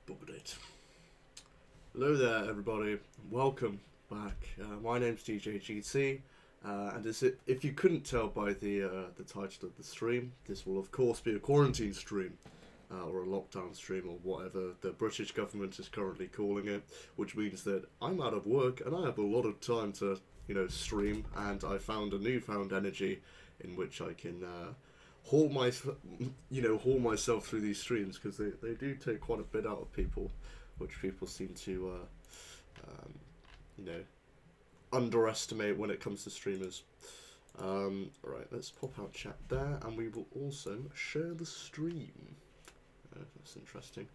Bobbit. Hello there, everybody. Welcome back. My name's DJGT, and if you couldn't tell by the title of the stream, this will of course be a quarantine stream, or a lockdown stream, or whatever the British government is currently calling it. Which means that I'm out of work and I have a lot of time to, stream, and I found a newfound energy in which I can haul myself through these streams, because they do take quite a bit out of people, which people seem to underestimate when it comes to streamers. Right, let's pop out chat there, and we will also share the stream. That's interesting.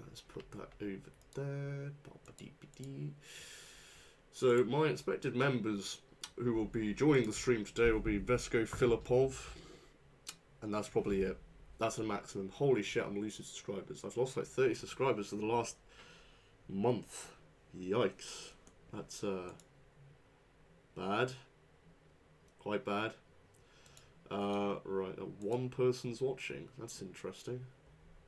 Let's put that over there. So my expected members who will be joining the stream today will be Vesko Filipov, and that's probably it. That's the maximum. Holy shit, I'm losing subscribers. I've lost like 30 subscribers in the last month. Yikes. That's bad. Quite bad. Right, one person's watching. That's interesting.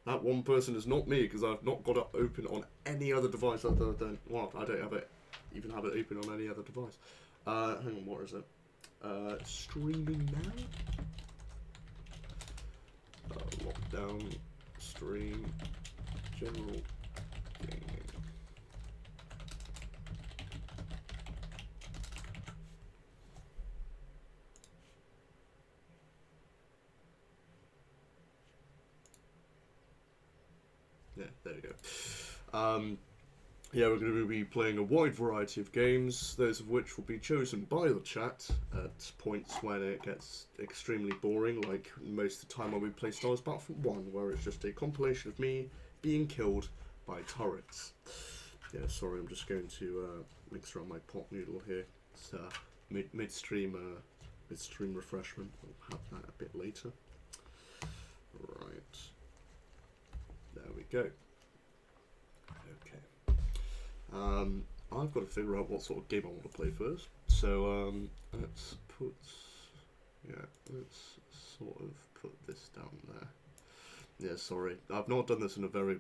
That one person is not me, because I've not got it open on any other device other than... Well, I don't even have it open on any other device. Hang on, what is it? Streaming now? Lockdown, stream, general gaming. Yeah, there you go. Yeah, we're going to be playing a wide variety of games, those of which will be chosen by the chat at points when it gets extremely boring, like most of the time when we play Star Wars Battlefront 1, where it's just a compilation of me being killed by turrets. Yeah, sorry, I'm just going to mix around my pot noodle here. It's midstream refreshment. We'll have that a bit later. Right. There we go. I've got to figure out what sort of game I want to play first. So let's sort of put this down there. Yeah, sorry, I've not done this in a very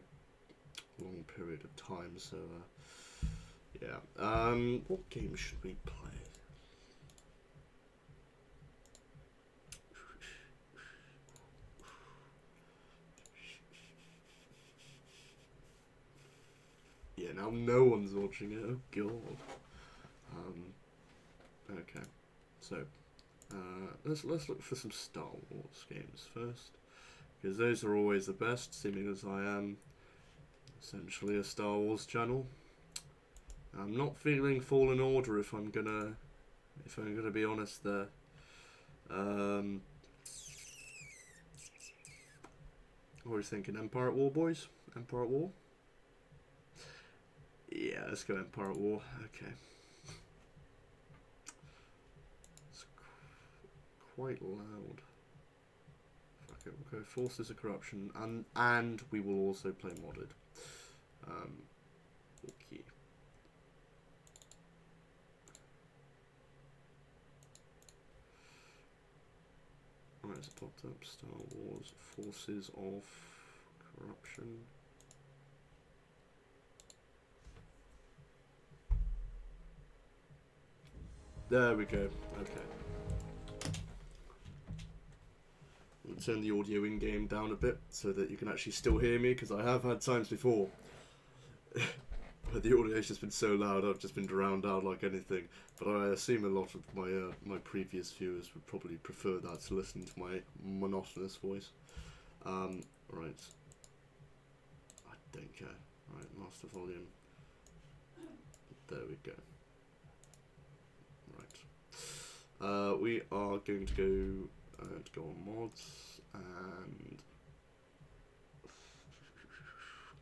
long period of time. So yeah. What game should we play? Yeah, now no one's watching it. Oh god. Okay, so let's look for some Star Wars games first, because those are always the best, seeming as I am essentially a Star Wars channel. I'm not feeling Fallen Order, if I'm gonna be honest there. What are you thinking? Empire at War, boys? Empire at War? Yeah, let's go Empire at War. Okay. It's quite loud. Fuck it, we'll go Forces of Corruption, and we will also play modded. Okay. Alright, it's popped up. Star Wars Forces of Corruption. There we go. Okay. I'll turn the audio in-game down a bit so that you can actually still hear me, because I have had times before where the audio's just been so loud I've just been drowned out like anything. But I assume a lot of my previous viewers would probably prefer that to listening to my monotonous voice. Right. I don't care. Right, master volume. There we go. We are going to go on mods, and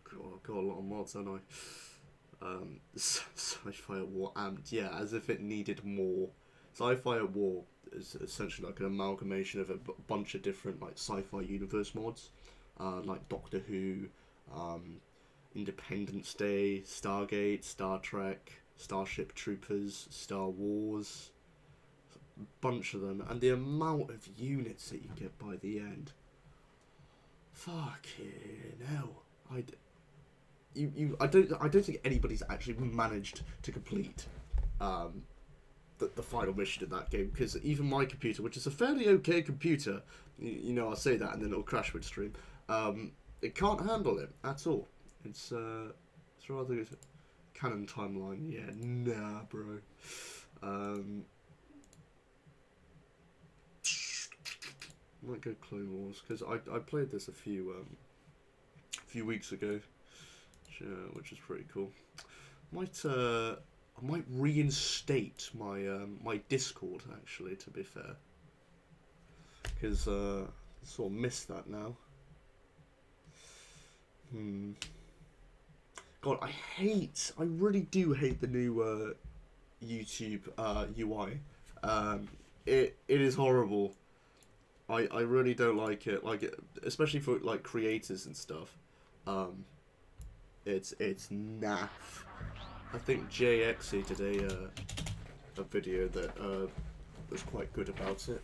God, I've got a lot of mods, haven't I? Sci-Fi at War, and yeah, as if it needed more. Sci-Fi at War is essentially like an amalgamation of a bunch of different like sci-fi universe mods, like Doctor Who, Independence Day, Stargate, Star Trek, Starship Troopers, Star Wars. Bunch of them, and the amount of units that you get by the end. Fucking hell. I don't think anybody's actually managed to complete the final mission in that game, because even my computer, which is a fairly okay computer, you know, I'll say that and then it'll crash with stream. It can't handle it at all. It's rather good. Canon timeline, yeah, nah, bro. Might go Clone Wars, because I played this a few weeks ago, which is pretty cool. I might reinstate my my Discord, actually, to be fair, because I sort of missed that now. God, I really do hate the new YouTube UI. It is horrible. I really don't like it. Especially for like creators and stuff. It's naff. I think JXE did a video that was quite good about it.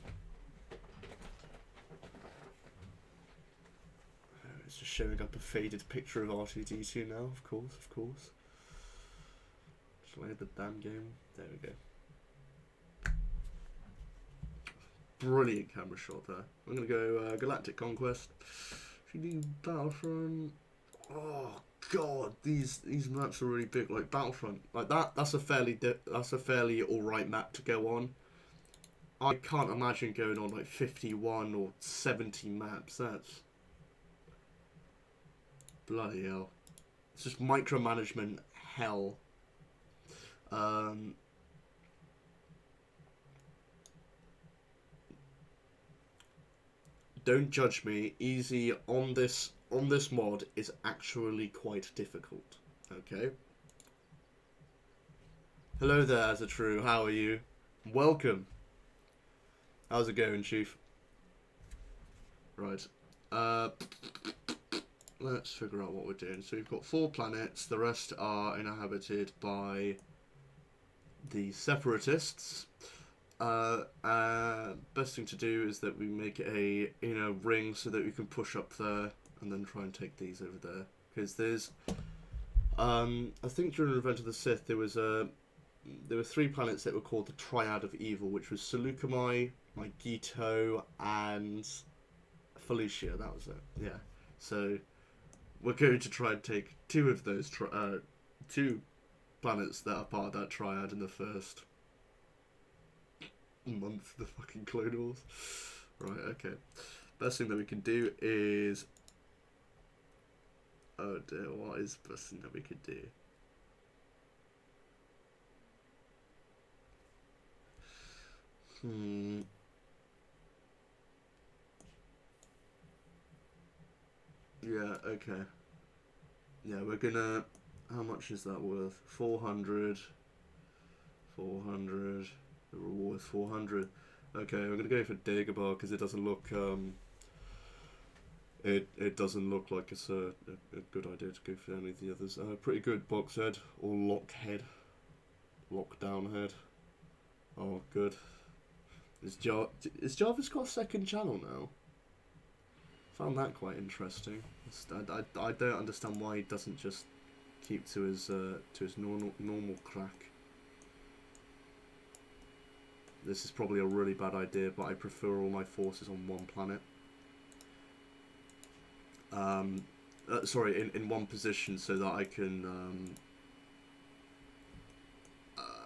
It's just showing up a faded picture of R2-D2 now, of course. Just load the damn game. There we go. Brilliant camera shot there. I'm gonna go Galactic Conquest. Should we do Battlefront? Oh god, these maps are really big. Like Battlefront, like that's a fairly alright map to go on. I can't imagine going on like 51 or 70 maps. That's bloody hell. It's just micromanagement hell. Don't judge me. Easy on this mod is actually quite difficult. Okay. Hello there, Azatru. How are you? Welcome. How's it going, Chief? Right. Let's figure out what we're doing. So we've got 4 planets. The rest are inhabited by the Separatists. Best thing to do is that we make a ring so that we can push up there and then try and take these over there. Because there's, I think during Revenge of the Sith there were 3 planets that were called the Triad of Evil, which was Seleucami, Megiddo, and Felicia. That was it. Yeah. So we're going to try and take 2 of those 2 planets that are part of that triad in the first month of the fucking Clone Wars. Right, okay. Best thing that we can do is... Oh dear, what is the best thing that we could do? Yeah, okay. Yeah, we're gonna... How much is that worth? 400. 400. The reward is 400. Okay, we're gonna go for Dagobah because it doesn't look it doesn't look like it's a good idea to go for any of the others. Pretty good box head or lock head, lockdown head. Oh, good. Is Jarvis got a second channel now? Found that quite interesting. I don't understand why he doesn't just keep to his normal crack. This is probably a really bad idea, but I prefer all my forces on one planet. Sorry, in one position, so that I can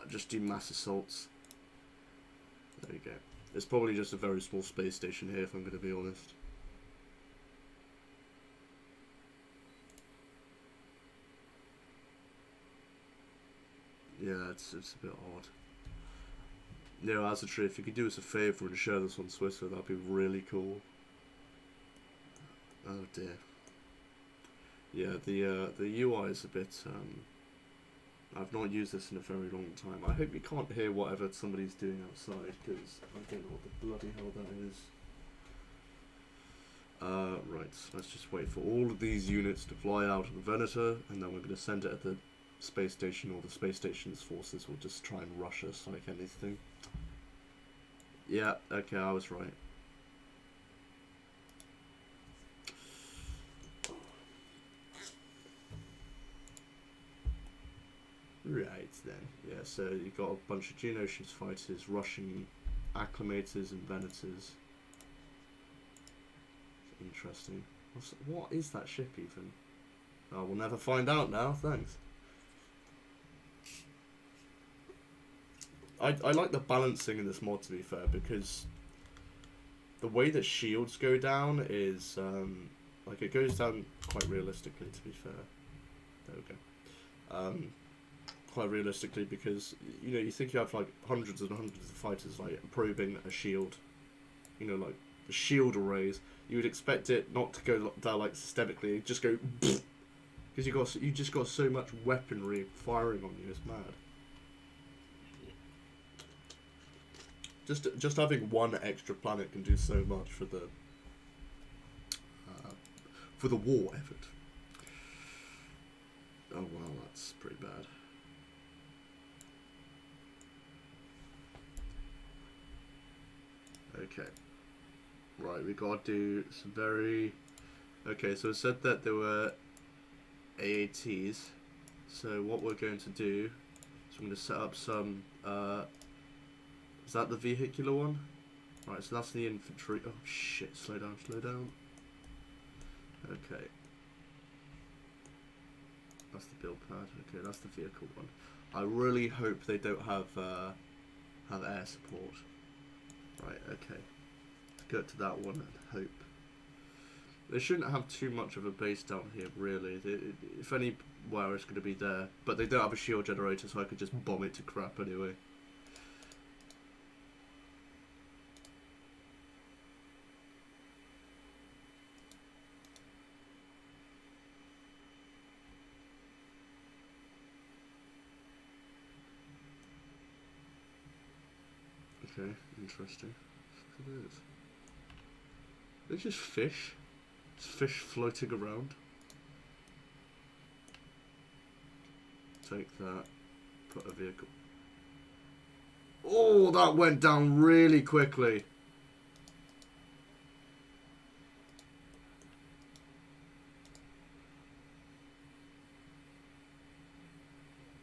just do mass assaults. There you go. It's probably just a very small space station here, if I'm going to be honest. Yeah, it's a bit odd. No, Azatri, if you could do us a favour and share this on Twitter, that'd be really cool. Oh dear. Yeah, the UI is a bit. I've not used this in a very long time. I hope you can't hear whatever somebody's doing outside, because I don't know what the bloody hell that is. Right, let's just wait for all of these units to fly out of the Venator, and then we're going to send it at the space station, or the space station's forces will just try and rush us like anything. Yeah, okay, I was right. Right then. Yeah, so you got a bunch of Geonosians fighters, Russian acclimators and venators. Interesting. What is that ship even? Oh, we'll never find out now, thanks. I like the balancing in this mod, to be fair, because the way that shields go down is, like, it goes down quite realistically, to be fair. There we go. Quite realistically, because, you know, you think you have, like, hundreds and hundreds of fighters, like, probing a shield. You know, like, the shield arrays. You would expect it not to go down, like, systemically, just go, because you just got so much weaponry firing on you, it's mad. Just having one extra planet can do so much for the war effort. Oh wow, that's pretty bad. Okay. Right, we gotta do some very... Okay, so it said that there were AATs. So what we're going to do is I'm going to set up some... is that the vehicular one? Right, so that's the infantry. Oh shit, slow down, slow down. Okay. That's the build pad. Okay, that's the vehicle one. I really hope they don't have air support. Right, okay. Let's go to that one and hope. They shouldn't have too much of a base down here, really. If anywhere, it's going to be there. But they don't have a shield generator, so I could just bomb it to crap anyway. Okay, interesting. Look at this. They're just fish. Just fish floating around. Take that. Put a vehicle. Oh, that went down really quickly.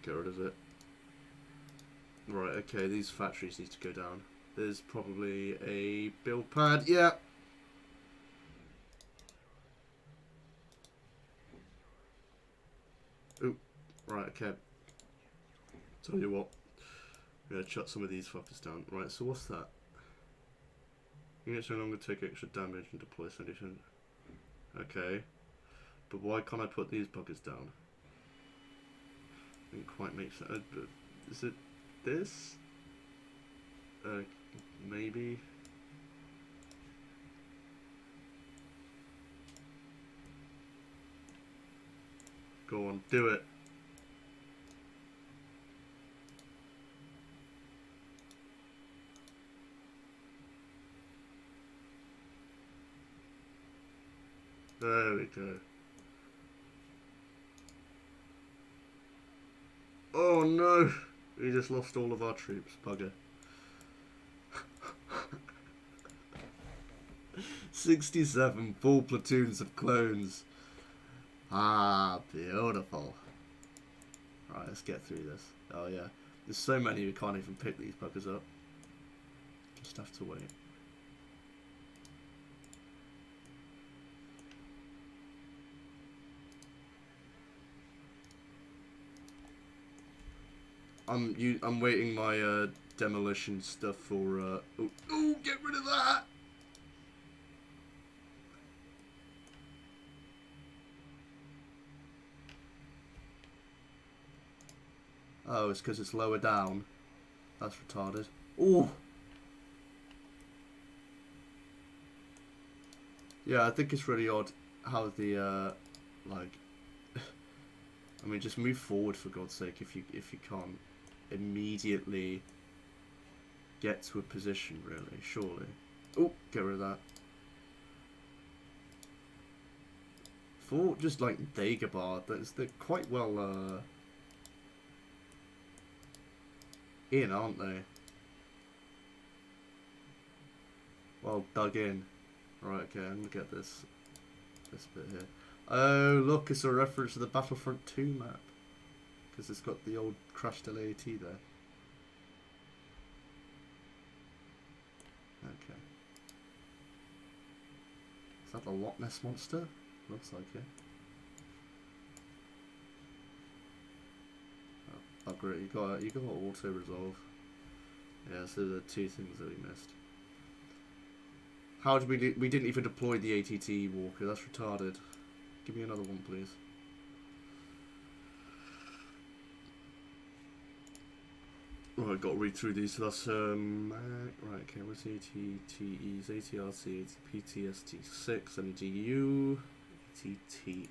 Get rid of it. Right, okay, these factories need to go down. There's probably a build pad. Yeah. Ooh. Right, okay. Tell you what. I'm going to shut some of these fuckers down. Right, so what's that? Units no longer take extra damage and deploy sedition. Okay. But why can't I put these buggers down? Didn't quite make sense. Is it this? Maybe. Go on, do it. There we go. Oh no! We just lost all of our troops, bugger. 67 full platoons of clones. Ah, beautiful. Right, let's get through this. Oh yeah. There's so many we can't even pick these buggers up. Just have to wait. I'm waiting my demolition stuff for oh, get rid of that. Oh, it's because it's lower down. That's retarded. Ooh. Yeah, I think it's really odd how the like I mean, just move forward for God's sake if you can't immediately get to a position, really, surely. Oh, get rid of that. For just like Dagobah, they're quite well in, aren't they? Well dug in. Right, okay, I'm gonna get this bit here. Oh, look, it's a reference to the Battlefront 2 map. because it's got the old crashed LAT there. Okay. Is that the Loch Ness Monster? Looks like it. Oh great, you got auto resolve. Yeah, so there are two things that we missed. How did we do? We didn't even deploy the ATT walker. That's retarded. Give me another one, please. Right, got to read through these. So that's right. Okay, what's ATTEs? ATRC, PTST6, MDU, ATTE.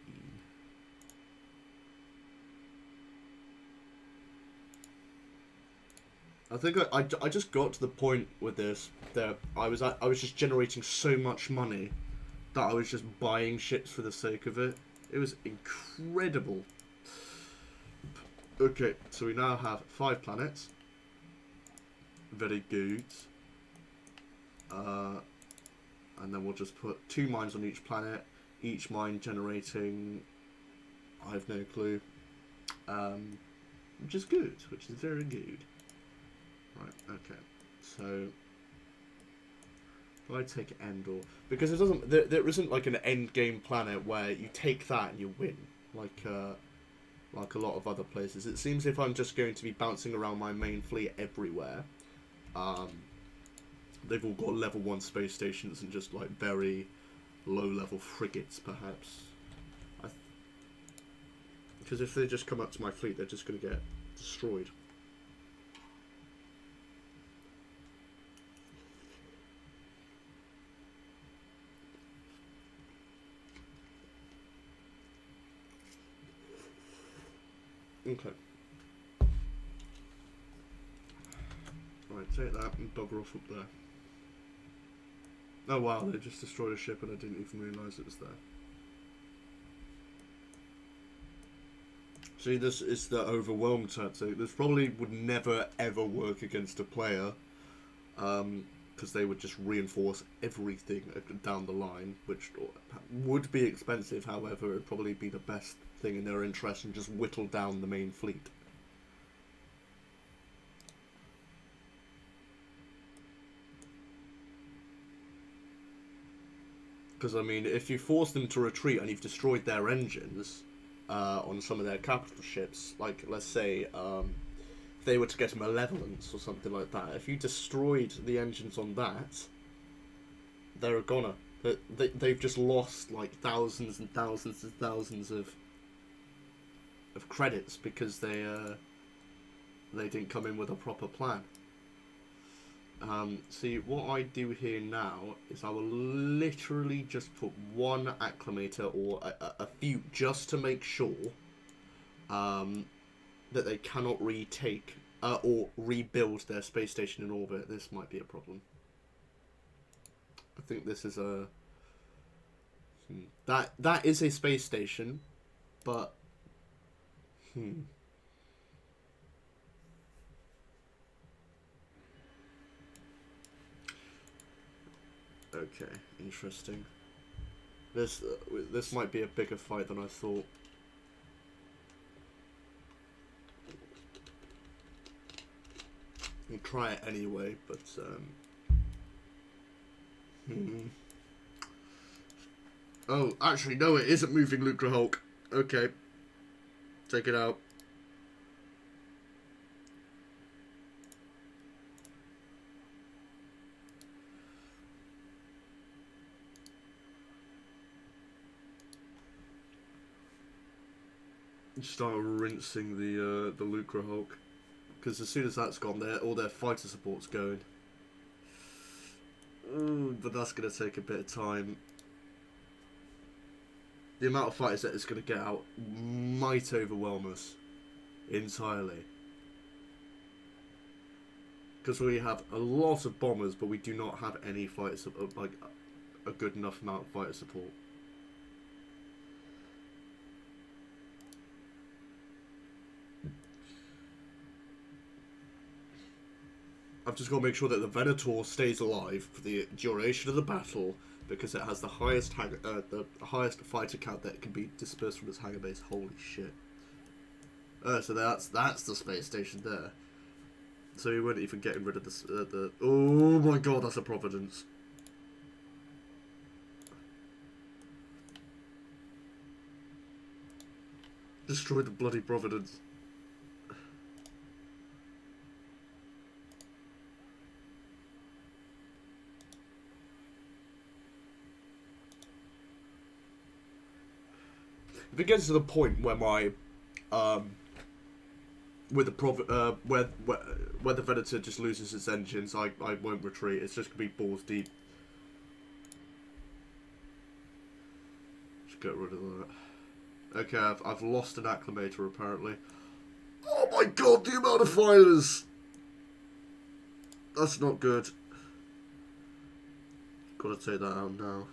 I think I just got to the point with this that I was just generating so much money that I was just buying ships for the sake of it. It was incredible. Okay, so we now have 5 planets. Very good. And then we'll just put 2 mines on each planet. Each mine generating, I have no clue. Which is good, which is very good. Right, okay. So if I take Endor, because it doesn't, there isn't like an end game planet where you take that and you win, like a lot of other places. It seems if I'm just going to be bouncing around my main fleet everywhere, they've all got level 1 space stations and just like very low level frigates, perhaps. Because if they just come up to my fleet, they're just going to get destroyed. Okay. Right, take that and bugger off up there. Oh wow, they just destroyed a ship and I didn't even realise it was there. See, this is the overwhelmed tactic. This probably would never ever work against a player, because they would just reinforce everything down the line, which would be expensive. However, it would probably be the best thing in their interest and just whittle down the main fleet. Because, I mean, if you force them to retreat and you've destroyed their engines on some of their capital ships, like, let's say, if they were to get a Malevolence or something like that, if you destroyed the engines on that, they're a goner. They've just lost, like, thousands and thousands and thousands of credits because they didn't come in with a proper plan. See, what I do here now is I will literally just put 1 acclimator or a few just to make sure that they cannot retake or rebuild their space station in orbit. This might be a problem. I think this is a... That is a space station, but... Okay, interesting. This might be a bigger fight than I thought. I'll try it anyway, but Oh, actually, no, it isn't moving Lucre Hulk. Okay, take it out. Start rinsing the Lucre Hulk, because as soon as that's gone, all their fighter support's going. Ooh, but that's going to take a bit of time. The amount of fighters that it's going to get out might overwhelm us entirely, because we have a lot of bombers, but we do not have any fighters, like a good enough amount of fighter support. I've just got to make sure that the Venator stays alive for the duration of the battle, because it has the highest fighter count that can be dispersed from its hangar base. Holy shit. So that's the space station there. So we weren't even getting rid of the. Oh my god, that's a Providence. Destroy the bloody Providence. If it gets to the point where my where the Venator just loses its engines, I won't retreat. It's just gonna be balls deep. Just get rid of that. Okay, I've lost an acclimator apparently. Oh my god, the amount of fires! That's not good. Gotta take that out now.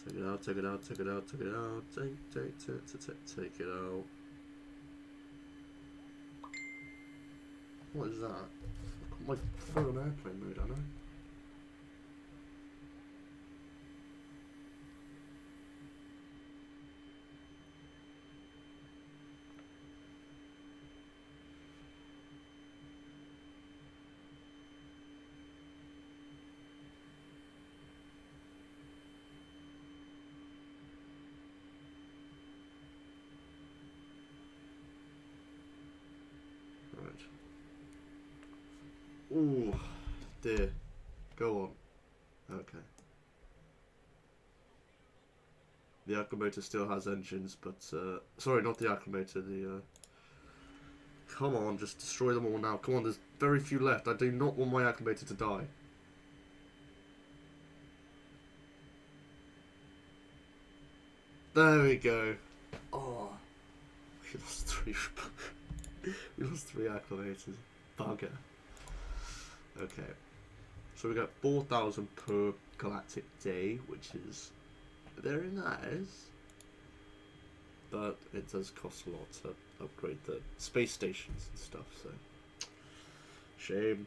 Take it out, take it out, take it out, take it out, take it out. What is that? I've got my phone on airplane mode, haven't I? Ooh, dear. Go on. Okay. The acclimator still has engines, but sorry, not the acclimator. The come on, just destroy them all now. Come on, there's very few left. I do not want my acclimator to die. There we go. Oh, we lost three. We lost three acclimators. Bugger. Okay, so we got 4,000 per galactic day, which is very nice, but it does cost a lot to upgrade the space stations and stuff, so shame.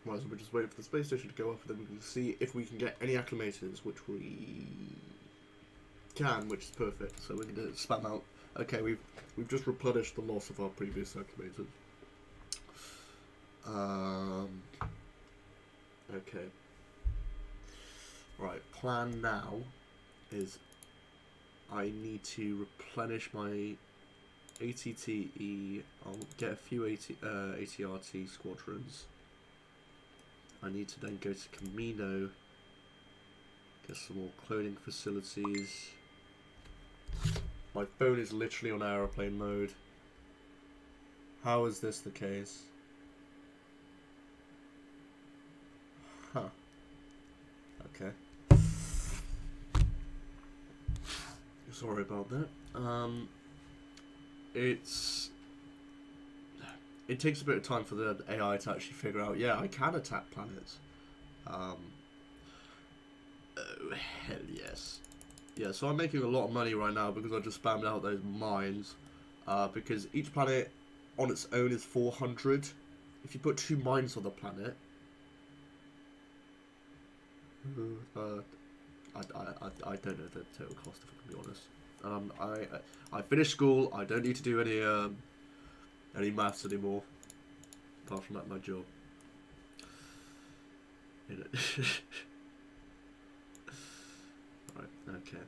Might as well just wait for the space station to go up, and then we can see if we can get any acclimators, which we can, which is perfect. So we're going to spam out. Okay, we've just replenished the loss of our previous acclimators. Okay. Right. Plan now is I need to replenish my ATTE. I'll get a few ATRT squadrons. I need to then go to Camino, get some more cloning facilities. My phone is literally on aeroplane mode. How is this the case? Huh. Okay. Sorry about that. It takes a bit of time for the AI to actually figure out, yeah, I can attack planets. Oh, hell yes. Yeah, so I'm making a lot of money right now because I just spammed out those mines. Because each planet on its own is 400. If you put 2 mines on the planet... I don't know the total cost, if I can be honest. I finished school, I don't need to do any maths anymore, apart from at my job. Right, okay.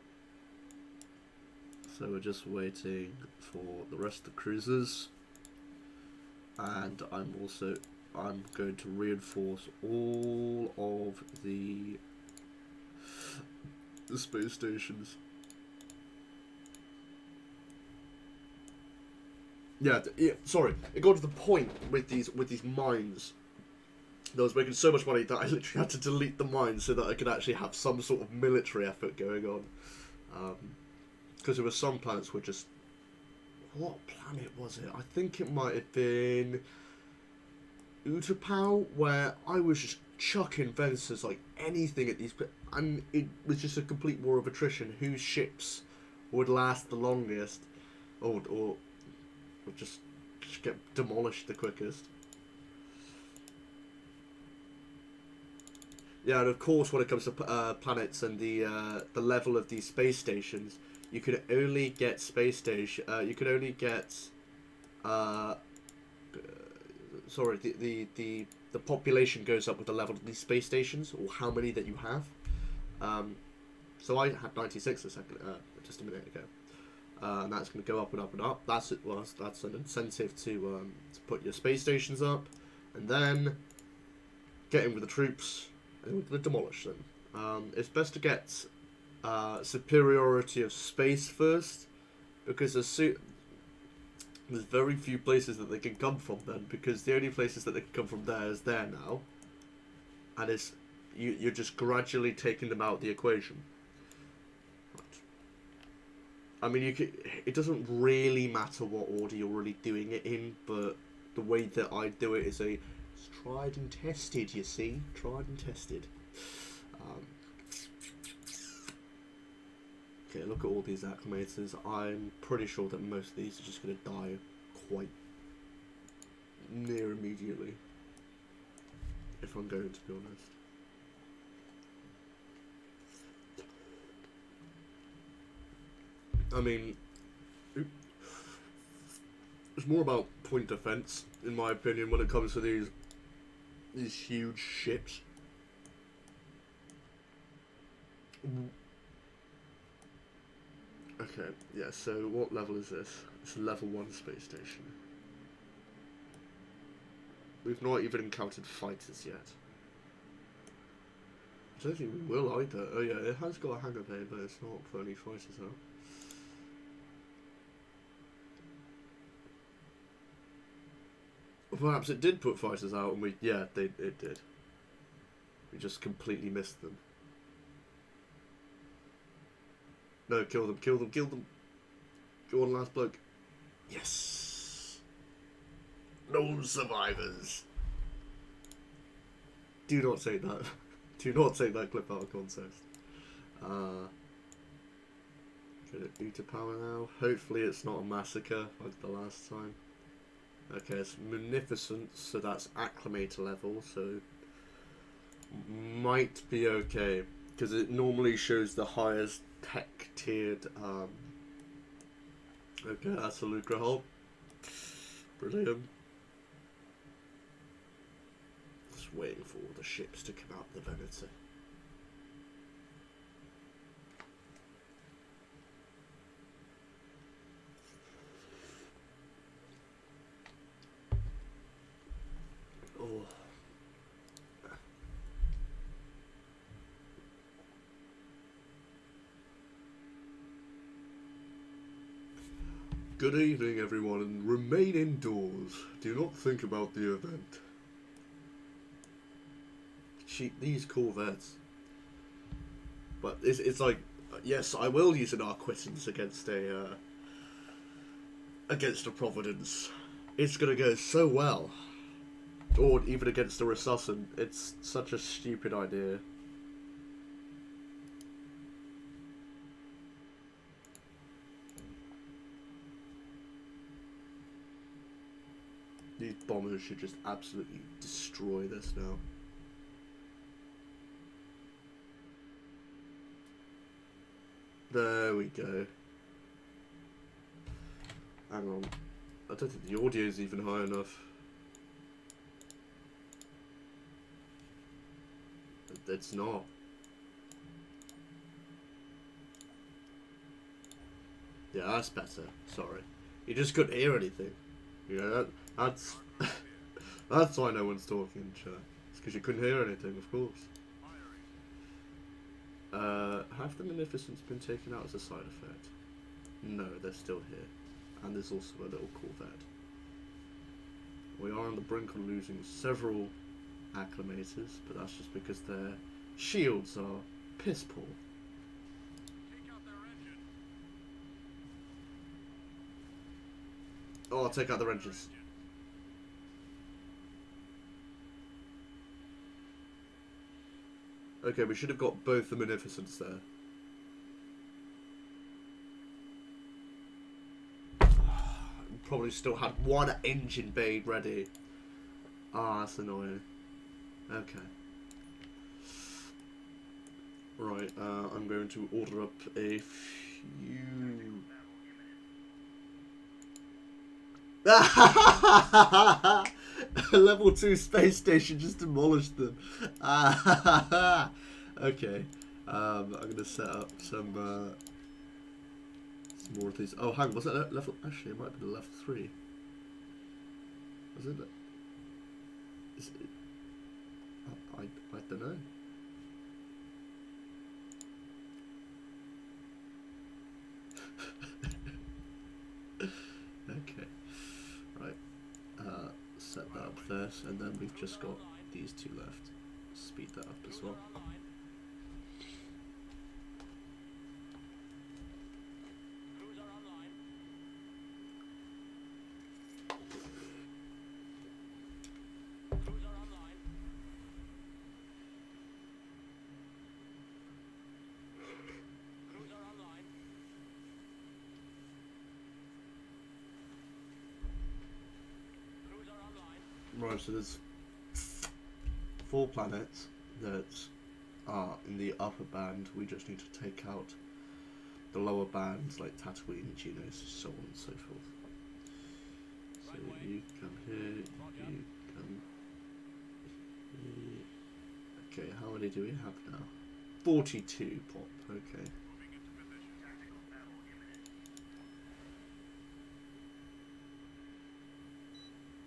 So we're just waiting for the rest of the cruisers, and I'm going to reinforce all of the space stations. Yeah, sorry. It got to the point with these mines that I was making so much money that I literally had to delete the mines so that I could actually have some sort of military effort going on. Because there were some planets were just... What planet was it? I think it might have been Utapau, where I was just chucking Venus's like anything at these... And it was just a complete war of attrition. Whose ships would last the longest? Or We'll just get demolished the quickest. Yeah, and of course, when it comes to planets and the level of these space stations, you can only get you can only get sorry, the population goes up with the level of these space stations, or how many that you have. So I had 96 just a minute ago, and that's going to go up and up and up. That's it. Well, that's an incentive to put your space stations up, and then get in with the troops, and we're going to demolish them. It's best to get superiority of space first, because there's very few places that they can come from then, because the only places that they can come from there is there now, and it's you're just gradually taking them out of the equation. I mean, it doesn't really matter what order you're really doing it in, but the way that I do it is it's tried and tested, you see? Tried and tested. Okay, look at all these acclimators. I'm pretty sure that most of these are just going to die quite near immediately, if I'm going to be honest. I mean, it's more about point defense, in my opinion, when it comes to these huge ships. Okay, yeah, so what level is this? It's a level 1 space station. We've not even encountered fighters yet. I don't think we will either. Oh yeah, it has got a hangar bay, but it's not for any fighters out. Perhaps it did put fighters out, and it did. We just completely missed them. No, kill them, kill them, kill them. Go on, last bloke. Yes. No survivors. Do not take that. Do not take that clip out of context. Get it beta power now. Hopefully it's not a massacre like the last time. Okay, it's munificent, so that's acclimator level, so might be okay, because it normally shows the highest tech tiered. Okay, that's a Lucre hull. Brilliant. Just waiting for all the ships to come out of the Veneti. Oh. Good evening, everyone, and remain indoors. Do not think about the event. Cheat these Corvettes. But it's like, yes, I will use an Arquitans against a Providence. It's gonna go so well. Or even against a Resuscitant. It's such a stupid idea. These bombers should just absolutely destroy this now. There we go. Hang on. I don't think the audio is even high enough. It's not. Yeah, that's better. Sorry. You just couldn't hear anything. You know, that's that's why no one's talking in chat. It's because you couldn't hear anything, of course. Have the Munificents been taken out as a side effect? No, they're still here. And there's also a little Corvette. We are on the brink of losing several acclimators, but that's just because their shields are piss poor. Oh, I'll take out their engines. Okay, we should have got both the Munificents there. probably still had one engine bay ready. Ah, that's annoying. Okay. Right, I'm going to order up a few... Level 2 space station just demolished them. Okay. I'm going to set up some more of these. Oh, hang on, was that level... Actually, it might be the level 3. Was it? Is it... I don't know. Okay. Right. Set that up first, and then we've just got these two left. Speed that up as well. Right, so there's 4 planets that are in the upper band. We just need to take out the lower bands like Tatooine, Geonos, so on and so forth. So you come here, you come here. Okay, how many do we have now? 42 pop, okay.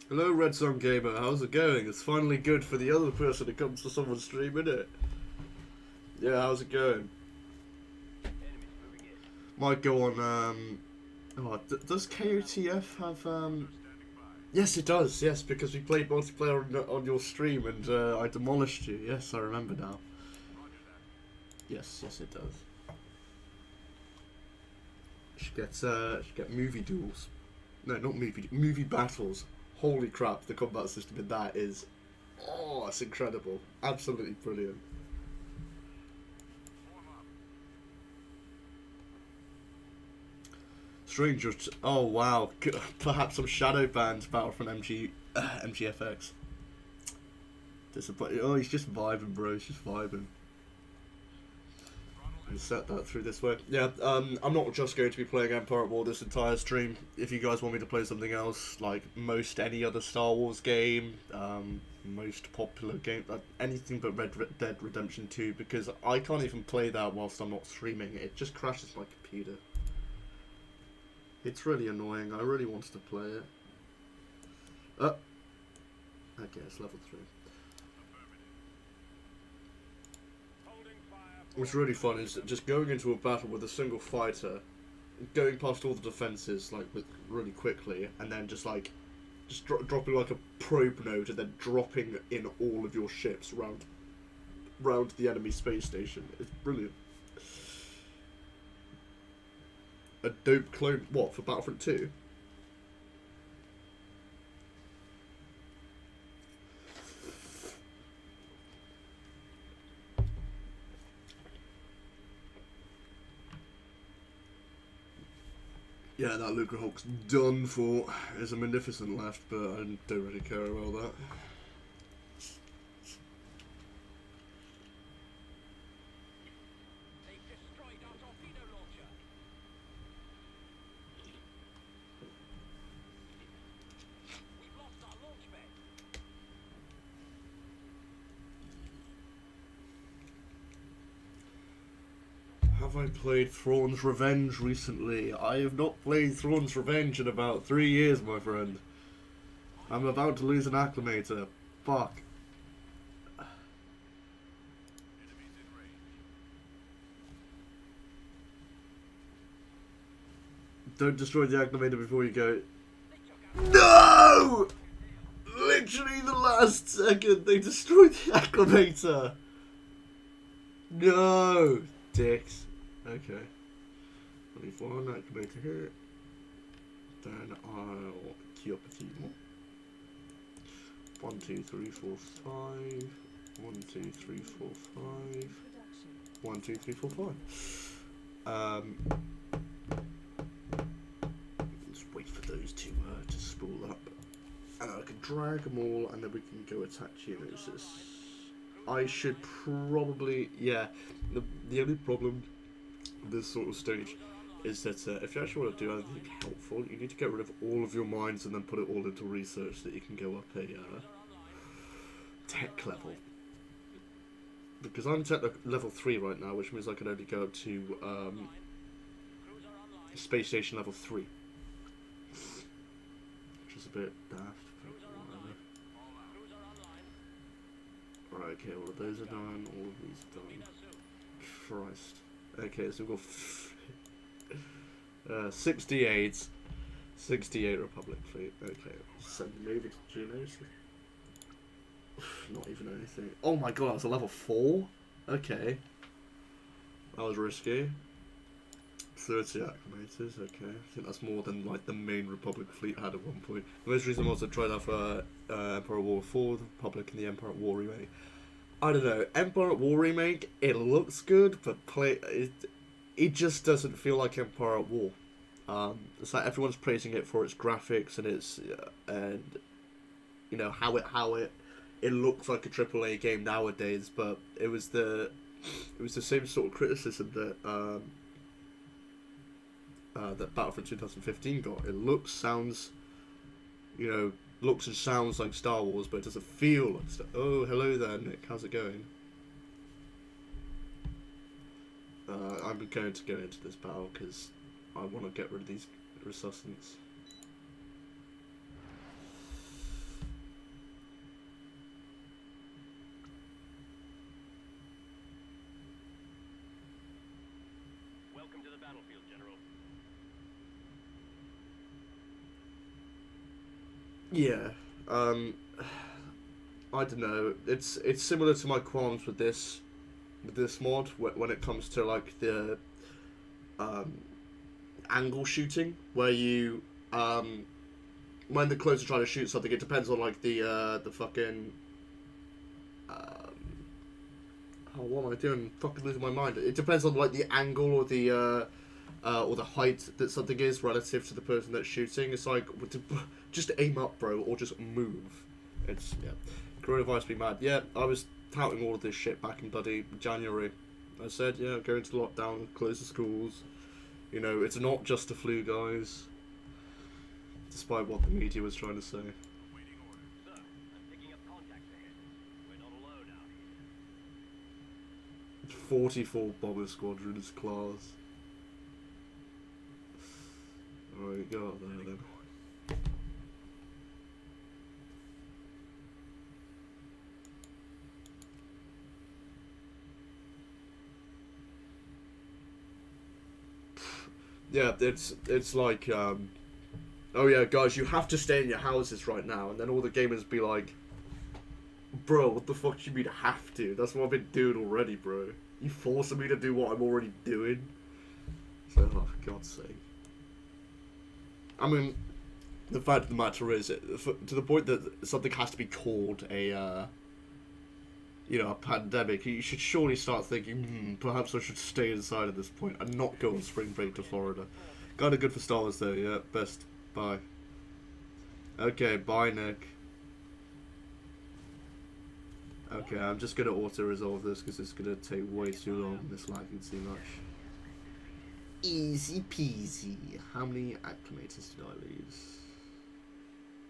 Hello, Red Sun Gamer. How's it going? It's finally good for the other person that comes to someone's stream, isn't it? Yeah, how's it going? Might go on. Oh, does KOTF have? Yes, it does. Yes, because we played multiplayer on your stream and I demolished you. Yes, I remember now. Yes, it does. Should get movie duels. No, not movie battles. Holy crap, the combat system in that is... Oh, it's incredible. Absolutely brilliant. Strangers... Oh, wow. Perhaps some shadow band Battlefront MGFX. Disappointing. Oh, he's just vibing, bro. He's just vibing. And set that through this way. Yeah, I'm not just going to be playing Empire at War this entire stream. If you guys want me to play something else, like most any other Star Wars game, most popular game, anything but Red Dead Redemption 2, because I can't even play that whilst I'm not streaming. It just crashes my computer. It's really annoying. I really wanted to play it. Okay, it's level 3. What's really fun is just going into a battle with a single fighter, going past all the defenses like really quickly, and then just dropping like a probe node and then dropping in all of your ships round the enemy space station. It's brilliant. A dope clone. What, for Battlefront 2? Yeah, that Lucre Hulk's done for. There's a Magnificent left, but I don't really care about that. Have I played Thrawn's Revenge recently? I have not played Thrawn's Revenge in about 3 years, my friend. I'm about to lose an acclimator. Fuck. Don't destroy the acclimator before you go. No! Literally the last second they destroyed the acclimator. No! Dicks. Okay. 24 acclimator here. Then I'll queue up a few more. 1, 2, 3, 4, 5. 1, 2, 3, 4, 5. 1, 2, 3, 4, 5. Let's wait for those to drag them all, and then we can go attack Geonosis. I should probably, yeah. The only problem with this sort of stage is that if you actually want to do anything helpful, you need to get rid of all of your mines and then put it all into research so that you can go up a tech level. Because I'm tech level 3 right now, which means I can only go up to space station level 3. Which is a bit daft. Right, okay, all of those are done, all of these are done. Christ. Okay, so we've got 68 Republic fleet. Okay, send them over to Junos. Not even anything. Oh my god, that's a level 4? Okay. That was risky. 30 acclimators, okay. I think that's more than like the main Republic fleet had at one point. The most recent ones I tried out for Empire at War 4, the Republic and the Empire at War remake. I don't know, Empire at War remake, it looks good, but it just doesn't feel like Empire at War. It's like everyone's praising it for its graphics and its and you know how it looks like a AAA game nowadays, but it was the same sort of criticism that that Battlefront 2015 got. It looks, sounds, looks and sounds like Star Wars, but it doesn't feel like Star. Oh, hello there, Nick. How's it going? I'm going to go into this battle because I want to get rid of these resuscitants. Welcome to the battlefield, General. Yeah, I don't know. It's similar to my qualms with this mod when it comes to like the angle shooting, where you when the clones are trying to shoot something, it depends on like the fucking oh, what am I doing? Fucking losing my mind. It depends on like the angle or the height that something is relative to the person that's shooting. It's like just aim up, bro, or just move. It's yeah. Coronavirus be mad. Yeah, I was touting all of this shit back in bloody January. I said, yeah, go into lockdown, close the schools. You know, it's not just a flu, guys. Despite what the media was trying to say. Waiting order. Sir, I'm picking up contacts ahead. We're not alone out here. 44 bomber squadrons class. Alright, go out there then. Yeah, it's like, oh yeah, guys, you have to stay in your houses right now, and then all the gamers be like, bro, what the fuck do you mean have to? That's what I've been doing already, bro. You forcing me to do what I'm already doing? So, oh, for God's sake. I mean, the fact of the matter is, to the point that something has to be called a pandemic, you should surely start thinking, perhaps I should stay inside at this point and not go on spring break to Florida. Kinda good for Star Wars though, yeah, best. Bye. Okay, bye, Nick. Okay, I'm just gonna auto-resolve this because it's gonna take way too long, this lagging too much. Easy peasy. How many acclimators did I lose?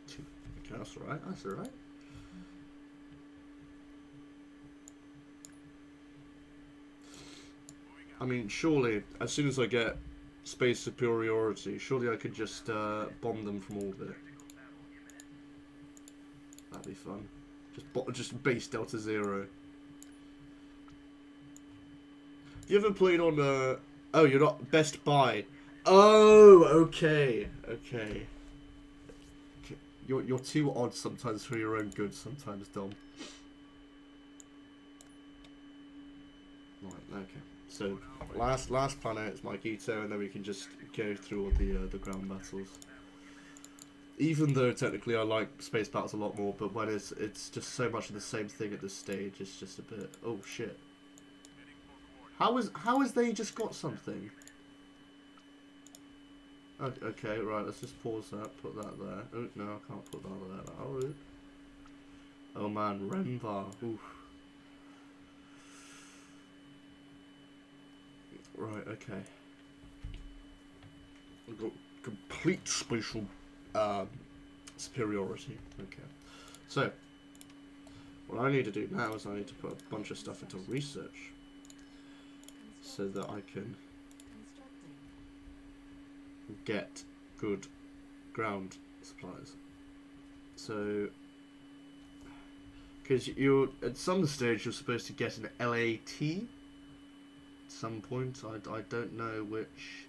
2. Okay, that's alright, that's alright. I mean, surely, as soon as I get space superiority, surely I could just bomb them from orbit. That'd be fun. Just base Delta Zero. You ever played on oh, you're not Best Buy. Oh, okay, okay. You're too odd sometimes for your own good. Sometimes, Dom. Right. Okay. So last planet is Maikito, and then we can just go through all the ground battles. Even though technically I like space battles a lot more, but when it's just so much of the same thing at this stage, it's just a bit. Oh shit! How is they just got something? Okay, right, let's just pause that, put that there. Oh, no, I can't put that there. Oh, oh man, Renvar. Oof. Right, okay. We've got complete spatial superiority. Okay. So, what I need to do now is I need to put a bunch of stuff into research so that I can get good ground supplies. So, because you're at some stage you're supposed to get an LAT at some point. I don't know which.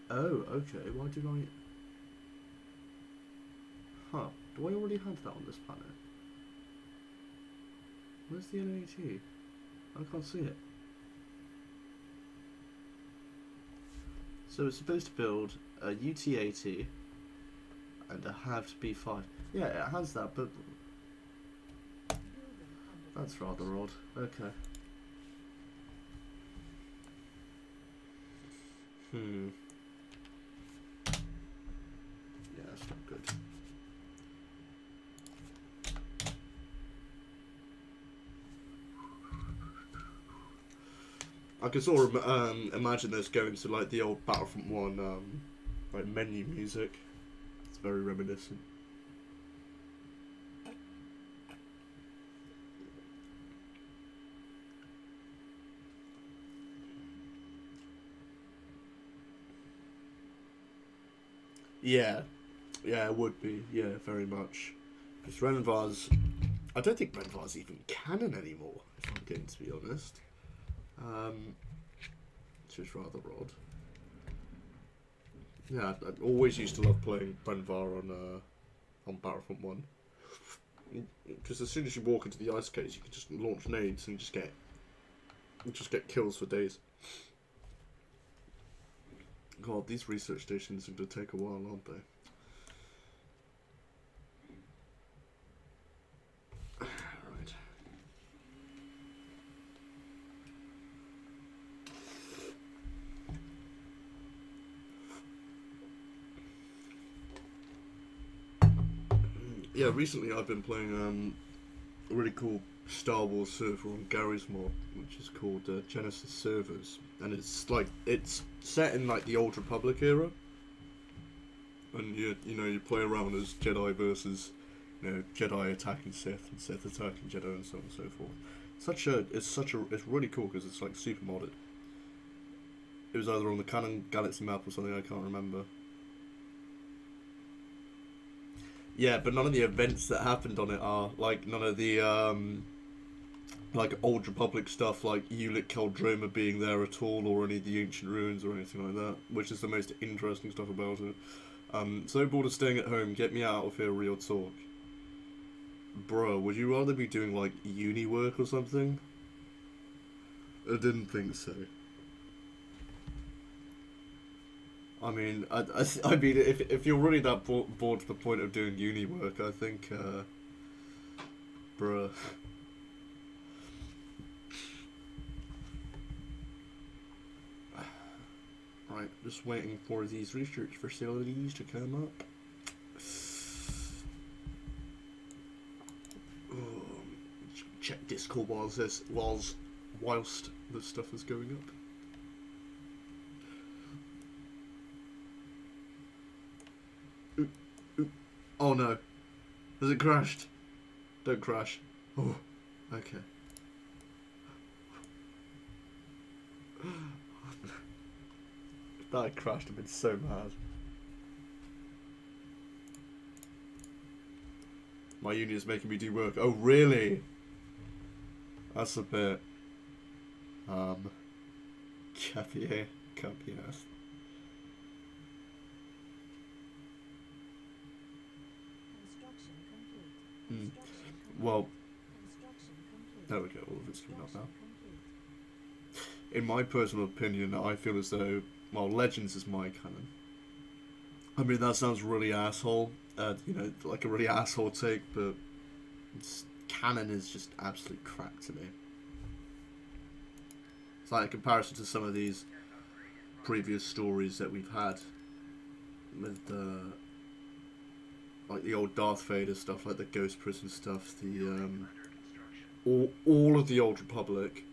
Oh, okay. Why did I? Huh? Do I already have that on this planet? Where's the LAT? I can't see it. So it's supposed to build a UT-80 and a halved B5. Yeah, it has that, but that's rather odd. Okay. Yeah, that's not good. I can sort of imagine this going to like the old Battlefront 1 like menu music. It's very reminiscent. Yeah, yeah, it would be. Yeah, very much. Because Renvar's, I don't think Renvar's even canon anymore. If I'm going to be honest, which is rather odd. Yeah, I always used to love playing Renvar on Battlefront 1. Because as soon as you walk into the ice cage, you can just launch nades and just get kills for days. God, these research stations are going to take a while, aren't they? Right. Yeah, recently I've been playing a really cool Star Wars server on Gary's Mod, which is called Genesis Servers, and it's set in like the Old Republic era, and you play around as Jedi versus Jedi attacking Sith and Sith attacking Jedi and so on and so forth. It's really cool because it's like super modded. It was either on the Canon Galaxy map or something, I can't remember. Yeah, but none of the events that happened on it are like none of the like Old Republic stuff, like Ulic Caldroma being there at all, or any of the ancient ruins or anything like that, which is the most interesting stuff about it. So bored of staying at home, get me out of here, real talk. Bro, would you rather be doing like uni work or something? I didn't think so. I mean, I mean, if you're really that bored to the point of doing uni work, I think, bruh. Right, just waiting for these research facilities to come up. Check Discord whilst the stuff is going up. Oh no. Has it crashed? Don't crash. Oh, okay. If that had crashed, I'd been so mad. My uni is making me do work. Oh, really? That's a bit... Capier. Well, there we go, all of it's coming up now. In my personal opinion, I feel as though, well, Legends is my canon. I mean, that sounds really asshole, like a really asshole take, but Canon is just absolute crap to me. It's like a comparison to some of these previous stories that we've had with like the old Darth Vader stuff, like the Ghost Prison stuff, the all of the Old Republic,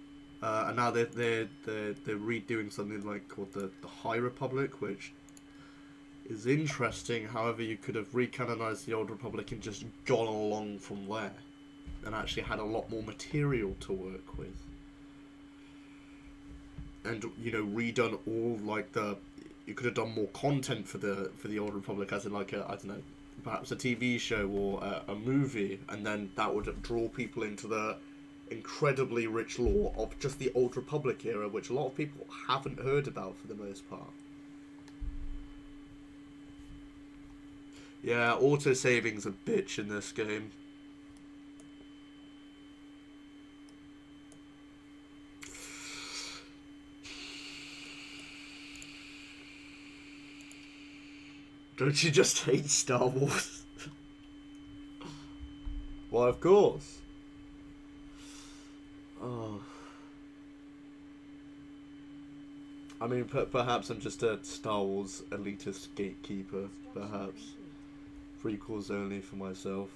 and now they're redoing something like called the High Republic, which is interesting. However, you could have recanonized the Old Republic and just gone along from there, and actually had a lot more material to work with, and redone all like you could have done more content for the Old Republic, as in like I don't know, perhaps a TV show or a movie, and then that would draw people into the incredibly rich lore of just the Old Republic era, which a lot of people haven't heard about for the most part. Yeah, auto-saving's a bitch in this game. Don't you just hate Star Wars? Why, of course. Oh. I mean, perhaps I'm just a Star Wars elitist gatekeeper, perhaps. Prequels only for myself.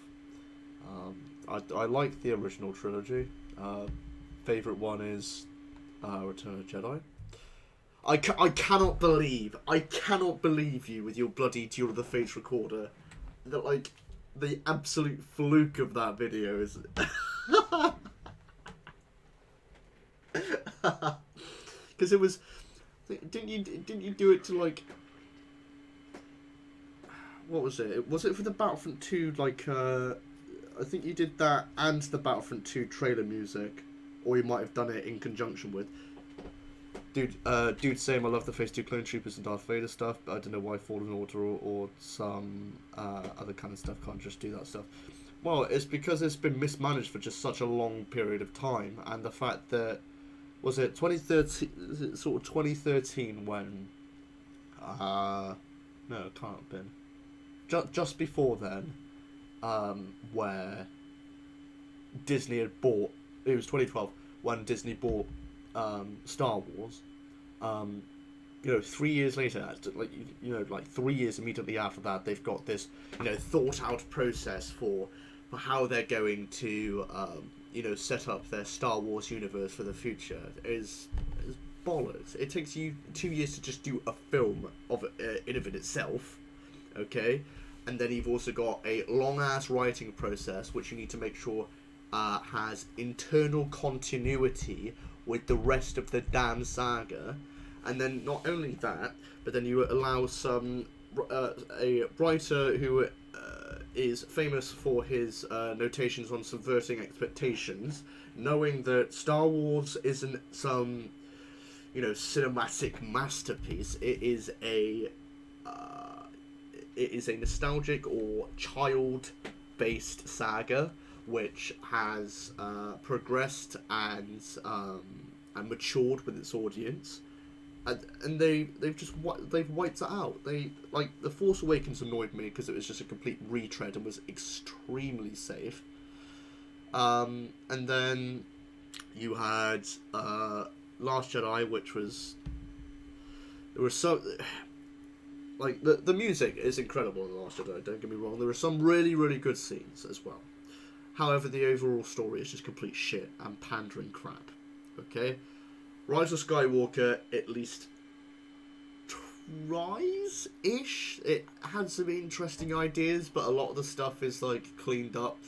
I like the original trilogy. Favourite one is Return of the Jedi. I cannot believe you with your bloody Duel of the Fates recorder. That, like, the absolute fluke of that video is... Because it was... Didn't you do it to, like... What was it? Was it for the Battlefront 2, like, I think you did that and the Battlefront 2 trailer music. Or you might have done it in conjunction with... Dude saying I love the Phase 2 Clone Troopers and Darth Vader stuff, but I don't know why Fallen Order or some other kind of stuff can't just do that stuff. Well, it's because it's been mismanaged for just such a long period of time, and the fact that, was it 2013, is it sort of 2013 when, no, it can't have been, just before then, where Disney had bought, it was 2012, when Disney bought Star Wars. 3 years later, like 3 years immediately after that, they've got this, thought out process for how they're going to, set up their Star Wars universe for the future. Is bollocks. It takes you 2 years to just do a film of in of itself, okay? And then you've also got a long ass writing process, which you need to make sure has internal continuity with the rest of the damn saga. And then not only that, but then you allow a writer who is famous for his notations on subverting expectations, knowing that Star Wars isn't some cinematic masterpiece. It is a nostalgic or child-based saga which has progressed and matured with its audience, and they've wiped it out. They, like, The Force Awakens annoyed me because it was just a complete retread and was extremely safe. And then you had Last Jedi, which was, there was so, like, the music is incredible in The Last Jedi, don't get me wrong. There are some really, really good scenes as well. However, the overall story is just complete shit and pandering crap. Okay? Rise of Skywalker at least tries-ish. It had some interesting ideas, but a lot of the stuff is, like, cleaned up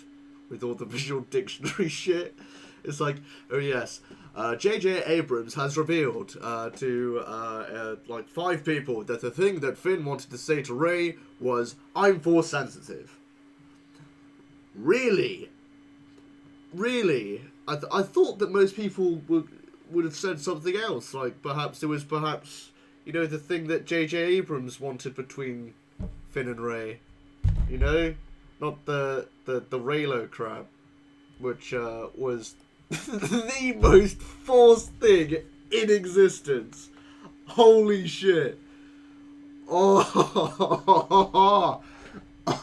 with all the visual dictionary shit. It's like, oh yes, J.J. Abrams has revealed to like 5 people that the thing that Finn wanted to say to Rey was, "I'm Force sensitive." Really? Really? I thought that most people would have said something else, like perhaps it was the thing that J.J. Abrams wanted between Finn and Rey, not the Reylo crap, which was the most forced thing in existence. Holy shit! Oh,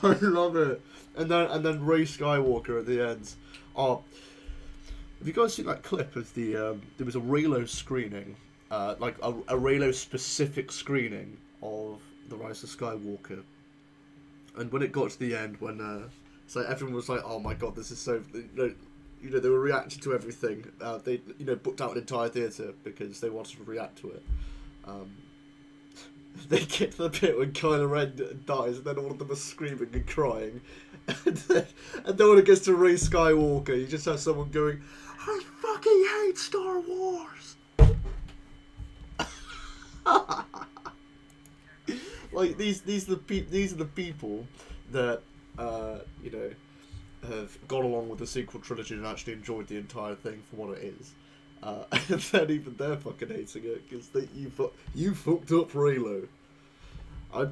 I love it. And then Rey Skywalker at the end. Oh, have you guys seen that clip of the there was a Reylo screening, like a Reylo specific screening of The Rise of Skywalker, and when it got to the end, when so everyone was like, oh my god, this is so, they were reacting to everything. They booked out an entire theatre because they wanted to react to it. They get to the bit when Kylo Ren dies, and then all of them are screaming and crying. And then when it gets to Rey Skywalker, you just have someone going, I fucking hate Star Wars! Like, these are the people that, have gone along with the sequel trilogy and actually enjoyed the entire thing for what it is. And then even they're fucking hating it because you fucked up Reylo. I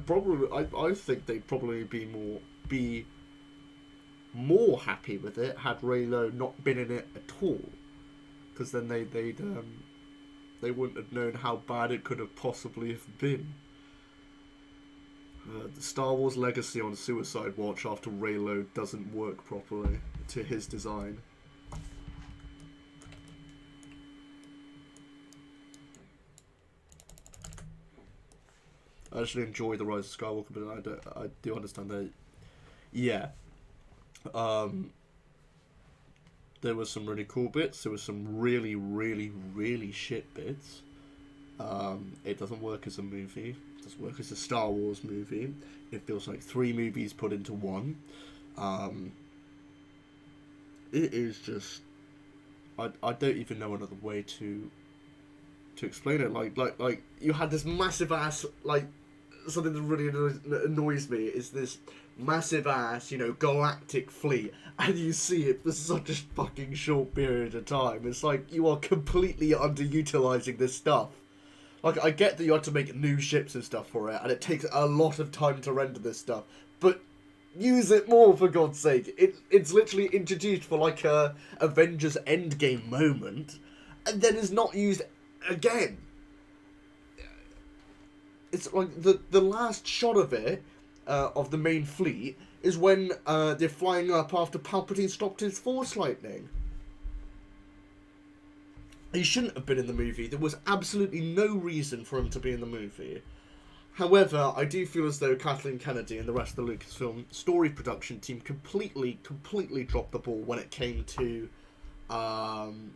think they'd probably be more happy with it had Reylo not been in it at all, because then they wouldn't have known how bad it could have possibly have been. The Star Wars legacy on suicide watch after Reylo doesn't work properly to his design. I actually enjoy The Rise of Skywalker, but I do understand that. Yeah. There were some really cool bits. There were some really, really, really shit bits. It doesn't work as a movie. It doesn't work as a Star Wars movie. It feels like 3 movies put into one. It is just... I don't even know another way to explain it. Like you had this massive ass, like, something that really annoys me is this massive ass, galactic fleet, and you see it for such a fucking short period of time. It's like you are completely underutilizing this stuff. Like, I get that you have to make new ships and stuff for it, and it takes a lot of time to render this stuff, but use it more, for God's sake. It's literally introduced for like a Avengers Endgame moment, and then is not used again. It's like the last shot of it, of the main fleet, is when they're flying up after Palpatine stopped his Force lightning. He shouldn't have been in the movie. There was absolutely no reason for him to be in the movie. However, I do feel as though Kathleen Kennedy and the rest of the Lucasfilm story production team completely dropped the ball when it came to Rian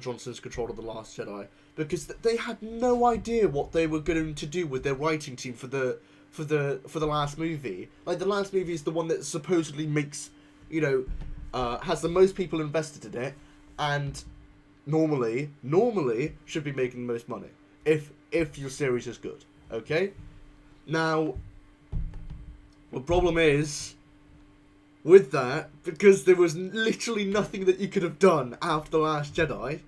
Johnson's control of The Last Jedi, because they had no idea what they were going to do with their writing team for the last movie. Like, the last movie is the one that supposedly makes, has the most people invested in it, and normally should be making the most money if your series is good. Okay? Now, the problem is with that, because there was literally nothing that you could have done after The Last Jedi,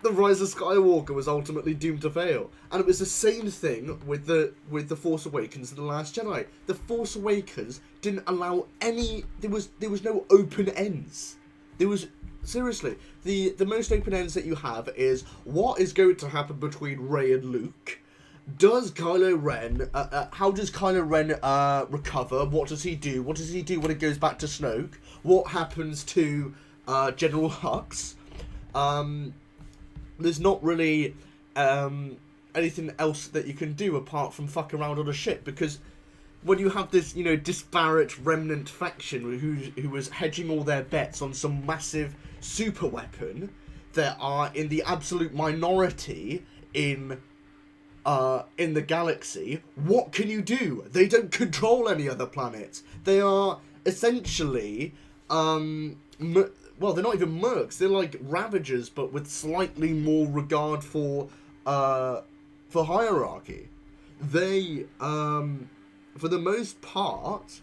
The Rise of Skywalker was ultimately doomed to fail. And it was the same thing with the Force Awakens and The Last Jedi. The Force Awakens didn't allow any... There was no open ends. There was... Seriously, the most open ends that you have is what is going to happen between Rey and Luke. Does Kylo Ren... how does Kylo Ren recover? What does he do? What does he do when it goes back to Snoke? What happens to General Hux? There's not really anything else that you can do apart from fuck around on a ship, because when you have this, disparate remnant faction who was hedging all their bets on some massive super weapon that are in the absolute minority in the galaxy, what can you do? They don't control any other planets. They are essentially well, they're not even mercs. They're like Ravagers, but with slightly more regard for hierarchy. They, for the most part,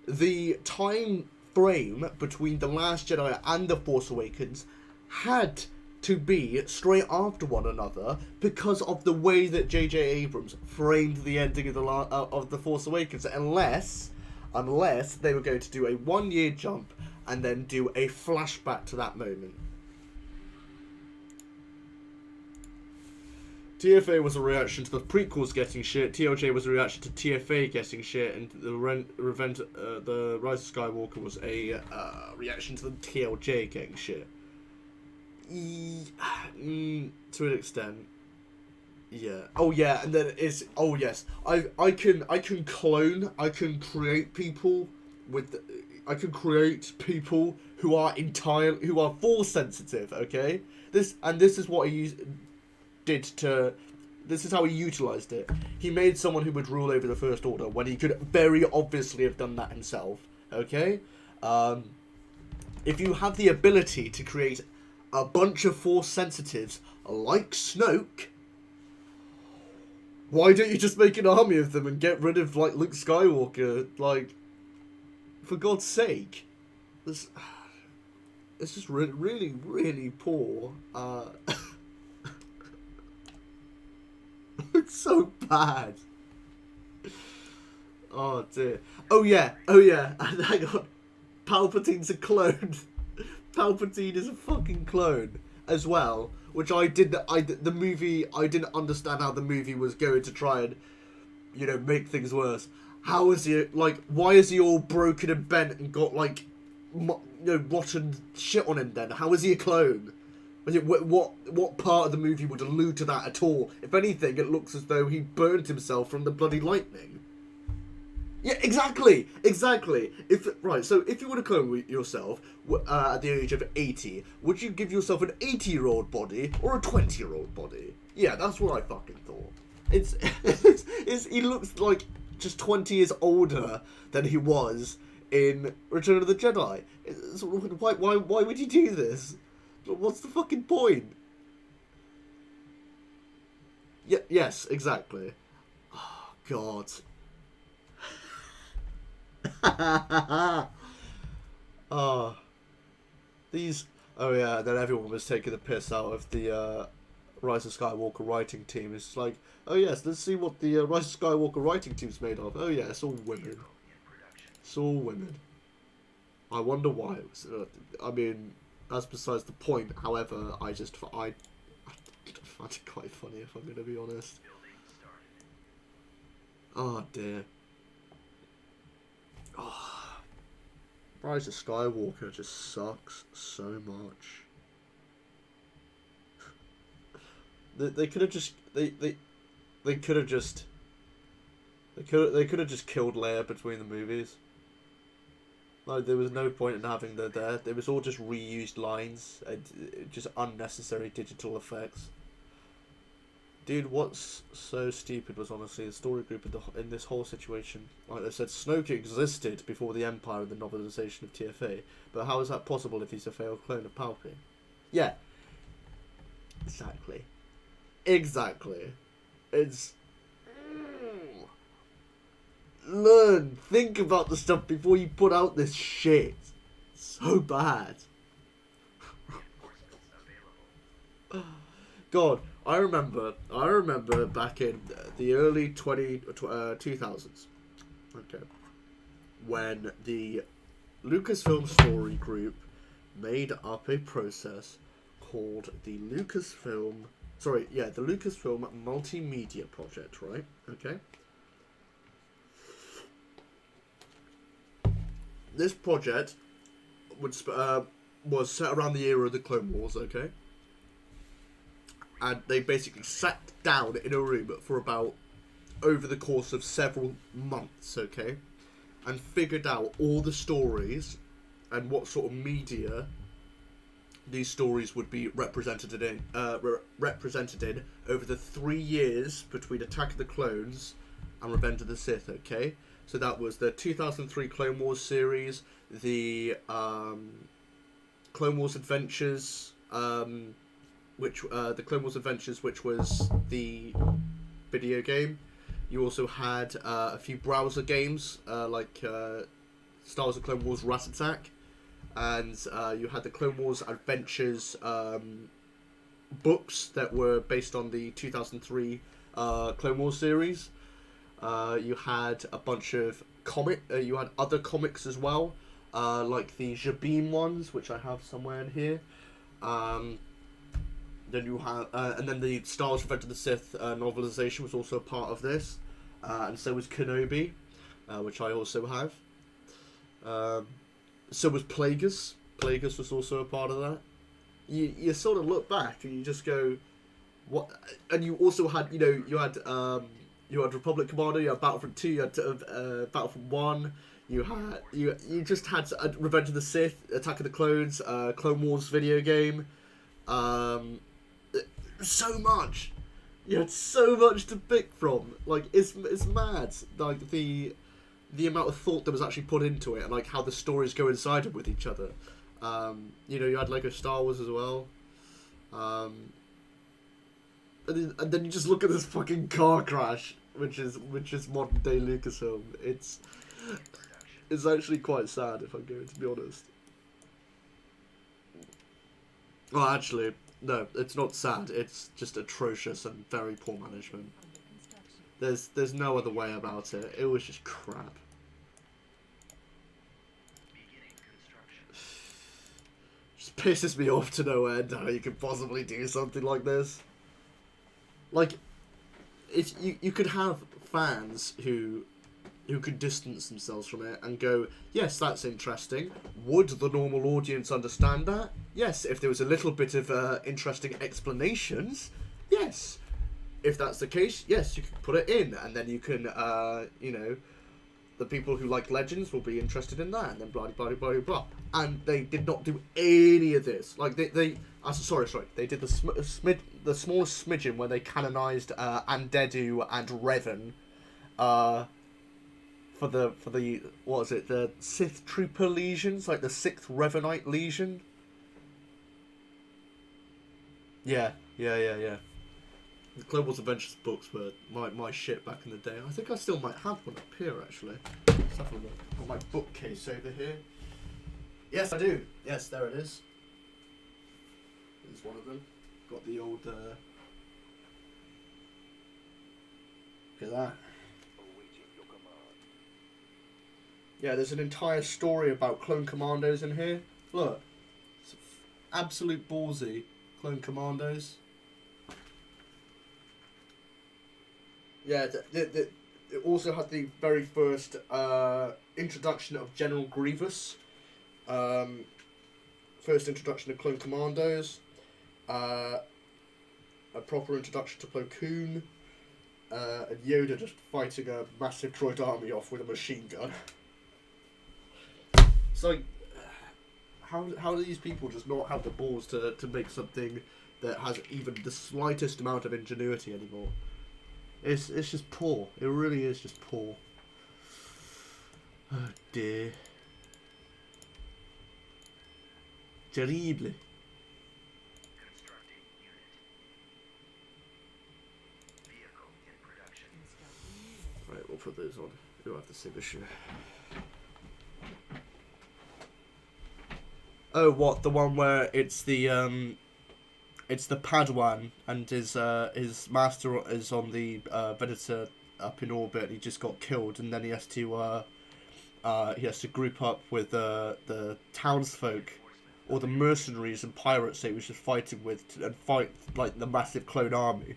the time frame between The Last Jedi and The Force Awakens had to be straight after one another because of the way that J.J. Abrams framed the ending of The Force Awakens, unless they were going to do a 1-year jump and then do a flashback to that moment. TFA was a reaction to the prequels getting shit. TLJ was a reaction to TFA getting shit, and the Rise of Skywalker was a reaction to the TLJ getting shit. To an extent, yeah. Oh yeah, and then it's yes. I can clone. I can create people with. I can create people who are force sensitive. Okay. This is what he did to. This is how he utilized it. He made someone who would rule over the First Order when he could very obviously have done that himself. Okay. If you have the ability to create a bunch of force sensitives like Snoke, why don't you just make an army of them and get rid of like Luke Skywalker? Like, for God's sake, it's just really, really poor. It's so bad. Oh dear. Oh yeah. And hang on. Palpatine's a clone. Palpatine is a fucking clone as well, which I didn't understand how the movie was going to try and, make things worse. How is he, why is he all broken and bent and got, rotten shit on him then? How is he a clone? What part of the movie would allude to that at all? If anything, it looks as though he burned himself from the bloody lightning. Yeah, exactly. So if you were to clone yourself at the age of 80, would you give yourself an 80-year-old body or a 20-year-old body? Yeah, that's what I fucking thought. He looks like just 20 years older than he was in Return of the Jedi. Why would you do this? What's the fucking point? Yeah, yes, exactly. Oh, God. Then everyone was taking the piss out of the Rise of Skywalker writing team. It's like, oh yes, let's see what the Rise of Skywalker writing team's made of. Oh yeah, it's all women. It's all women. I wonder why it was. I mean, that's besides the point. However, I find it quite funny, if I'm going to be honest. Oh dear. Oh, Rise of Skywalker just sucks so much. They could have just they could have just killed Leia between the movies. Like, there was no point in having her there. It was all just reused lines and just unnecessary digital effects. Dude, what's so stupid was honestly the story group in this whole situation. Like they said, Snoke existed before the Empire and the novelization of TFA, but how is that possible if he's a failed clone of Palpatine? Yeah, exactly. It's learn, think about the stuff before you put out this shit. So bad. God. I remember back in the early 2000s, okay, when the Lucasfilm Story Group made up a process called the Lucasfilm Multimedia Project, right? Okay. This project was set around the era of the Clone Wars, okay? And they basically sat down in a room for about over the course of several months, okay, and figured out all the stories and what sort of media these stories would be represented in over the 3 years between Attack of the Clones and Revenge of the Sith, okay? So that was the 2003 Clone Wars series, the Clone Wars Adventures, the Clone Wars Adventures, which was the video game. You also had a few browser games, like Star Wars: The Clone Wars Rat Attack, and you had the Clone Wars Adventures books that were based on the 2003 Clone Wars series. You had a bunch of you had other comics as well, like the Jabim ones, which I have somewhere in here. Then you have, and then the Star Wars: Revenge of the Sith novelization was also a part of this, and so was Kenobi, which I also have. So was Plagueis. Plagueis was also a part of that. You sort of look back and you just go, what? And you also had, you had Republic Commando, you had Battlefront 2, you had Battlefront 1. You just had Revenge of the Sith, Attack of the Clones, Clone Wars video game. So much. You had so much to pick from. Like, it's mad. Like the amount of thought that was actually put into it, and like how the stories go inside with each other. You had Lego Star Wars as well. And then you just look at this fucking car crash, which is modern day Lucasfilm. It's actually quite sad, if I'm going to be honest. Well, actually, no, it's not sad. It's just atrocious and very poor management. There's no other way about it. It was just crap. Just pisses me off to no end how you could possibly do something like this. Like, you could have fans who could distance themselves from it and go, yes, that's interesting. Would the normal audience understand that? Yes, if there was a little bit of interesting explanations, yes. If that's the case, yes, you can put it in, and then you can, the people who like Legends will be interested in that, and then blah, blah, blah, blah, blah. And they did not do any of this. Like, they did the smallest smidgen where they canonized Andedu and Revan, for the what was it, the Sith Trooper legions, like the 6th Revanite Legion. Yeah. The Clone Wars Adventures books were my shit back in the day. I think I still might have one up here, actually. Let's have a look. On my bookcase over here. Yes, I do. Yes, there it is. There's one of them. Got the old, look at that. Yeah, there's an entire story about clone commandos in here. Look. It's absolute ballsy. Clone commandos. Yeah, it also had the very first introduction of General Grievous. First introduction of Clone Commandos. A proper introduction to Plo Koon. And Yoda just fighting a massive droid army off with a machine gun. It's like, how do these people just not have the balls to make something that has even the slightest amount of ingenuity anymore? It's just poor. It really is just poor. Oh dear. Terrible. Right, we'll put those on. You'll have to see this shit. Oh, what? The one where it's the Padawan and his master is on the Venator up in orbit. He just got killed, and then he has to group up with the townsfolk or the mercenaries and pirates that he was just fighting with and fight like the massive clone army.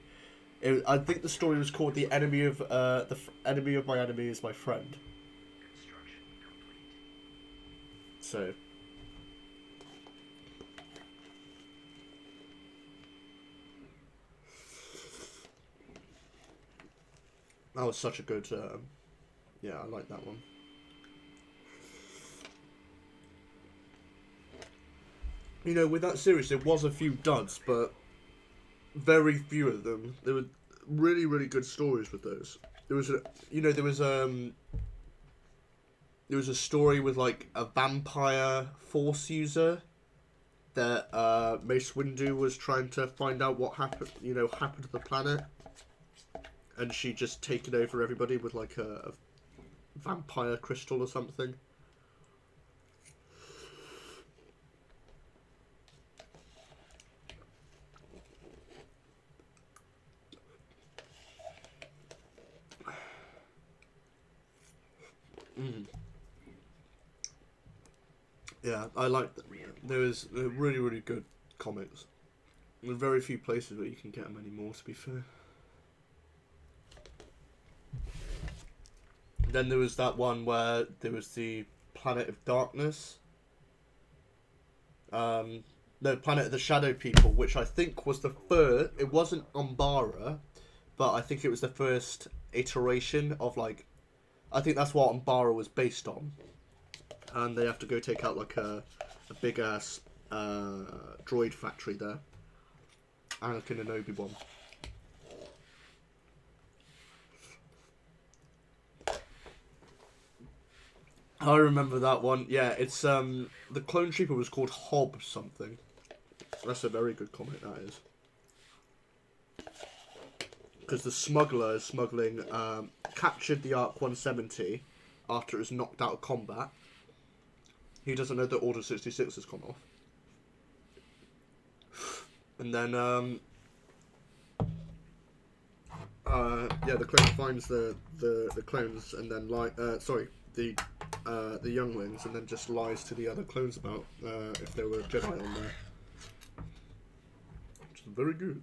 I think the story was called "The Enemy of Enemy of My Enemy is My Friend." So. That was such a good, yeah, I like that one. You know, with that series, there was a few duds, but very few of them. There were really, really good stories with those. There was a story with like a vampire Force user that Mace Windu was trying to find out what happened to the planet. And she just taken over everybody with like a vampire crystal or something. Yeah, I like that. There was really, really good comics. There are very few places where you can get them anymore, to be fair. Then there was that one where there was the Planet of Darkness. No, Planet of the Shadow People, which I think was the first. It wasn't Umbara, but I think it was the first iteration of, like, I think that's what Umbara was based on. And they have to go take out like a big ass droid factory there. Anakin and Obi-Wan. I remember that one. Yeah, it's the clone trooper was called Hob something. That's a very good comic, that is. Because the smuggler is smuggling captured the Arc 170 after it was knocked out of combat. He doesn't know that Order 66 has come off. And then yeah, the clone finds the clones and then the younglings, and then just lies to the other clones about if there were Jedi on there. Which is very good.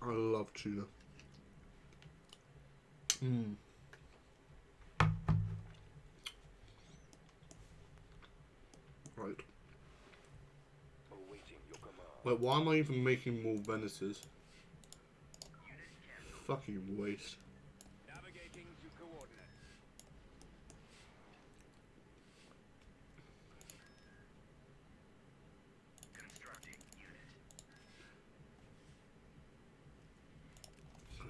I love tuna. Right. Wait, why am I even making more Venices? Fucking waste. Navigating to coordinates. Constructing unit.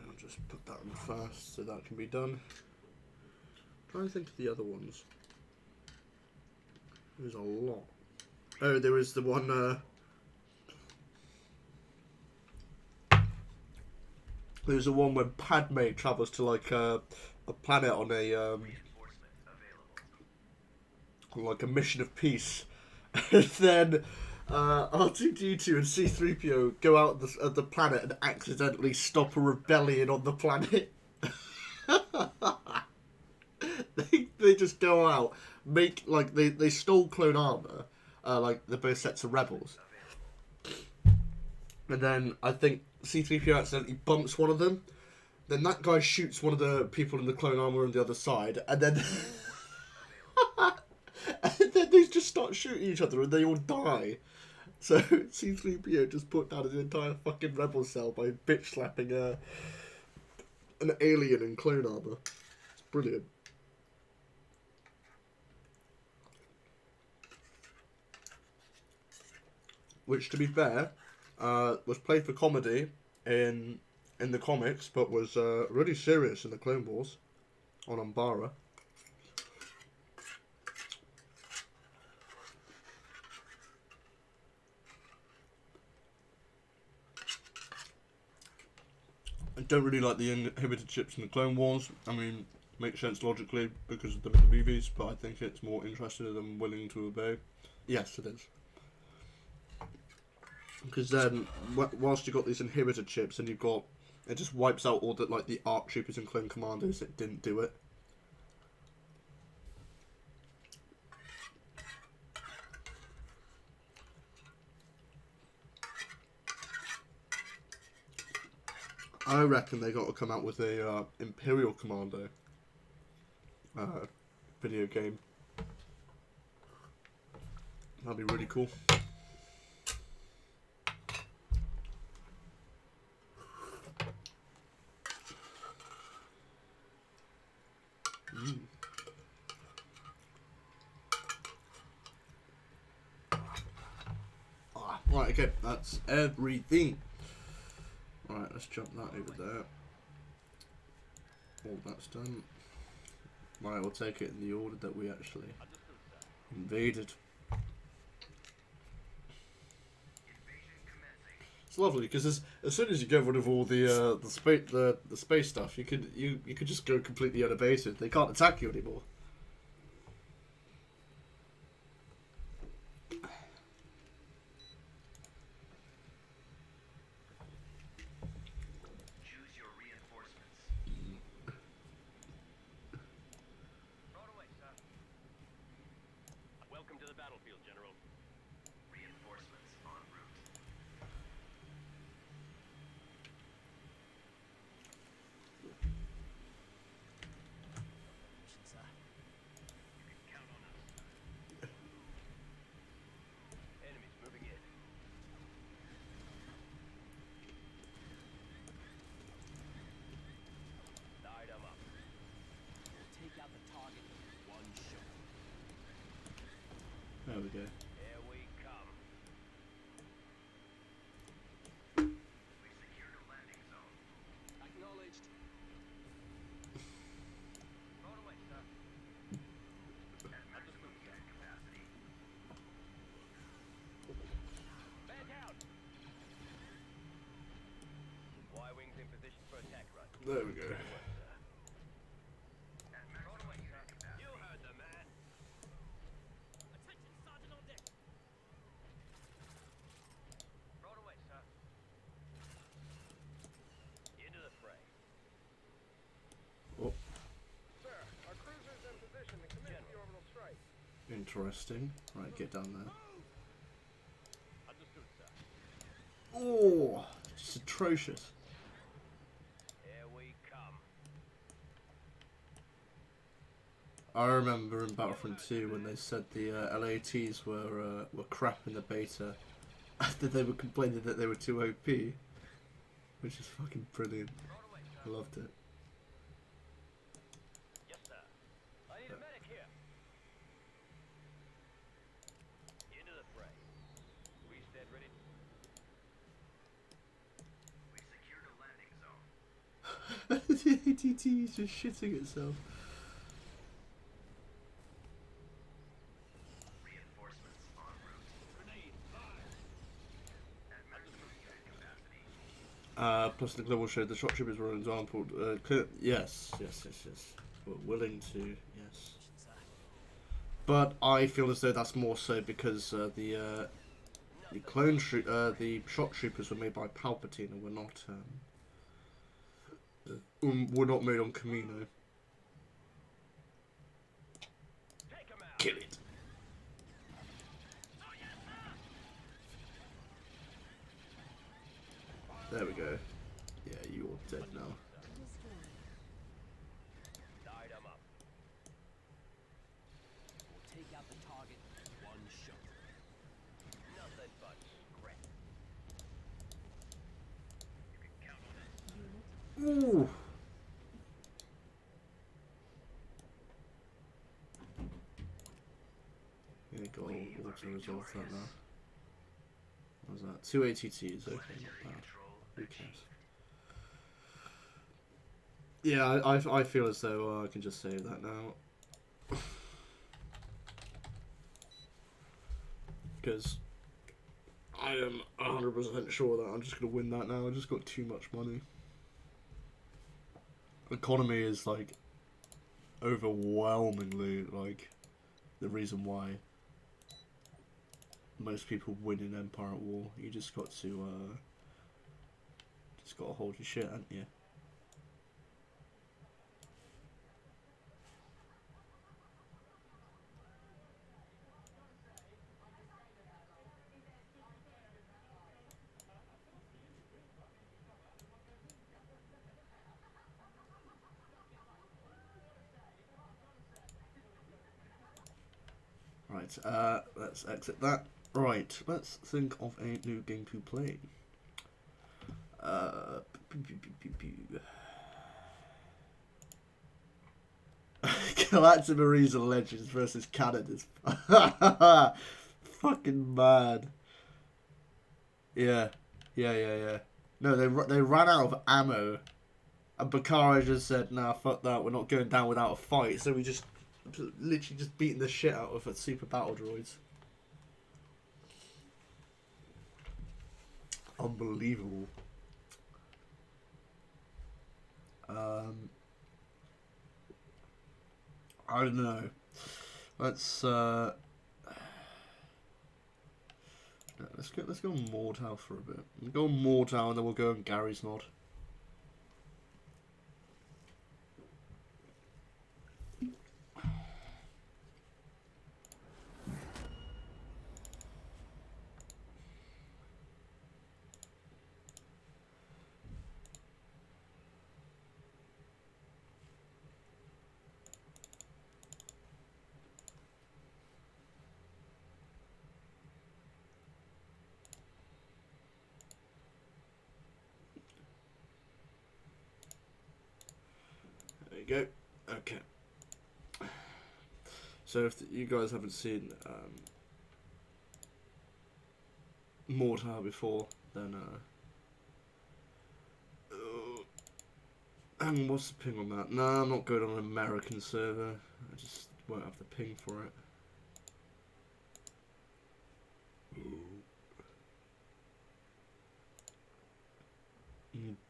I'll just put that on fast so that can be done. Trying to think of the other ones. There's a lot. Oh, there was the one. There's the one when Padme travels to like a planet on a like a mission of peace, and then R2D2 and C3PO go out of the planet and accidentally stop a rebellion on the planet. They just go out, make like they stole clone armor, like the both sets of rebels, and then I think C3PO accidentally bumps one of them. Then that guy shoots one of the people in the clone armor on the other side, and then and then they just start shooting each other and they all die. So C3PO just put down an entire fucking rebel cell by bitch slapping an alien in clone armor. It's brilliant. Which, to be fair, was played for comedy in the comics, but was really serious in the Clone Wars on Umbara. I don't really like the inhibited chips in the Clone Wars. I mean, makes sense logically because of the movies, but I think it's more interested than willing to obey. Yes, it is. Because then, whilst you've got these inhibitor chips, and it just wipes out all the like the ARC troopers and clone commandos that didn't do it. I reckon they got to come out with a Imperial Commando video game. That'd be really cool. Right, okay, that's everything. Right, let's jump that over there. All that's done. Right, we'll take it in the order that we actually invaded. It's lovely because as soon as you get rid of all the space stuff, you could just go completely unabated. They can't attack you anymore. the battlefield, General. Reinforcements en route. You can count on us. Enemies moving in. Light 'em up. We'll take out the target with one shot. There we go. Here we come. We secured a landing zone. Acknowledged. Throw it away, sir. At maximum unit capacity. Man down. Y-wings in position for attack run. There we go. Good work, sir. At Throw it maximum away, unit sir. capacity. You heard the man. Attention, Sergeant on deck. Throw it away, sir. Into the fray. Oh, Sir, our cruiser's in position to commence the orbital strike. interesting. Right, get down there. Understood, sir. Oh, just atrocious. Here we come. I remember in Battlefront 2 when they said the LATs were crap in the beta after they were complaining that they were too OP, which is fucking brilliant. Throw it away, I sir. loved it. Yes, sir. I need a medic here. Into the fray. We stand ready. We secured a landing zone. The ATT is just shitting itself. Reinforcements en route. Grenade, fire. At maximum unit capacity. Plus the global show the shot troopers were an example. Yes. We're willing to, yes. But I feel as though that's more so because the shot troopers were made by Palpatine and were not made on Camino. Take him out. Kill it. There we go. Yeah, you're dead now. Light 'em up. We'll take out the target with one shot. Nothing but scrap. You can count on us. Ooh. Yeah, go on, we'll to resolve that now. What was that? 2 ATTs, okay, not bad. Who cares? Yeah, I feel as though I can just save that now. Because I am 100% sure that I'm just going to win that now. I just got too much money. Economy is like overwhelmingly like the reason why most people win in Empire at War. You just got to hold your shit, haven't you? Right, let's exit that. Right, let's think of a new game to play. Galactic Marines and Legends versus Canada's fucking mad. Yeah. No, they ran out of ammo, and Bakara just said, "Nah, fuck that. We're not going down without a fight." So we just literally just beating the shit out of super battle droids. Unbelievable. I don't know. Let's go on Mortal for a bit. We'll go on Mortal and then we'll go on Gary's Nod. you go. Okay. So if you guys haven't seen Mortar before, then hang on, what's the ping on that? Nah, I'm not good on an American server. I just won't have the ping for it.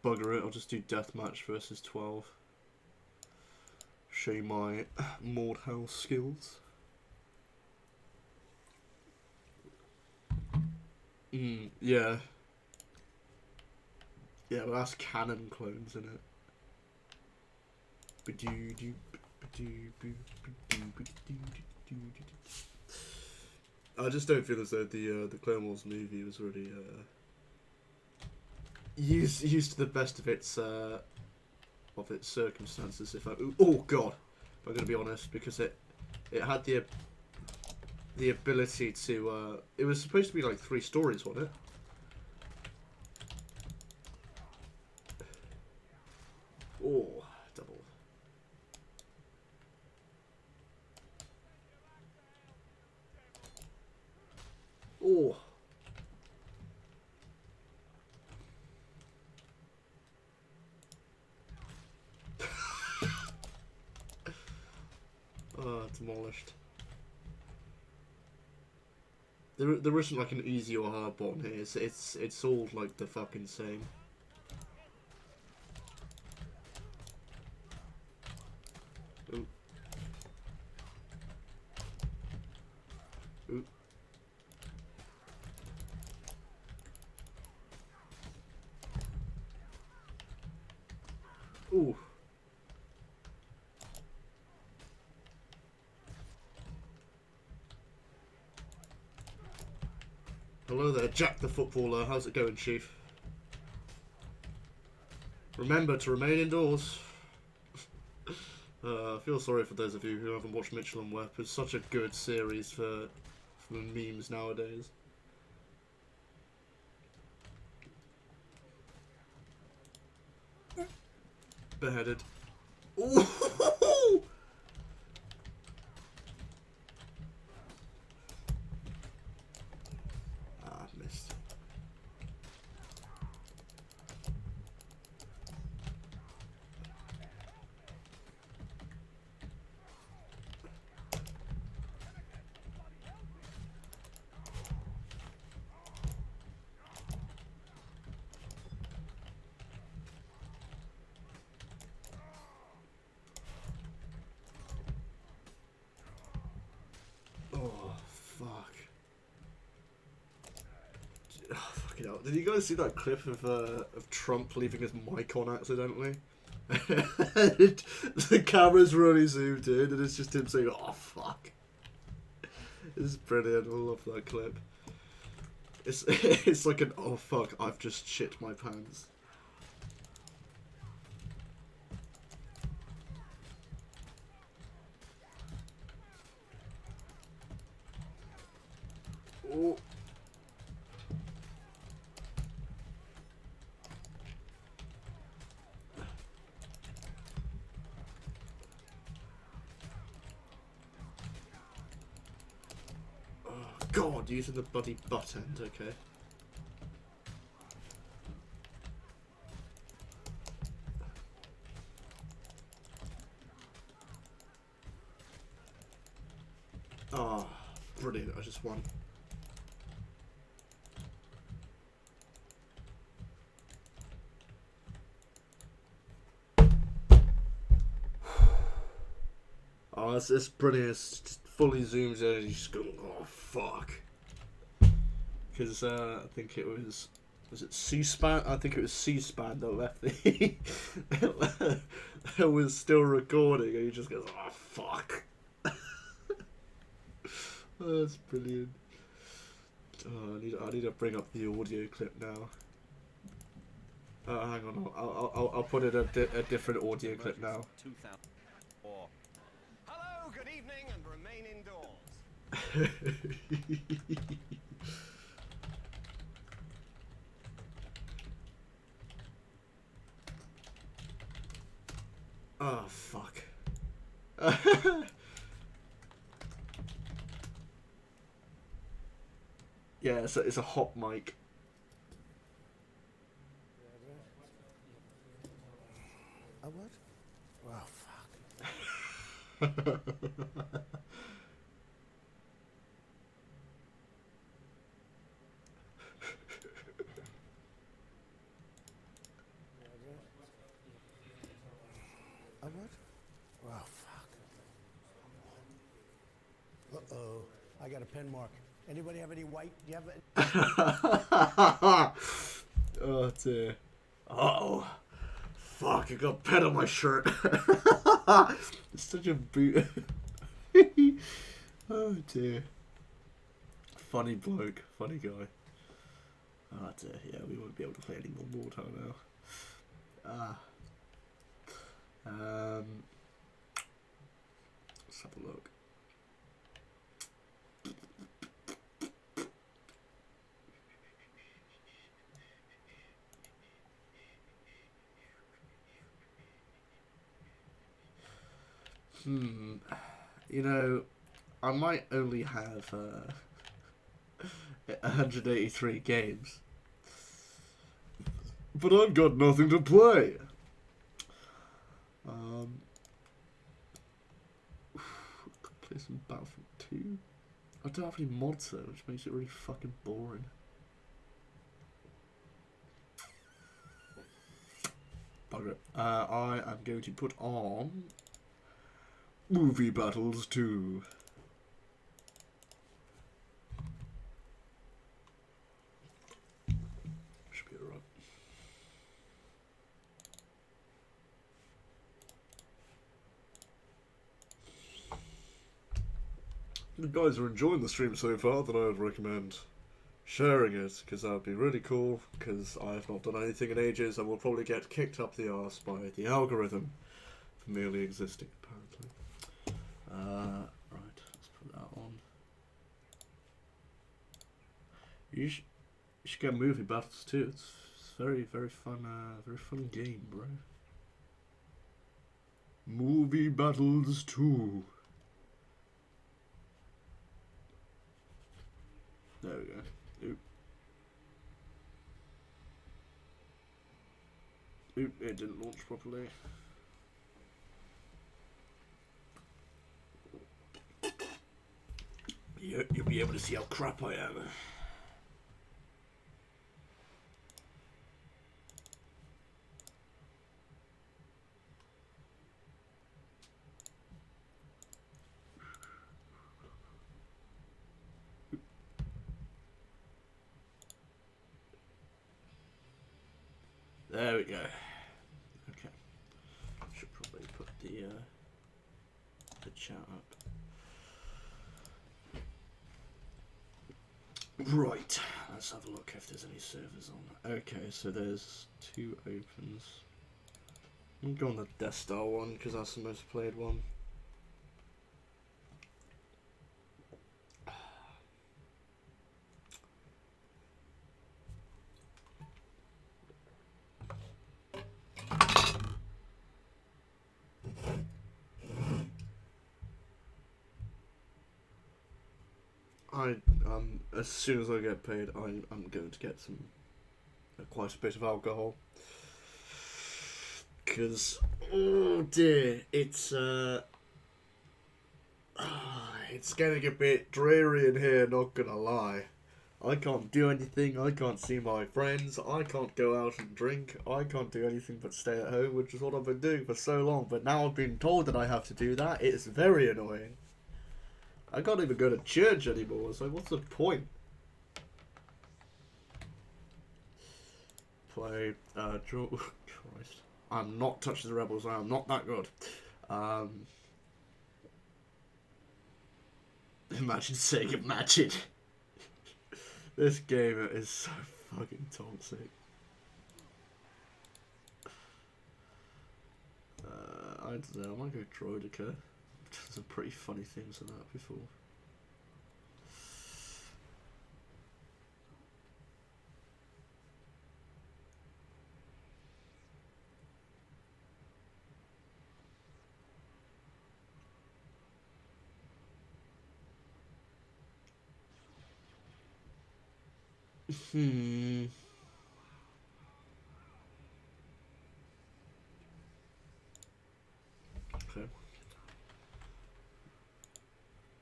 Bugger it, I'll just do deathmatch versus 12. Show you my Mordhouse skills. Yeah. Yeah, but that's canon clones in it. I just don't feel as though the Clone Wars movie was really used to the best of its circumstances. If oh god, if I'm gonna be honest, because it had the ability to it was supposed to be like 3 stories, wasn't it? Oh, double. Oh. Demolished. There isn't like an easy or hard button here. It's all like the fucking same. Ooh. Ooh. Ooh. Hello there, Jack the Footballer. How's it going, Chief? Remember to remain indoors. I feel sorry for those of you who haven't watched Mitchell and Webb. It's such a good series for memes nowadays. Beheaded. Ooh. Missed. Oh, fuck. Oh, fucking hell. Did you guys see that clip of Trump leaving his mic on accidentally? The camera's really zoomed in and it's just him saying, oh, fuck. It's brilliant. I love that clip. It's like an, oh, fuck, I've just shit my pants. Oh. God, using the bloody butt end, okay. Ah, brilliant, I just won. Oh, it's brilliant, it's just fully zooms in and you just go, oh, fuck. Because I think it was it C-SPAN? I think it was C-SPAN that left the... it was still recording and he just goes, oh, fuck. Oh, that's brilliant. Oh, I need to bring up the audio clip now. Hang on, I'll put in a different audio clip now. 2004. Hello, good evening, and remain indoors. Oh, fuck. Yeah, it's a hot mic. A what? Oh, fuck. A what? Oh, fuck. Uh-oh. I got a pen mark. Anybody have any white? Do you have Oh, dear. Uh-oh. Fuck, I got pen on my shirt. It's such a boot. Oh, dear. Funny bloke. Funny guy. Oh, dear. Yeah, we won't be able to play any more Mortar now. Let's have a look. You know, I might only have 183 games, but I've got nothing to play. Play some Battlefield 2. I don't have any mods though, which makes it really fucking boring. Bugger. I am going to put on Movie Battles 2. Should be alright. If you guys are enjoying the stream so far, then I would recommend sharing it, because that would be really cool, because I have not done anything in ages and will probably get kicked up the arse by the algorithm for merely existing, apparently. Right, let's put that on. You should get Movie Battles too. It's very fun game, bro. Movie Battles 2. There we go. Oop. Oop, it didn't launch properly. You'll be able to see how crap I am. There we go. Okay. Should probably put the chat up. Right. Let's have a look if there's any servers on. Okay, so there's 2 opens. I'm going on the Death Star one because that's the most played one. As soon as I get paid, I'm going to get some quite a bit of alcohol, because oh dear, it's getting a bit dreary in here. Not gonna lie, I can't do anything. I can't see my friends. I can't go out and drink. I can't do anything but stay at home, which is what I've been doing for so long. But now I've been told that I have to do that. It's very annoying. I can't even go to church anymore, so what's the point? Play, draw... Christ. I'm not touching the rebels, I am not that good. Imagine saying imagine. This game is so fucking toxic. I don't know, I might go Droidica. There's some pretty funny things in that before. Hmm. Okay.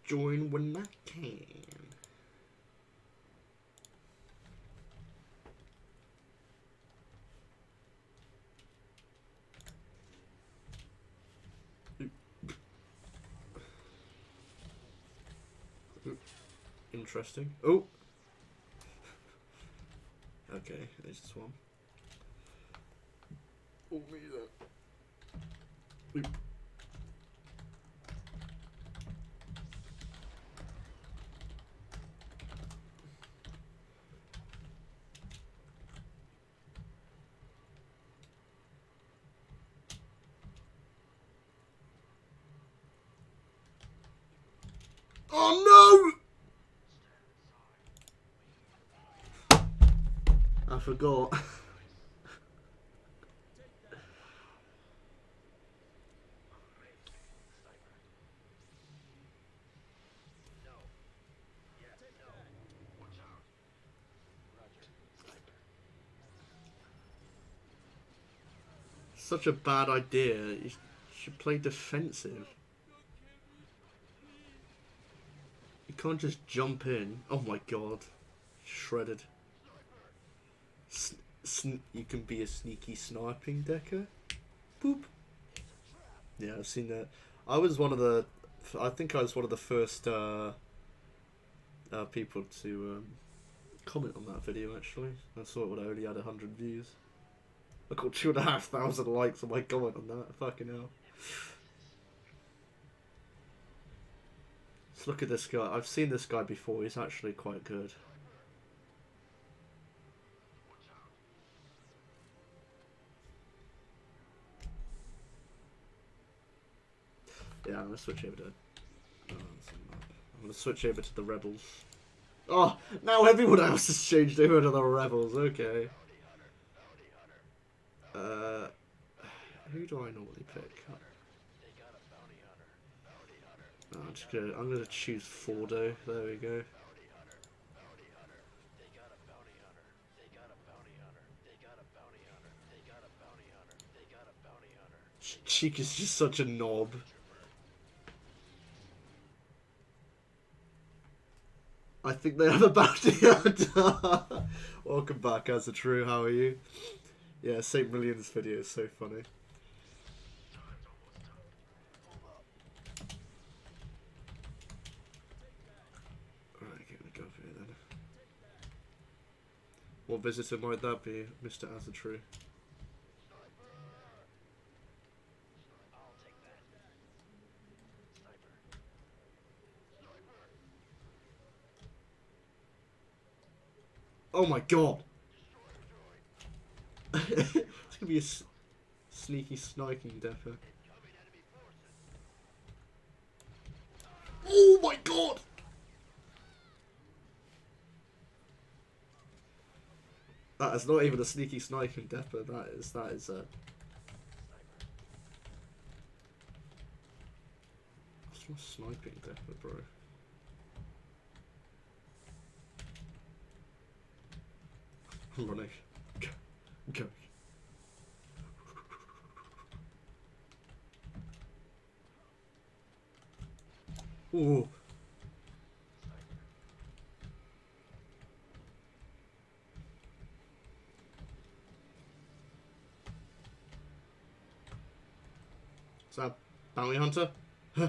Join when I can. Interesting. Oh. Okay, there's this one. Oh, me that. Oop. Oh no! I forgot. Such a bad idea. You should play defensive. You can't just jump in. Oh my god. Shredded. You can be a sneaky sniping decker. Boop. Yeah, I've seen that. I was one of the... I think I was one of the first people to comment on that video, actually. I saw it when I only had 100 views. I got 2,500 likes on my comment on that. Fucking hell. Let's look at this guy. I've seen this guy before. He's actually quite good. Yeah, I'm gonna switch over to... I'm gonna switch over to the Rebels. Oh, now everyone else has changed over to the Rebels. Okay. Who do I normally pick? No, I'm gonna choose Fordo. There we go. Cheek is just such a knob. I think they have a bounty hunter. Welcome back, as a true. How are you? Yeah, St. Millions video is so funny. Alright, gonna go over here then. What visitor might that be, Mr. Azatru? Oh my god! It's gonna be a sneaky sniking depot. Oh my god! That is not even a sneaky sniking depot. That is a... What's my sniping depot, bro? I'm running. Go. Go. Ooh. Is that bounty hunter? Huh.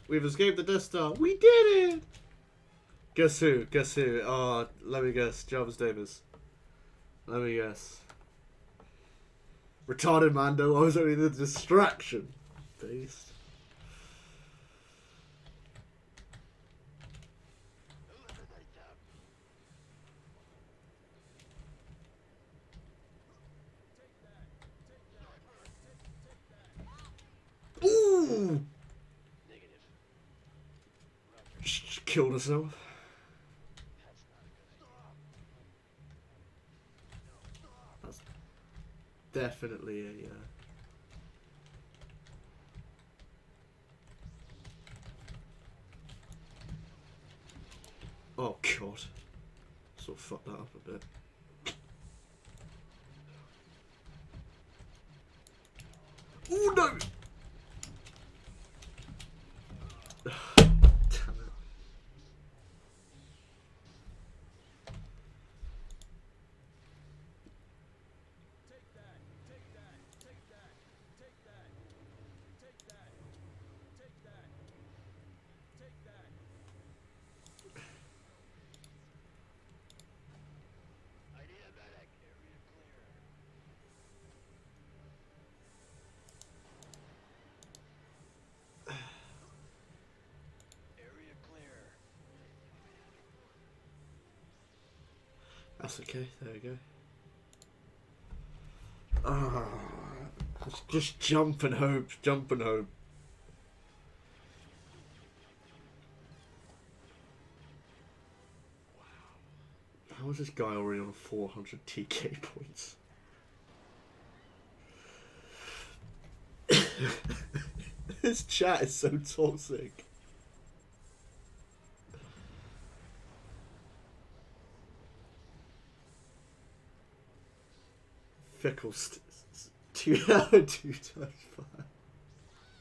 We've escaped the Death Star. We did it! Guess who? Guess who? Let me guess. Jarvis Davis. Let me guess. Retarded Mando. I was only the distraction. Beast. Ooh! She killed herself. That's definitely a fuck that up a bit. Oh no! Damn it. I need a medic. Area clear. Area clear. That's okay, there we go. Ah, just jump and hope, jump and hope. How is this guy already on 400 TK points? This chat is so toxic. Fickle 2 out of 2 times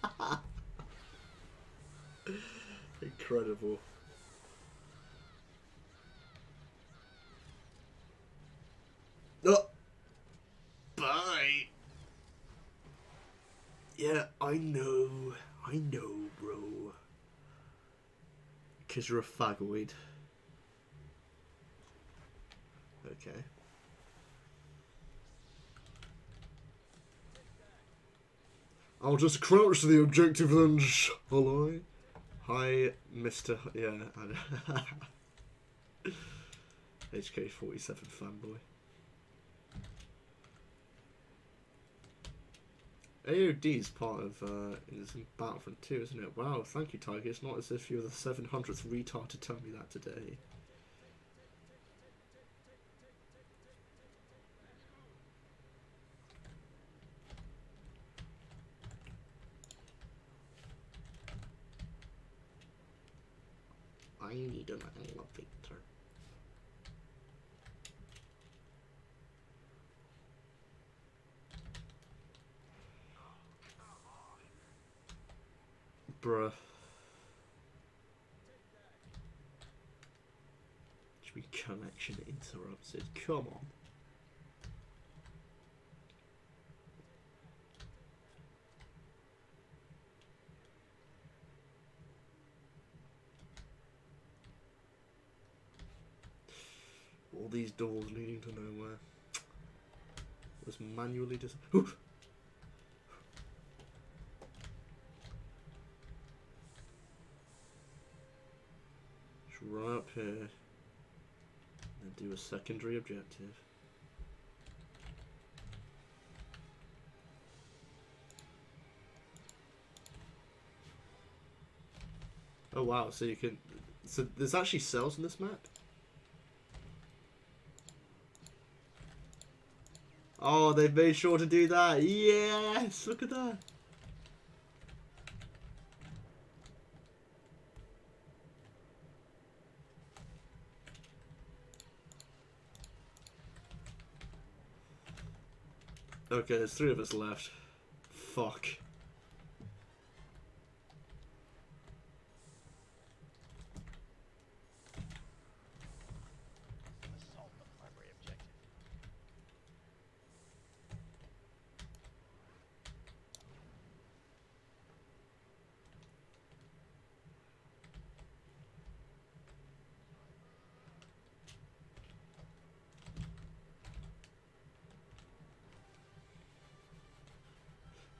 5. Incredible. Oh. Bye. Yeah, I know, bro. Because you're a fagoid. Okay. I'll just crouch to the objective then, shall I? Hi, Mr. Yeah, HK47 fanboy. AOD is part of is in Battlefront 2, isn't it? Wow, thank you, Tiger. It's not as if you were the 700th retard to tell me that today. I need an elevator. Bruh. Should be connection interrupted. Come on. All these doors leading to nowhere. Was manually just. Oof. Just run up here and do a secondary objective. Oh wow! So you can. So there's actually cells in this map. Oh, they've made sure to do that. Yes, look at that. Okay, there's 3 of us left. Fuck. Assault the primary objective.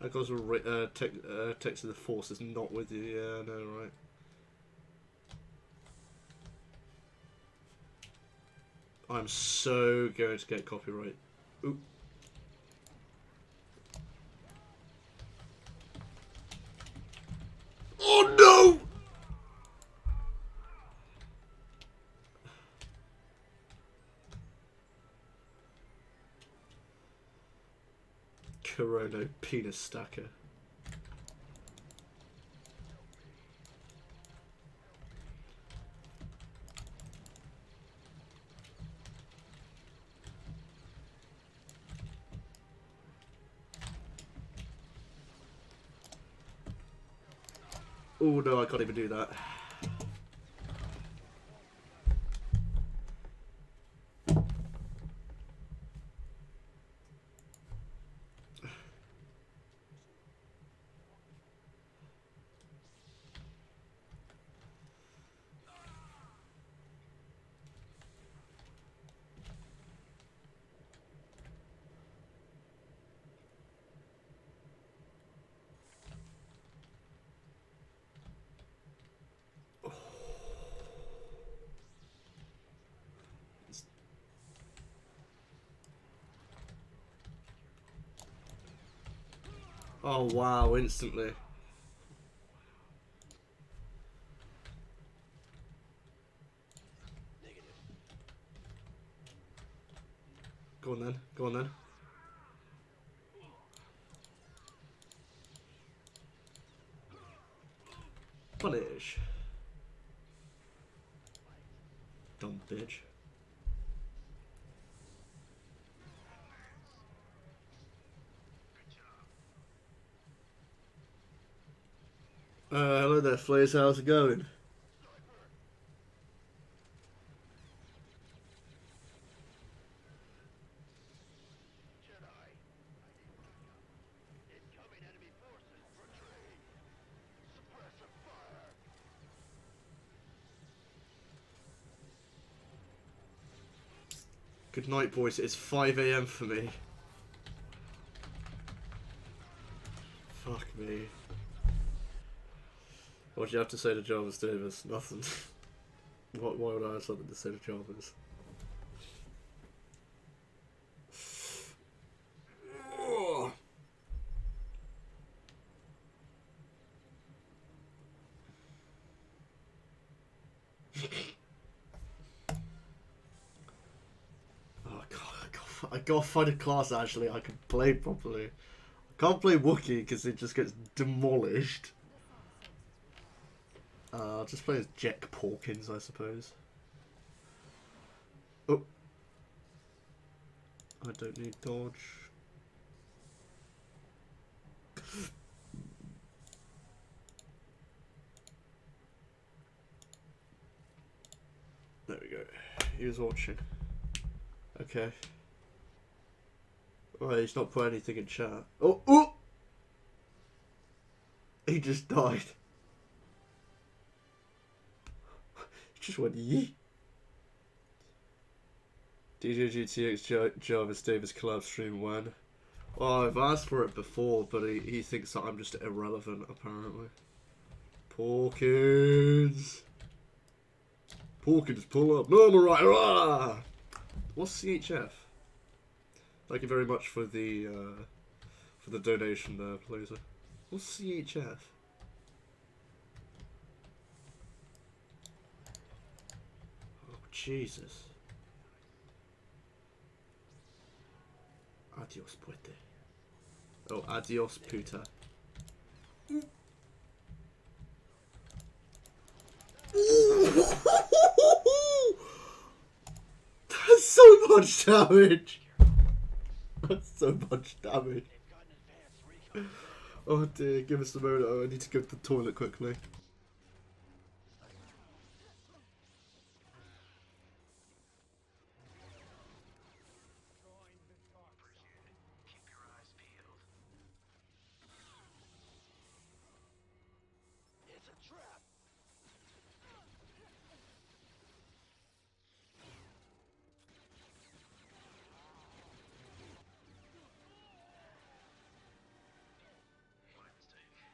That goes with text of the force is not with you. Yeah, I know, right? I'm so going to get copyright. Oop. Oh no! Corona penis stacker. Oh no, I can't even do that. Oh wow, instantly. Go on then, go on then. Punish. Dumb bitch. Hello there, Flays, how's it going? Jedi. Incoming enemy forces portrayed. Suppressive fire. Good night, boys. It's 5 AM for me. Fuck me. What do you have to say to Jarvis Davis? Nothing. Why would I have something to say to Jarvis? Oh god, I gotta find a class actually I can play properly. I can't play Wookiee because it just gets demolished. I'll just play as Jack Porkins, I suppose. Oh. I don't need dodge. There we go. He was watching. Okay. Oh, he's not put anything in chat. Oh, oh! He just died. He just went yee. DJGT Jarvis Davis collab stream when? Oh, I've asked for it before, but he thinks that I'm just irrelevant, apparently. Porkins! Porkins, pull up. No, I'm alright. Ah! What's CHF? Thank you very much for the donation there, please. What's CHF? Oh, Jesus. Adios, puete. Oh, adios, puta. That's so much damage. That's so much damage. Oh dear, give us a moment. Oh, I need to go to the toilet quickly. Keep your eyes peeled. It's a trap. My mistake. Nicely done.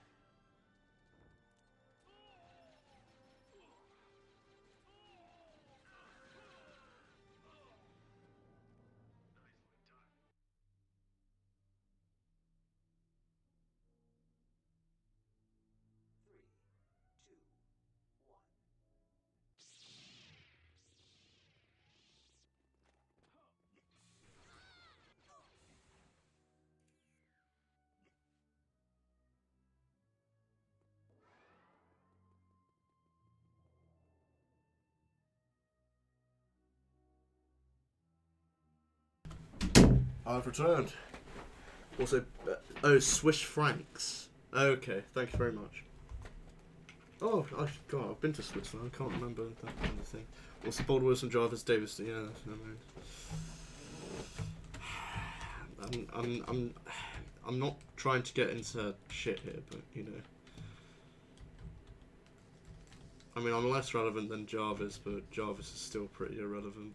Three, two, one. I've returned. Also, oh, Swiss francs. Okay, thank you very much. Oh, God, I've been to Switzerland. I can't remember that kind of thing. What's the bold Wilson Jarvis Davis? Yeah, never mind. I'm not trying to get into shit here, but you know. I mean, I'm less relevant than Jarvis, but Jarvis is still pretty irrelevant.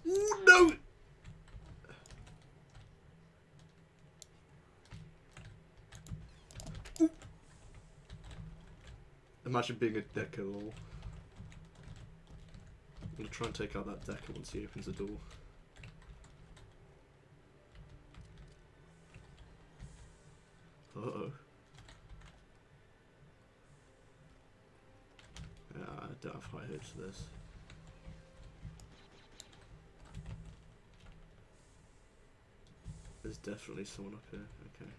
Ooh, no! Ooh. Imagine being a Decker, lol. I'm gonna try and take out that Decker once he opens the door. Uh-oh. Yeah, I don't have high hopes for this. There's definitely someone up here. Okay.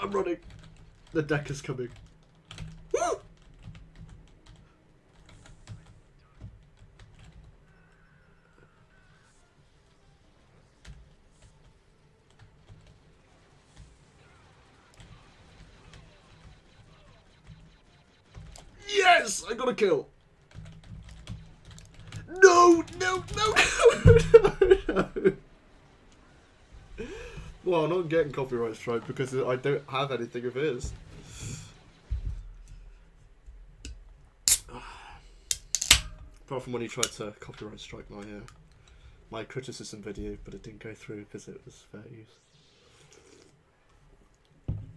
I'm running. The deck is coming. Woo! Yes! I got a kill. No! No! No! No! No! Well, I'm not getting copyright strike because I don't have anything of his. Apart from when he tried to copyright strike my criticism video, but it didn't go through because it was fair use.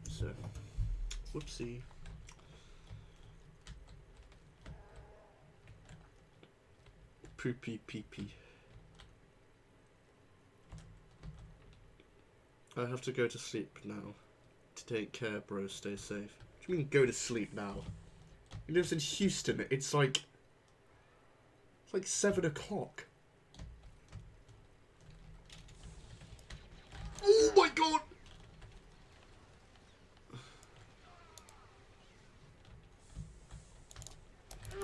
So, whoopsie. Poopy pee-pee. I have to go to sleep now. To take care, bro. Stay safe. What do you mean go to sleep now? He lives in Houston. It's like 7 o'clock. Oh my god!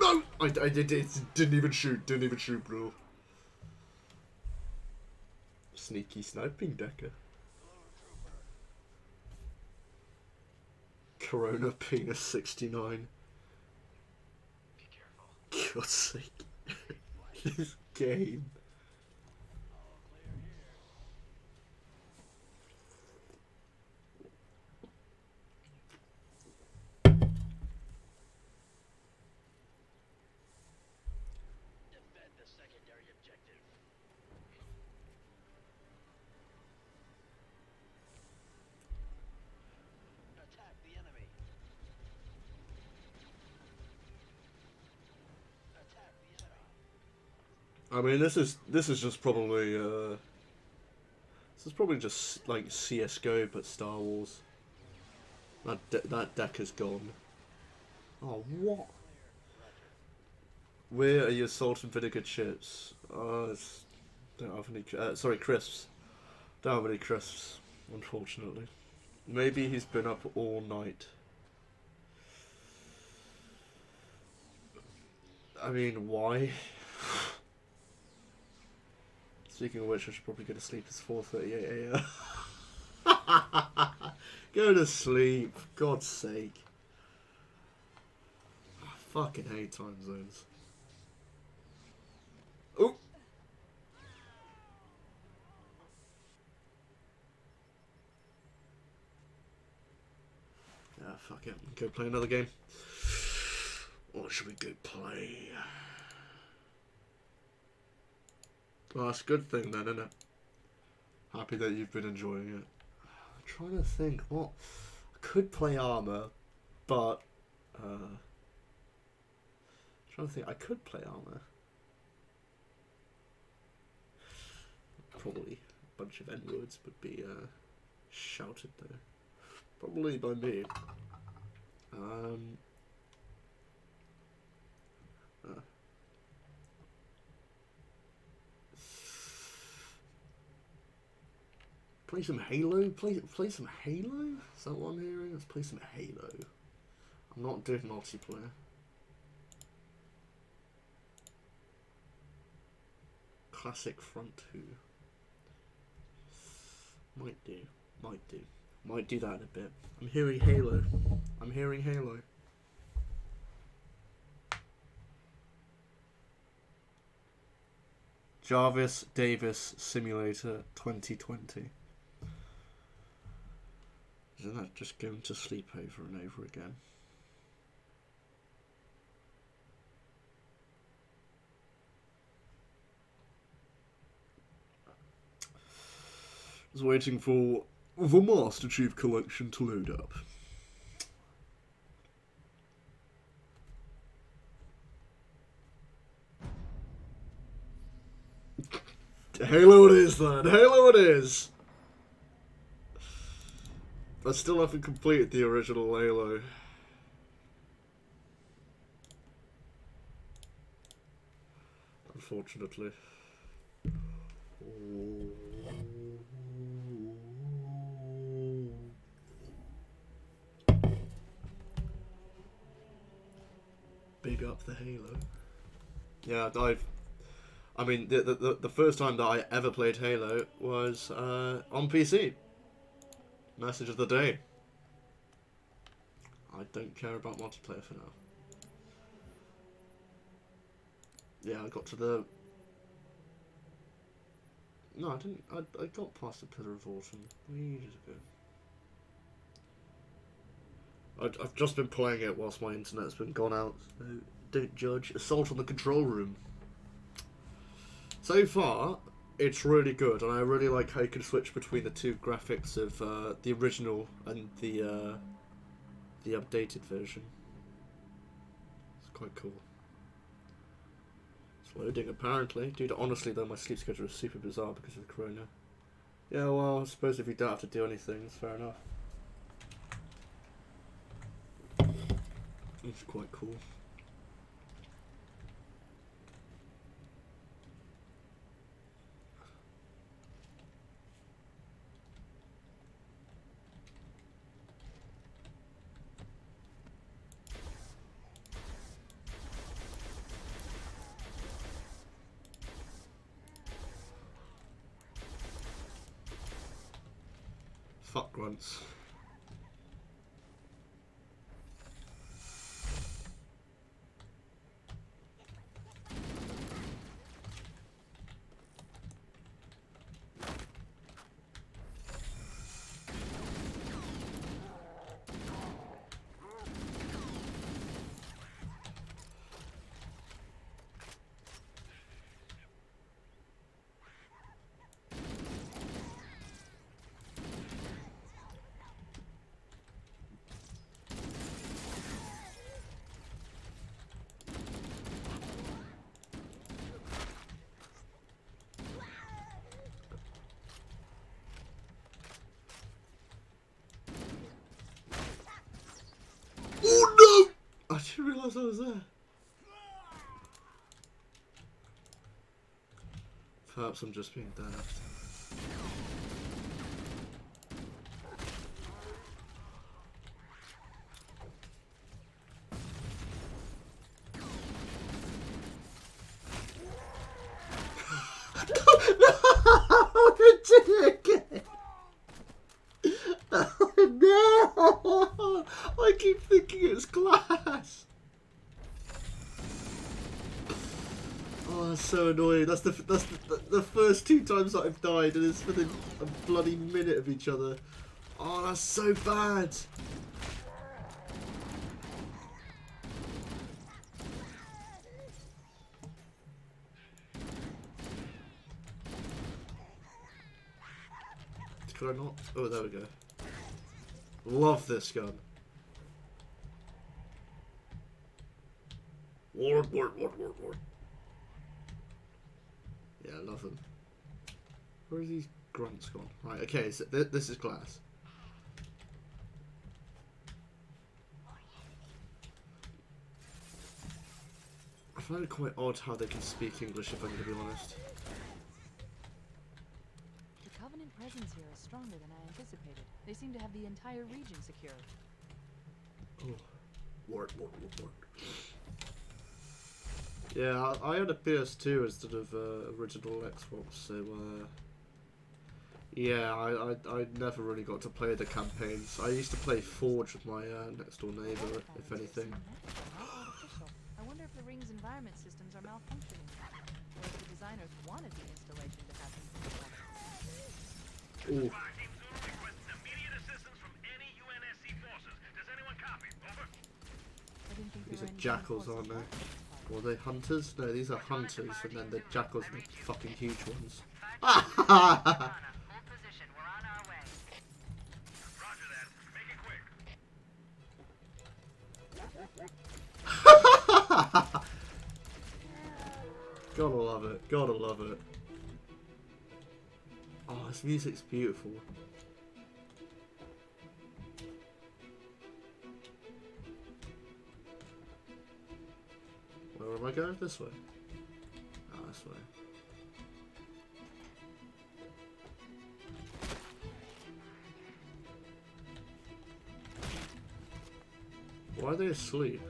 No! I didn't even shoot. Didn't even shoot, bro. Sneaky sniping, Decker. Corona penis 69. Be careful. God's sake. This game. Defend the secondary objective. Attack the enemy. Attack the enemy. I mean, this is just probably this is probably just like CS:GO but Star Wars. That deck is gone. Oh, what? Where are your salt and vinegar chips? Don't have any. Sorry, crisps. Don't have any crisps, unfortunately. Maybe he's been up all night. I mean, why? Speaking of which, I should probably go to sleep. It's 4:38 a.m. Go to sleep, God's sake. I fucking hate time zones. Oh! Ah, fuck it. Go play another game. What should we go play? Well, that's a good thing then, isn't it? Happy that you've been enjoying it. I'm trying to think what I could play Armor, but trying to think I could play Armor. Probably a bunch of N-words would be shouted though. Probably by me. Play some Halo? Play some Halo? Is that what I'm hearing? Let's play some Halo. I'm not doing multiplayer. Classic front two. Might do. Might do. Might do that in a bit. I'm hearing Halo. I'm hearing Halo. Jarvis Davis Simulator 2020. Isn't that just going to sleep over and over again? Just waiting for the Master Chief Collection to load up. Halo it is then, Halo it is! I still haven't completed the original Halo. Unfortunately. Big up the Halo. Yeah, I mean, the first time that I ever played Halo was on PC. Message of the day. I don't care about multiplayer for now. Yeah, I got to the... No, I didn't. I got past the Pillar of Autumn ages ago. I've just been playing it whilst my internet's been gone out, so don't judge. Assault on the Control Room. So far, it's really good, and I really like how you can switch between the two graphics of the original and the updated version. It's quite cool. It's loading apparently. Dude, honestly though, my sleep schedule is super bizarre because of the corona. Yeah, well, I suppose if you don't have to do anything, it's fair enough. It's quite cool. Fuck grunts. Oh no! I didn't realise I was there. Perhaps I'm just being daft. No! I did it again! Oh no! I keep thinking it's glass! Oh, that's so annoying. That's the first two times that I've died, and it's within a bloody minute of each other. Oh, that's so bad. Could I not? Oh, there we go. Love this gun. Ward. Yeah, I love them. Where are these grunts gone? Right, okay, so this is glass. I find it quite odd how they can speak English, if I'm going to be honest. The Covenant presence here is stronger than I anticipated. They seem to have the entire region secured. Oh. Word. Yeah, I had a PS2 instead of original Xbox, so yeah, I never really got to play the campaigns. I used to play Forge with my next door neighbour, if anything. Artificial. I wonder if the ring's environment systems are malfunctioning, or if the designers wanted the installation to happen from the Ooh, Fire Team Zulu requests immediate assistance from any UNSC forces. Does anyone copy? Over. I didn't think these there are were any jackals, forces aren't they? left in this part. Or are they hunters? No, these are hunters, and then the jackals are the fucking huge ones. Hold position. We're on our way. Roger that. Make it quick. Gotta love it. Gotta love it. Oh, this music's beautiful. Where am I going? This way? Ah, this way. Why are they asleep?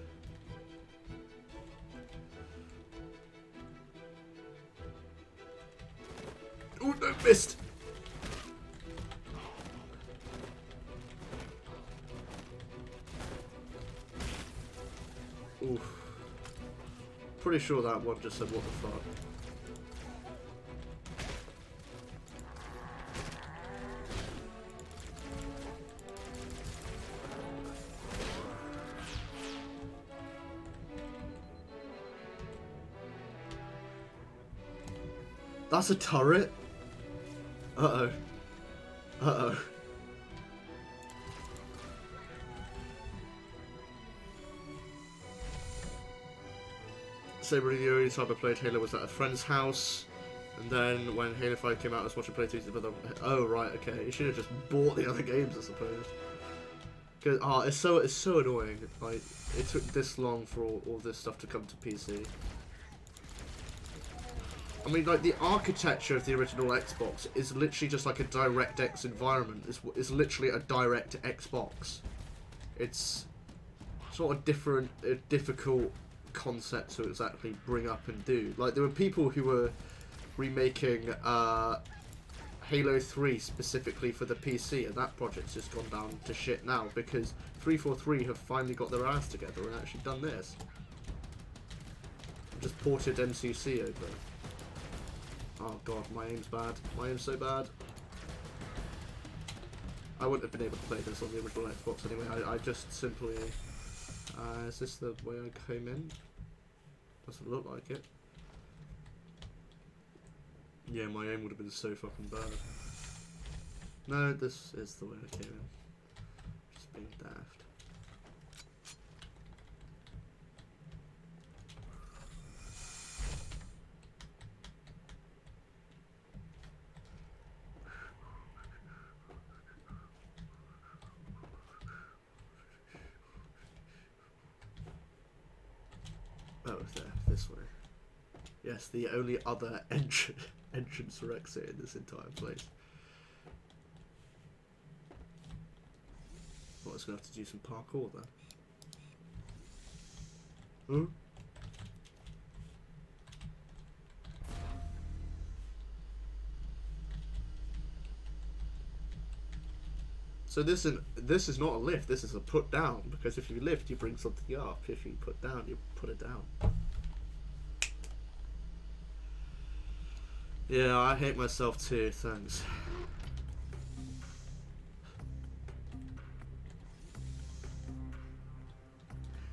Oh no, missed! Oof. Pretty sure that one just said, what the fuck. That's a turret? Uh-oh. Uh-oh. Saber, the only time I played Halo was at a friend's house, and then when Halo 5 came out, I was watching playthroughs of other. Oh right, okay. You should have just bought the other games, I suppose. Cause it's so annoying. Like it took this long for all this stuff to come to PC. I mean, like the architecture of the original Xbox is literally just like a DirectX environment. It's literally a direct Xbox. It's sort of different, difficult concept to exactly bring up and do. Like there were people who were remaking Halo 3 specifically for the PC, and that project's just gone down to shit now because 343 have finally got their ass together and actually done this. Just ported MCC over. Oh god, my aim's bad. My aim's so bad. I wouldn't have been able to play this on the original Xbox anyway. I just simply... is this the way I came in? Doesn't look like it. Yeah, my aim would have been so fucking bad. No, this is the way I came in. Just being daft. Oh, there, this way. Yes, the only other entrance or exit in this entire place. Well, I was going to have to do some parkour then. Hmm? So this is not a lift, this is a put down, because if you lift you bring something up, if you put down you put it down. Yeah, I hate myself too, thanks.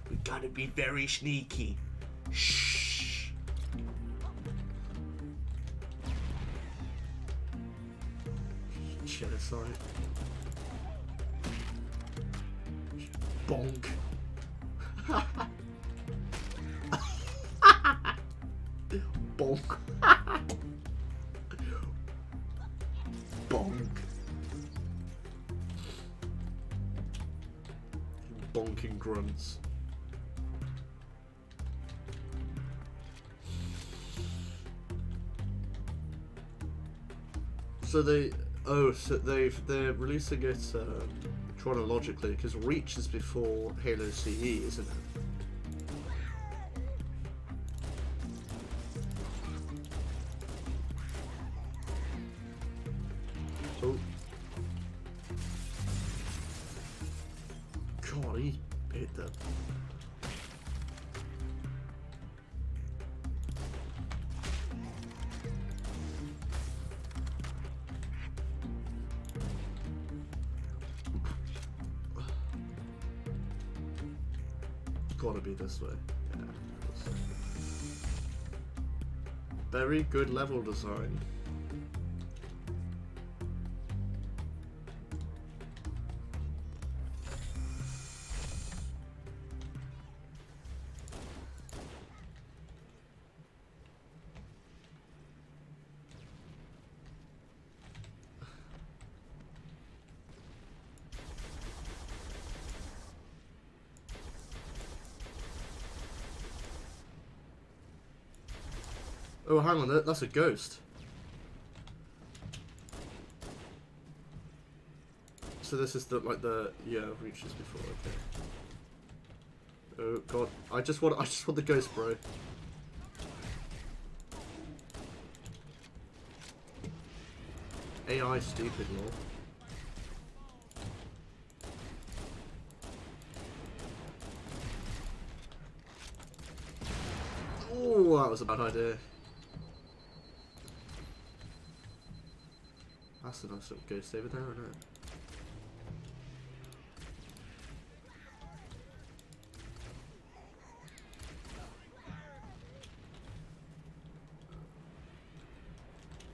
We gotta be very sneaky. Shh. Genocide. Bonk. Bonk. Bonk. Bonking grunts. So they're releasing it chronologically, because Reach is before Halo CE, isn't it? Oh. God, he hit that. Gotta be this way. Yeah, of course. Very good level design. Oh, hang on, that's a ghost. So this is the yeah, Reaches before. Okay. Oh God, I just want the ghost, bro. AI stupid lol. Oh, that was a bad idea. That's a nice little ghost over there, isn't it?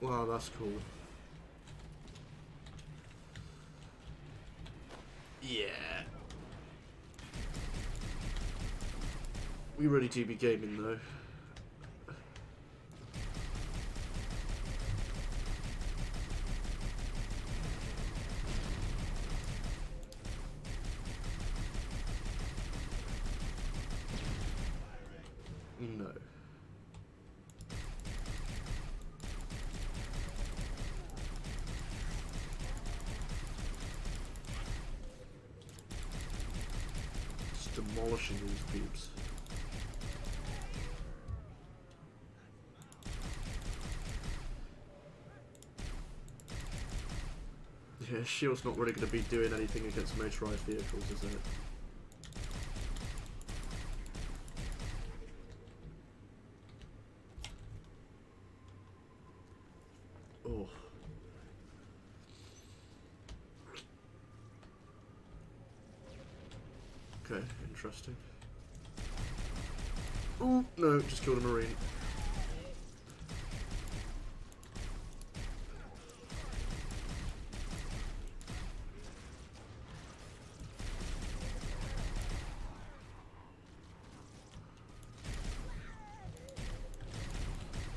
Wow, that's cool. Yeah. We really do be gaming though. No. Just demolishing these peeps. Yeah, Shield's not really going to be doing anything against motorized vehicles, is it? Oh. Okay, interesting. Oh, no, just killed a Marine.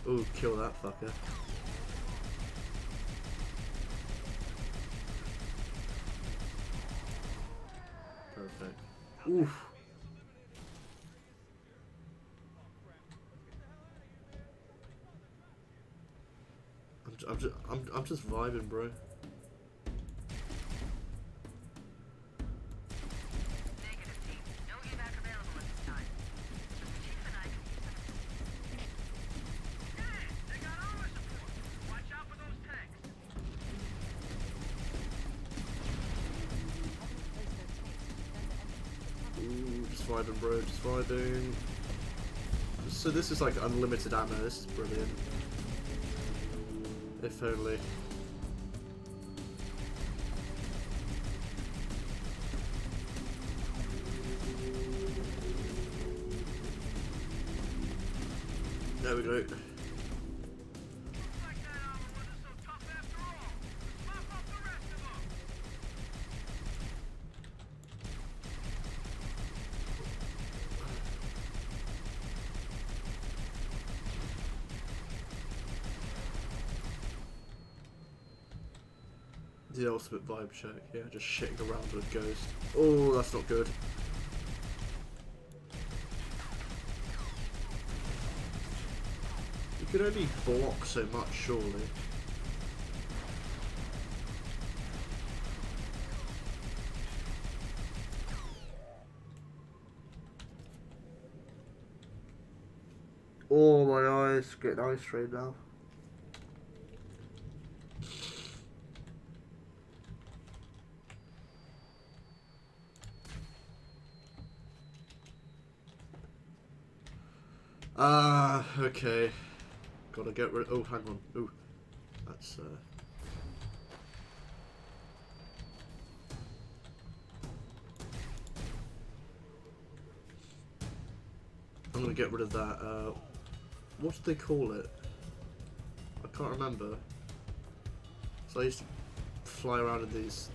Ooh, kill that fucker. Perfect. Oof. I'm just vibing, bro. Negative, team. No evac available at this time. The chief and I can use them. Hey, they got armor support. Watch out for those tanks. Ooh, just vibing, bro. Just vibing. So this is like unlimited ammo. This is brilliant. If only. There we go. Looks like that armor wasn't so tough after all. Mop up the rest of them. The ultimate vibe check, yeah, just shitting around with a ghost. Oh, that's not good. You could only block so much, surely. Oh, my eyes. Getting eye strain now. Ah, okay. Gotta get rid. Oh, hang on. Ooh, that's I'm gonna get rid of that. What do they call it? I can't remember. So I used to fly around in these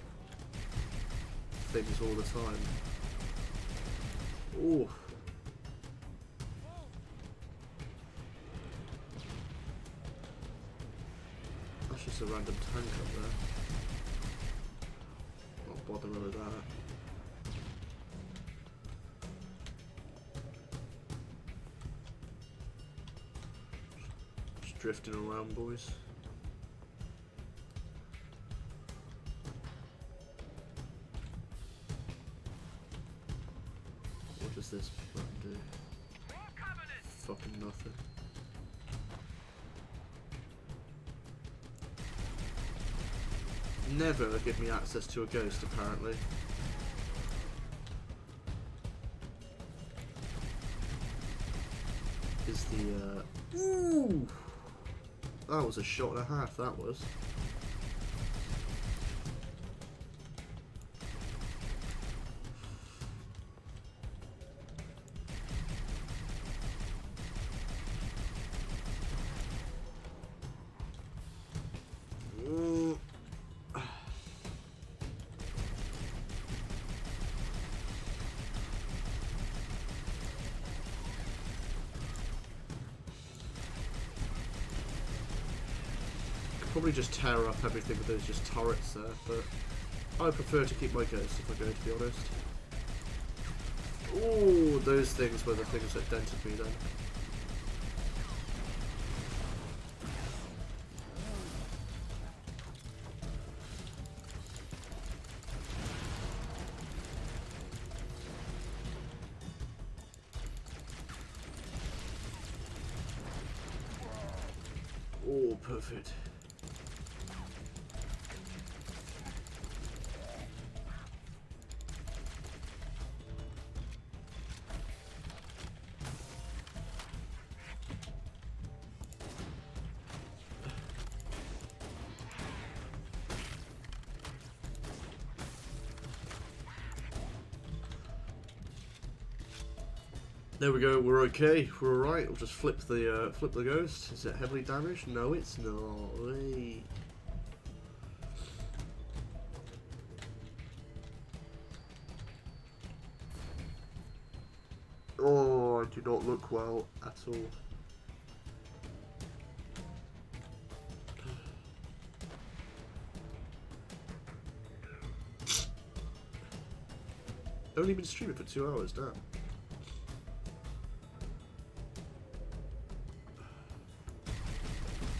things all the time. Ooh. That's just a random tank up there. Not bothering with that. Just drifting around, boys. What does this button do? More Covenant! Fucking nothing. Never give me access to a ghost, apparently. Is the ooh! That was a shot and a half, that was. Probably just tear up everything with those just turrets there, but I prefer to keep my ghost if I'm going to be honest. Oh, those things were the things that dented me then. Oh, perfect. There we go. We're okay. We're alright. We'll just flip the ghost. Is it heavily damaged? No, it's not. Hey. Oh, I do not look well at all. Only been streaming for 2 hours now.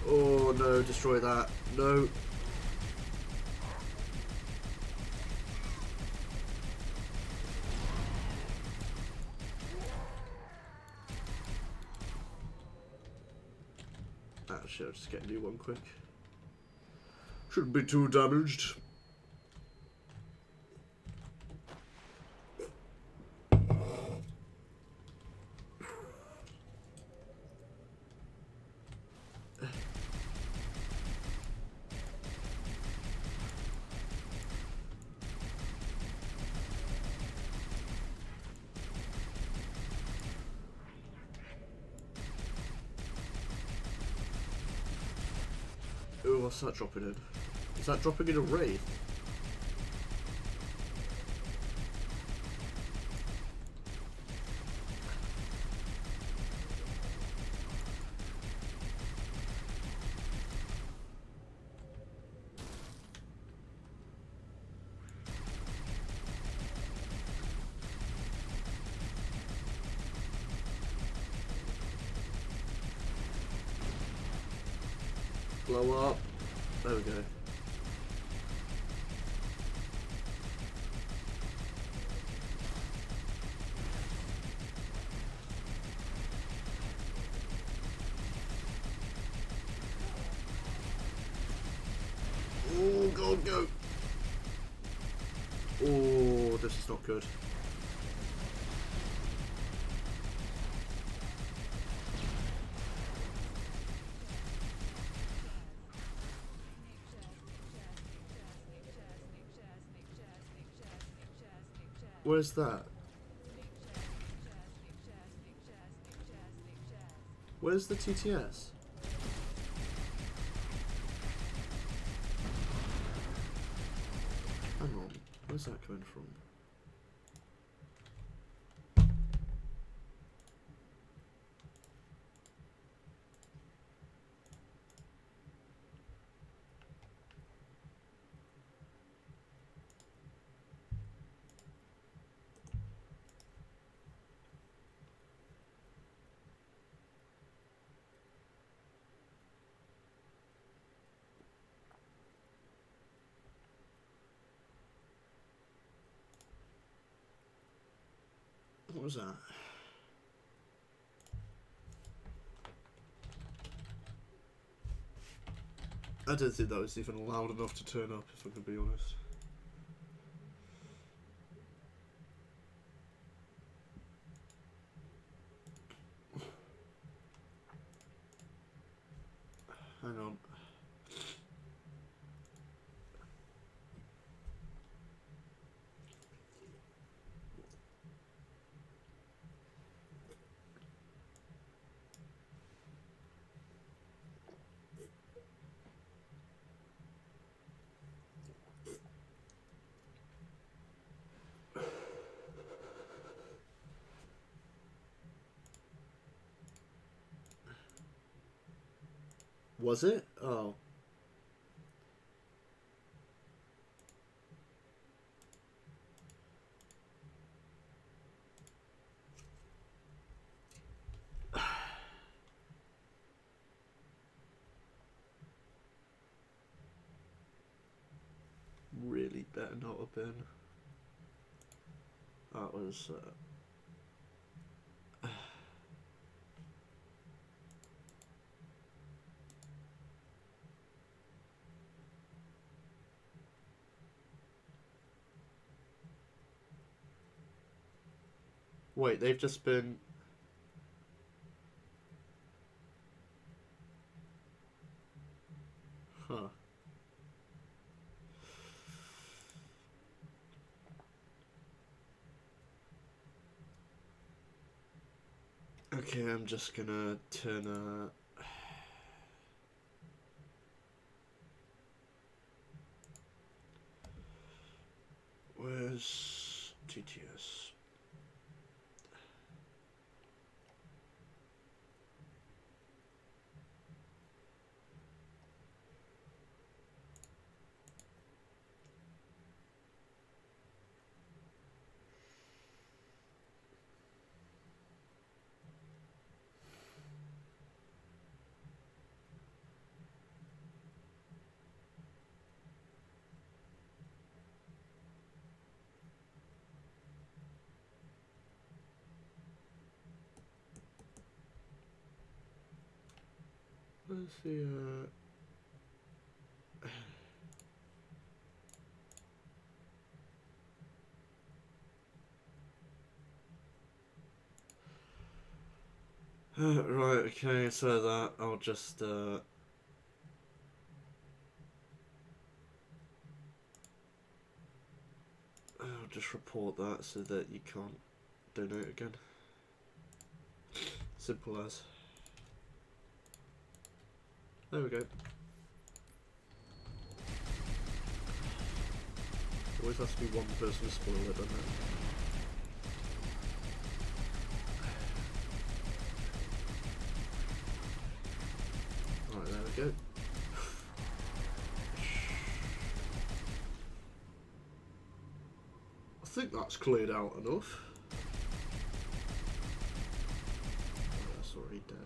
Oh no, destroy that. No. Actually, I'll just get a new one quick. Shouldn't be too damaged. Oh, what's that dropping in? Is that dropping in a wraith? Blow up. There we go. Go. Oh, this is not good. Where's that? Where's the TTS? Hang on, where's that coming from? What was that? I don't think that was even loud enough to turn up, if I can be honest. Hang on. Was it? Oh. Really better not have been. That was... Wait, they've just been... Huh. Okay, I'm just gonna turn Where's TTS? Where's the right, okay, so that I'll just report that so that you can't donate again. Simple as. There we go. Always has to be one person to spoil it, doesn't it? Right, there we go. I think that's cleared out enough. Oh, that's already dead.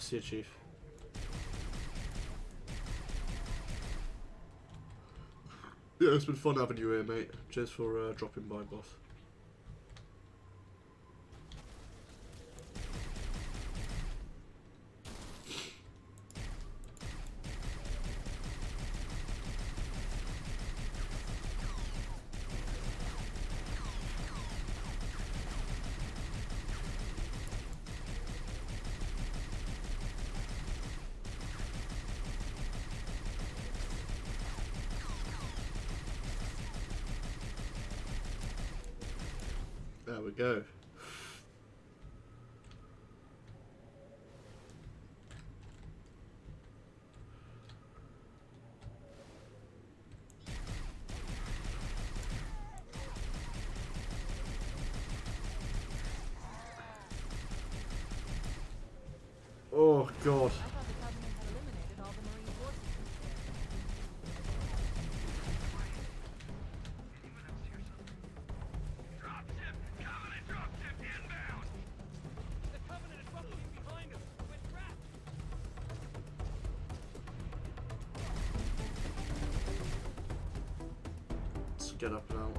See you, Chief. Yeah, it's been fun having you here, mate. Cheers for dropping by, boss. There we go. Oh god. I thought the Covenant had eliminated all the Marine forces. Dropship! Covenant dropship inbound! The Covenant is buckling behind us. We're trapped. Let's get up now.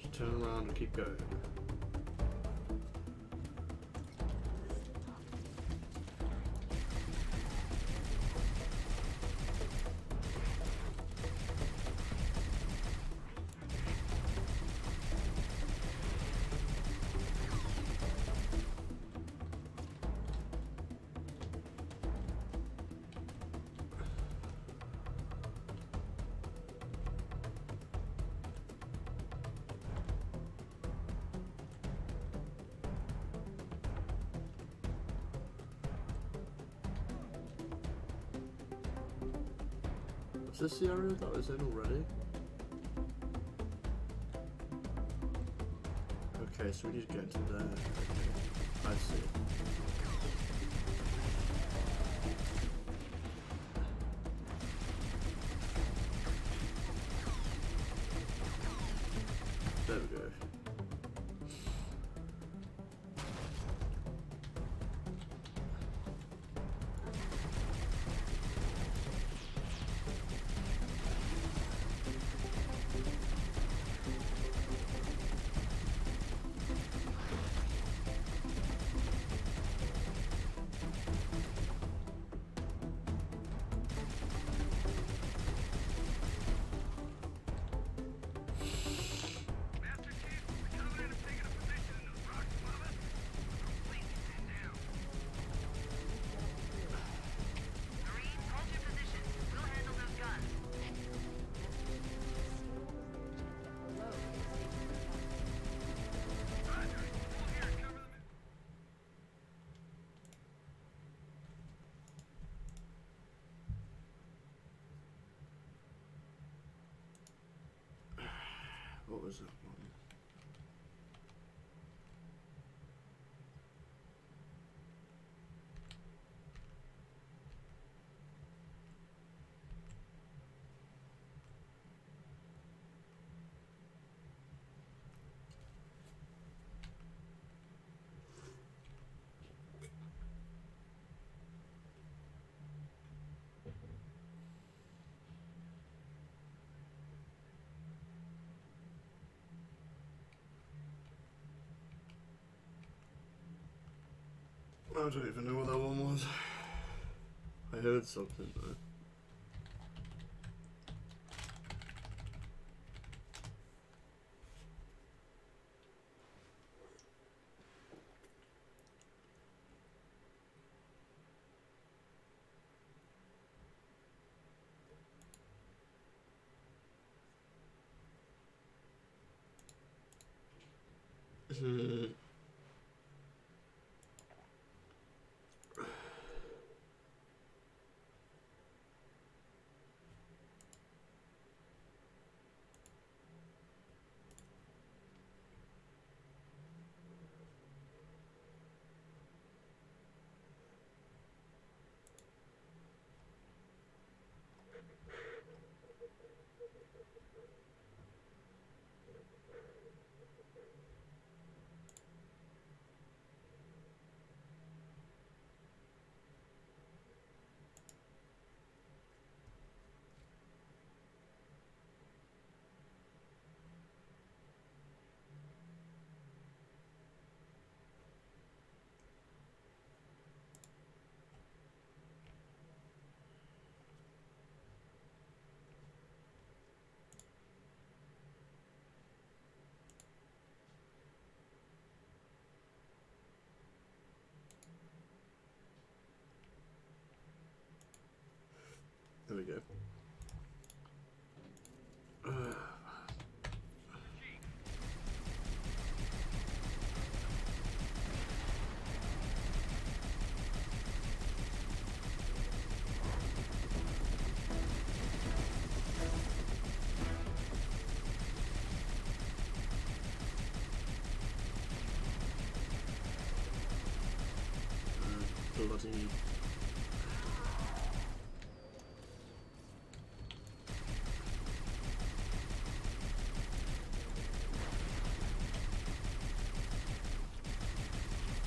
Just turn around and keep going. Is this the area that I was in already? Okay, so we need to get into there. Okay, I see. There we go. Master Chief, the Covenant have taken a position in those rocks above us. Please stand down. Marines, hold your position. We'll handle those guns. Below is the station for Covenant. Roger. Hold here and cover them. What was that one? I don't even know what that one was. I heard something though. There we go. Bloody.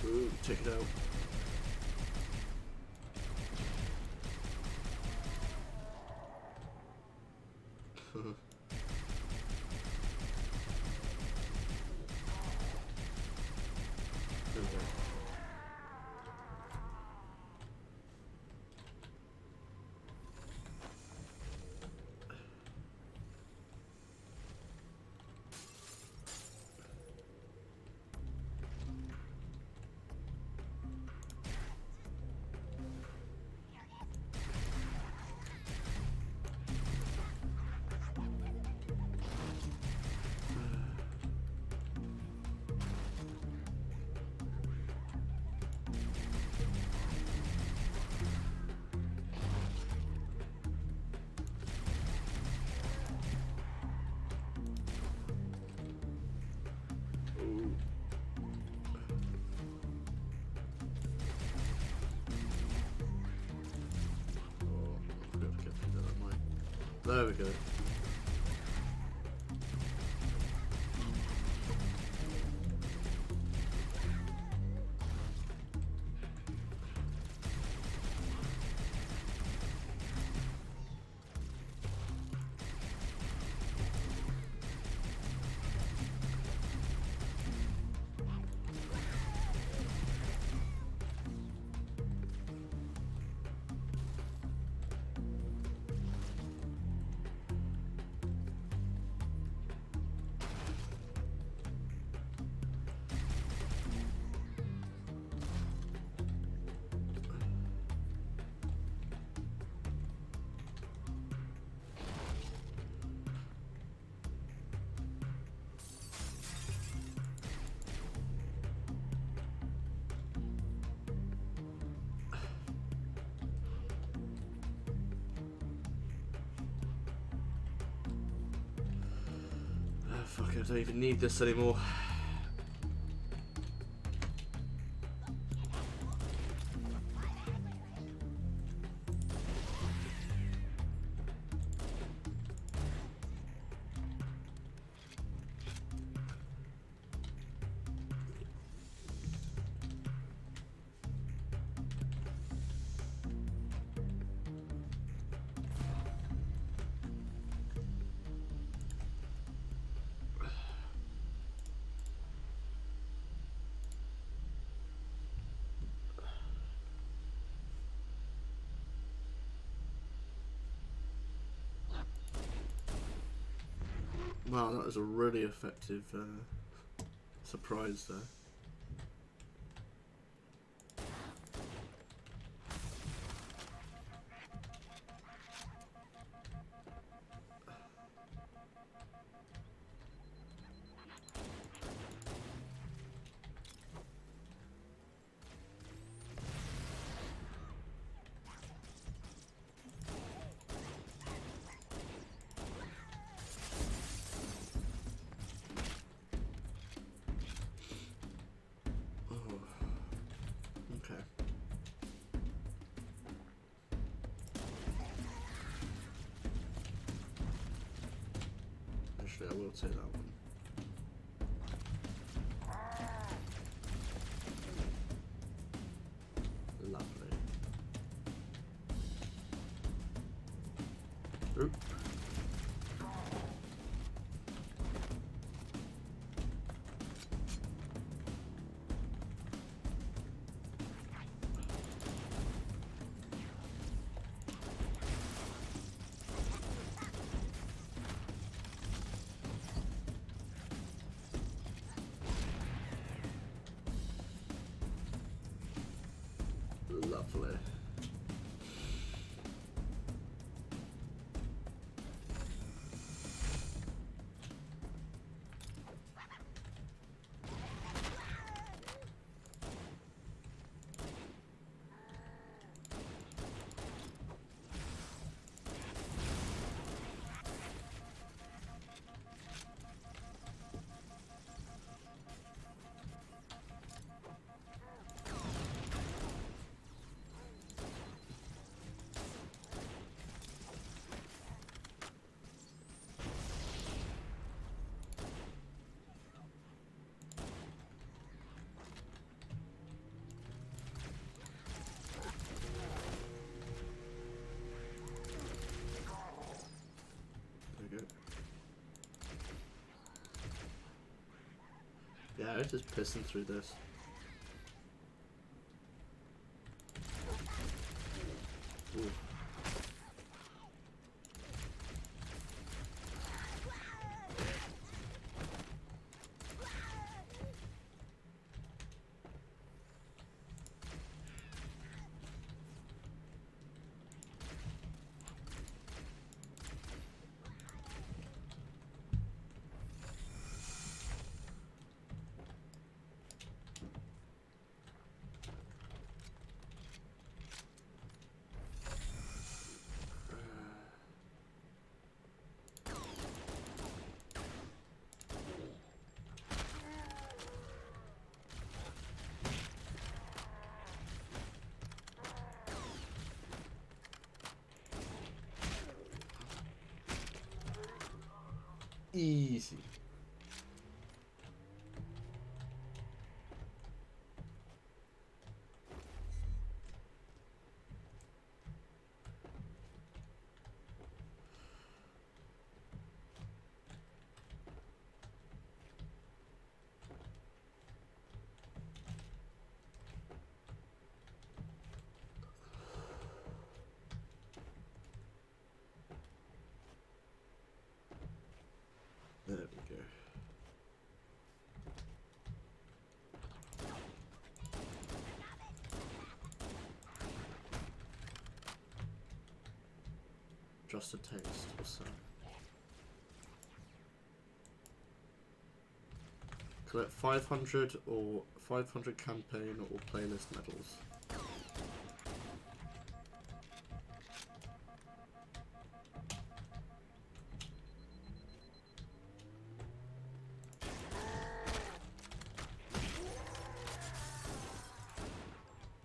Ooh, check it out. There we go. Ooh. Oh, I forgot to get through that, might. There we go. Fuck, I don't even need this anymore. Wow, that was a really effective surprise there. Okay. Actually, I will take that one. Lovely. Oop. Lovely. Yeah, it's just pissing through this. Ooh. Easy. There we go. Just a taste, what's that? Collect 500 or 500 campaign or playlist medals.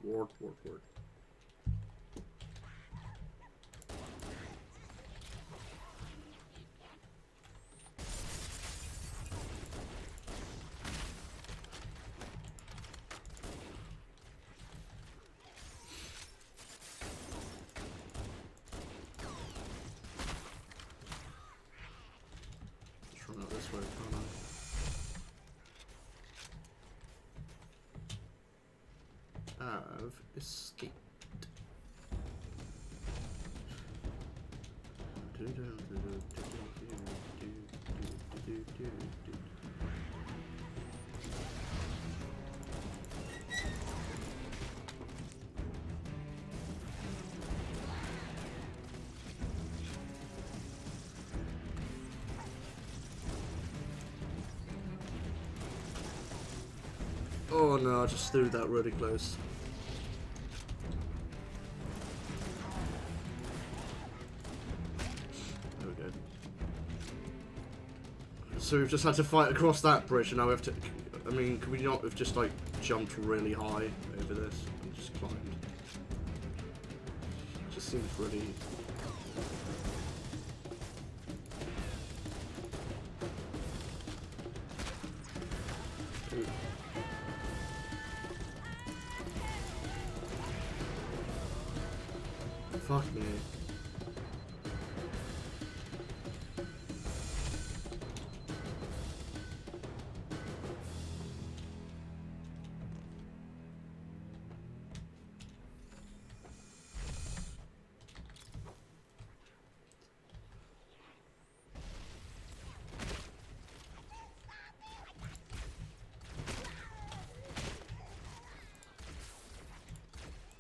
Ward. Let's run out this way, can't I? Have escaped. Oh no, I just threw that really close. There we go. So we've just had to fight across that bridge, and now we have to... I mean, could we not have just, like, jumped really high over this and just climbed? It just seems really... Ooh. Fuck me.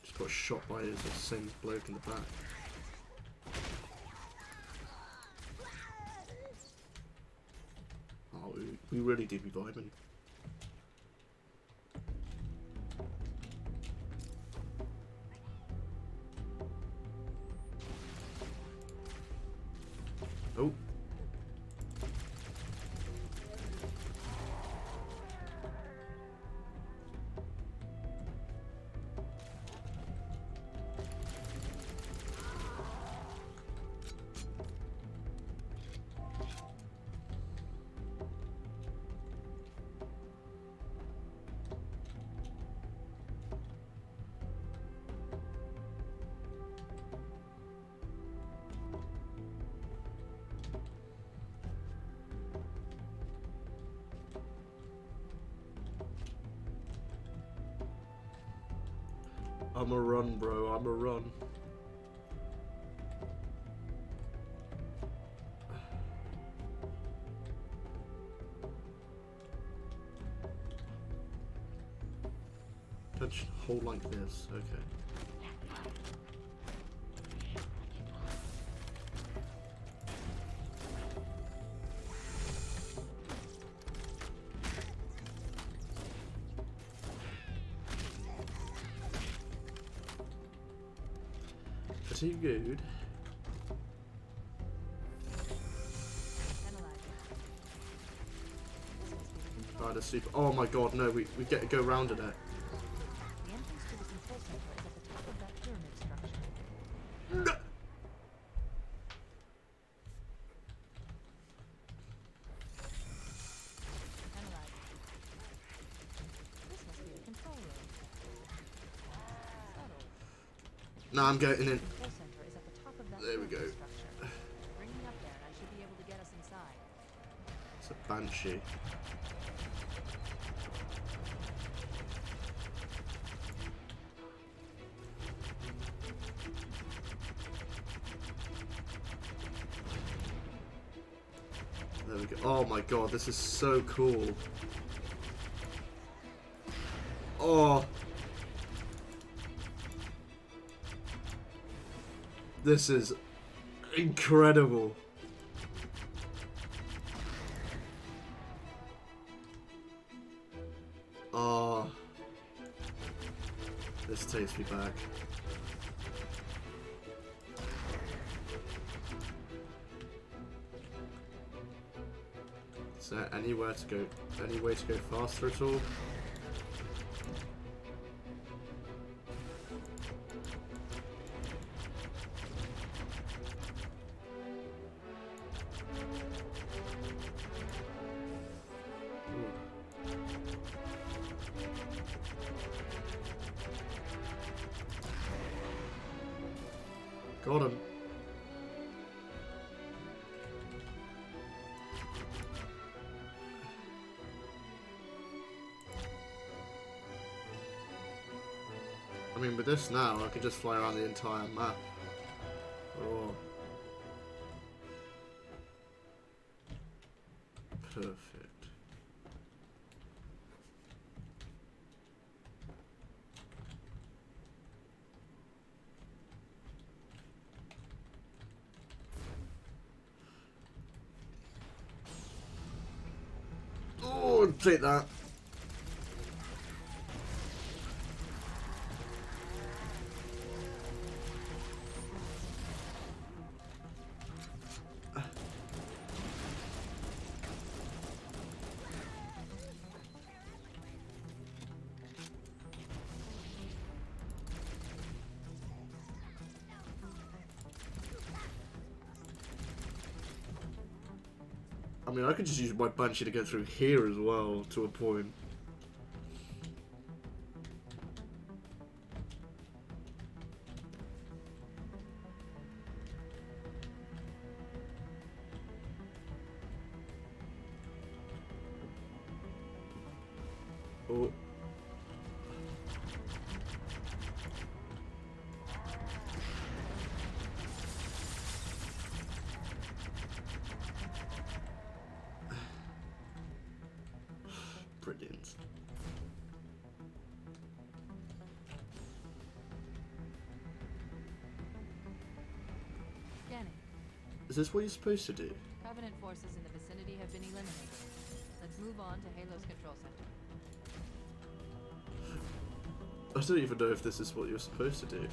Just got shot by the same bloke in the back. Oh, we really do be vibing. Oh. I'm a run, bro. I'm a run. Touch, hold like this. Okay. Pretty good. Right, a super. Oh my god, no, we get to go round it. The entrance to the control center is at the top of that pyramid structure. No. Analyze. This must be the control room. Subtle. Nah, I'm getting in. The control center is at the top of that There we pyramid go. structure. Bring me up there and I should be able to get us inside. It's a banshee. There we go. Oh my god, this is so cool. Oh. This is incredible. Oh. This takes me back. Is there anywhere to go? Any way to go faster at all? Got him. I mean, with this now, I can just fly around the entire map. Oh. Perfect. Oh, take that. I mean, I could just use my Banshee to get through here as well, to a point. Oh. Brilliant. Scanning. Is this what you're supposed to do? Covenant forces in the vicinity have been eliminated. Let's move on to Halo's control center. I don't even know if this is what you're supposed to do.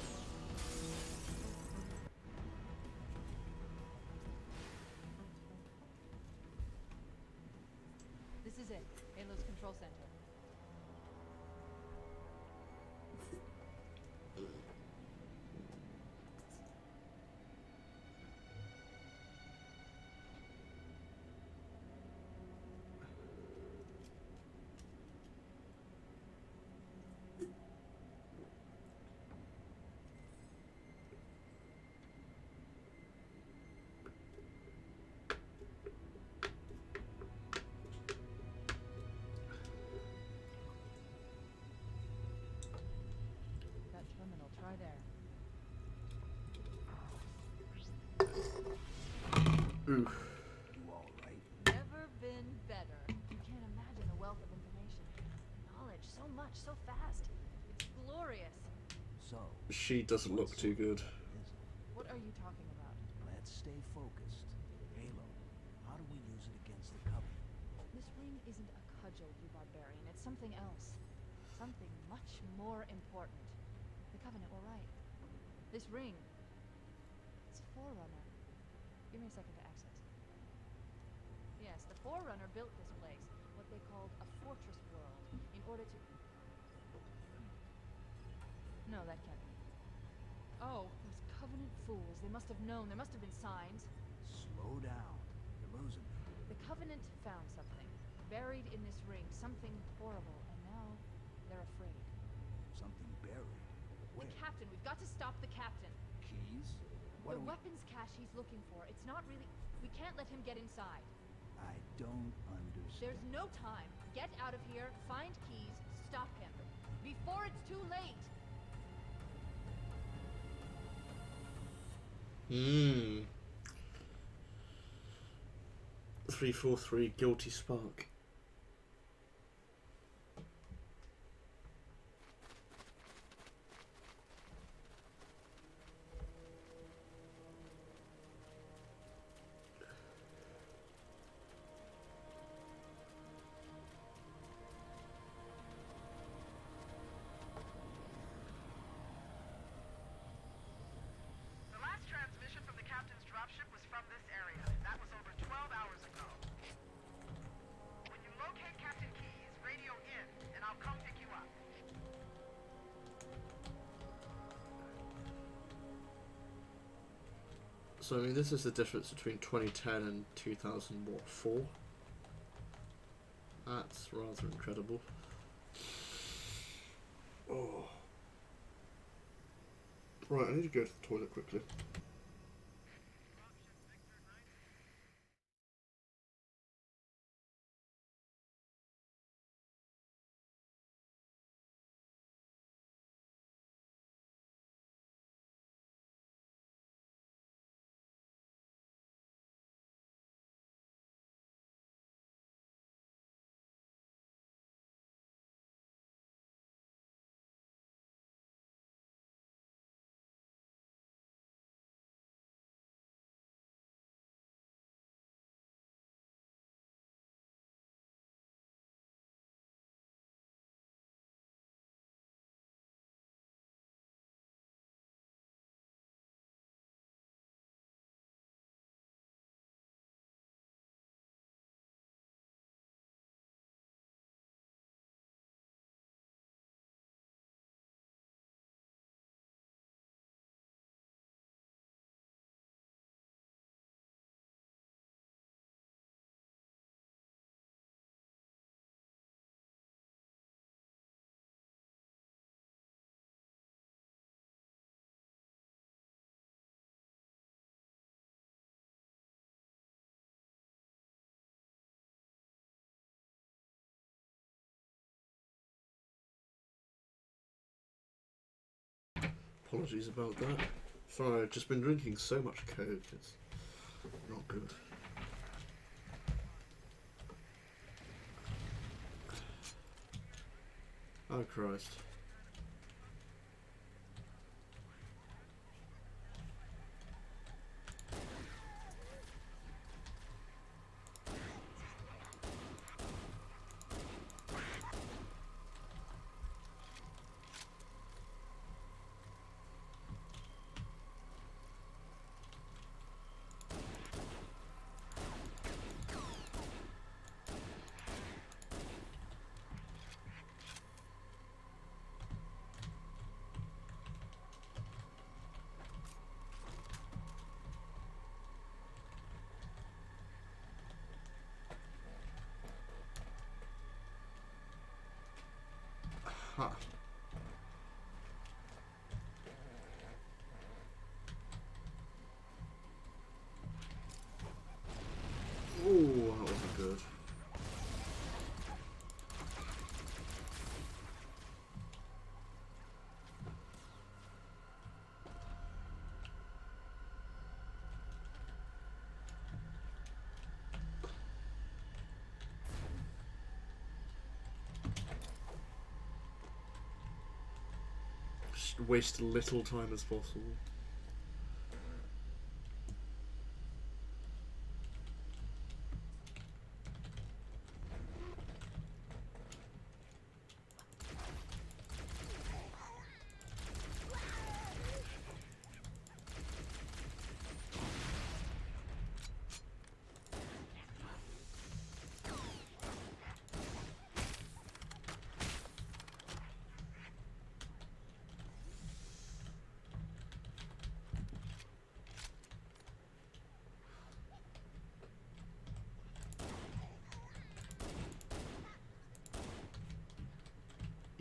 This is it. Halo's control center. Ooh. You all right? Never been better. You can't imagine the wealth of information. Knowledge, so much, so fast. It's glorious. So, She doesn't look too good. is it? What are you talking about? Let's stay focused. Halo, how do we use it against the Covenant? This ring isn't a cudgel, you barbarian. It's something else. Something much more important. The Covenant were right. This ring, it's a Forerunner. Give me a second to access. Yes, the Forerunner built this place, what they called a fortress world, in order to... No, that can't be. Oh, those Covenant fools. They must have known. There must have been signs. Slow down. You're losing me. The Covenant found something, buried in this ring, something horrible, and now they're afraid. Something buried. Where? The captain. We've got to stop the captain. Keys? What The do we... weapons cache he's looking for. It's not really... We can't let him get inside. I don't understand. There's no time. Get out of here, find keys, stop him. Before it's too late! 343 Guilty Spark. The last transmission from the captain's dropship was from this area. That was over 12 hours ago. When you locate Captain Keyes, radio in, and I'll come pick you up. So I mean, this is the difference between 2010 and 2004. That's rather incredible. Oh. Right, I need to go to the toilet quickly. Apologies about that. Sorry, I've just been drinking so much Coke, it's not good. Oh Christ. Ha. Ooh, that wasn't good. waste little time as possible.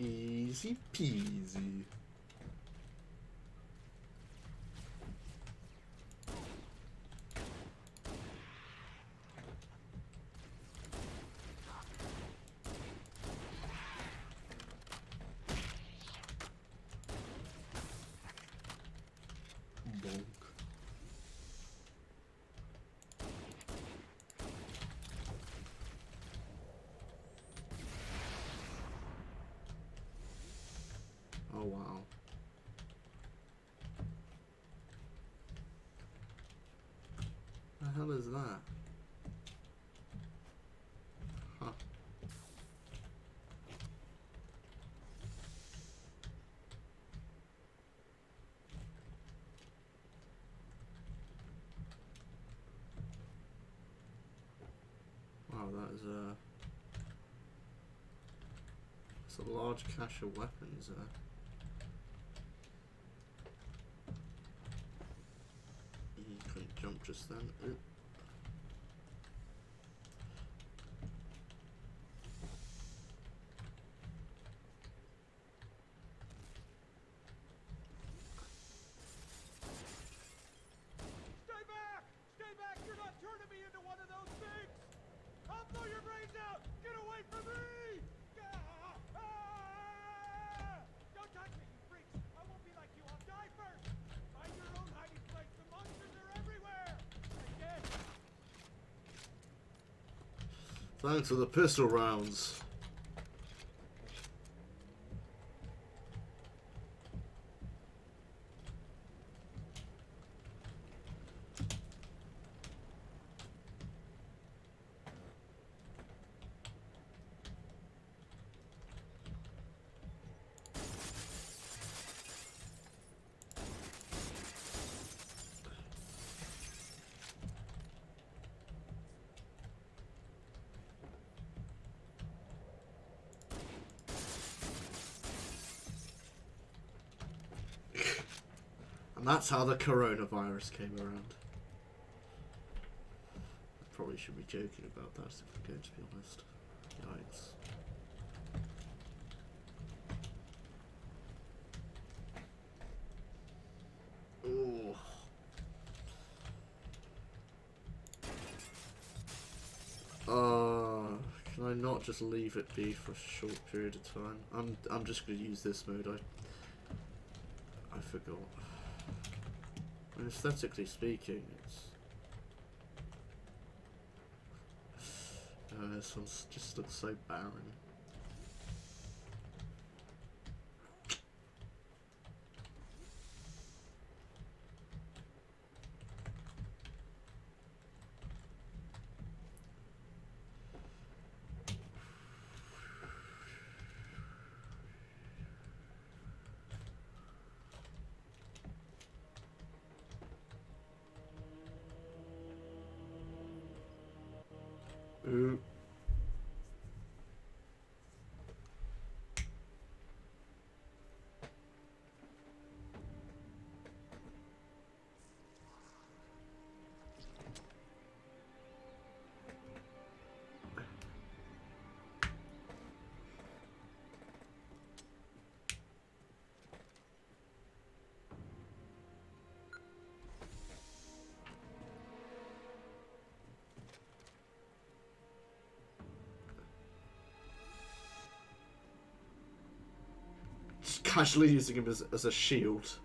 Easy peasy. Bonk. Oh wow. The hell is that? Huh. Wow, that is it's a large cache of weapons there. You couldn't jump just then. Ooh. Stay back! Stay back! You're not turning me into one of those things! I'll blow your brains out! Get away from me! Don't touch me, you freaks! I won't be like you. I'll die first! Find your own hiding place. The monsters are everywhere! Again! Thanks for the pistol rounds. And that's how the coronavirus came around. I probably should be joking about that if I'm going to be honest. Yikes. Ooh. Can I not just leave it be for a short period of time? I'm just gonna use this mode. I forgot. I mean, aesthetically speaking, this one just looks so barren. Ooh. Just casually using him as a shield.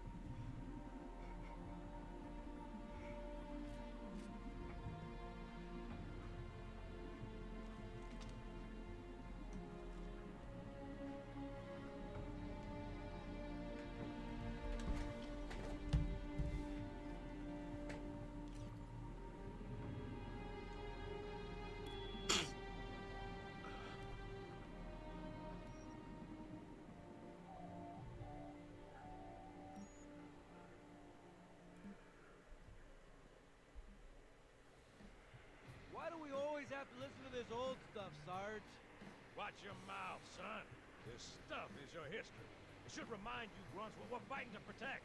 Watch your mouth, son. This stuff is your history. It should remind you, grunts, what we're fighting to protect.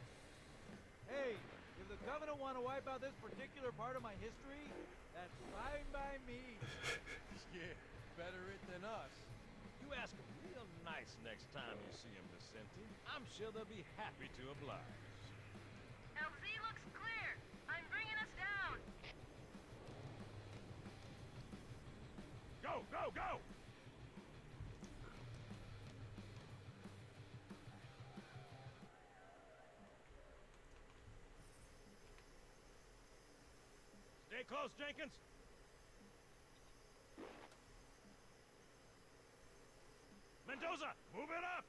Hey, if the Covenant want to wipe out this particular part of my history, that's fine by me. Yeah, better it than us. You ask them real nice next time you see them, Vicente. I'm sure they'll be happy to oblige. LZ looks clear. I'm bringing us down. Go, go, go! Stay close, Jenkins. Mendoza, move it up!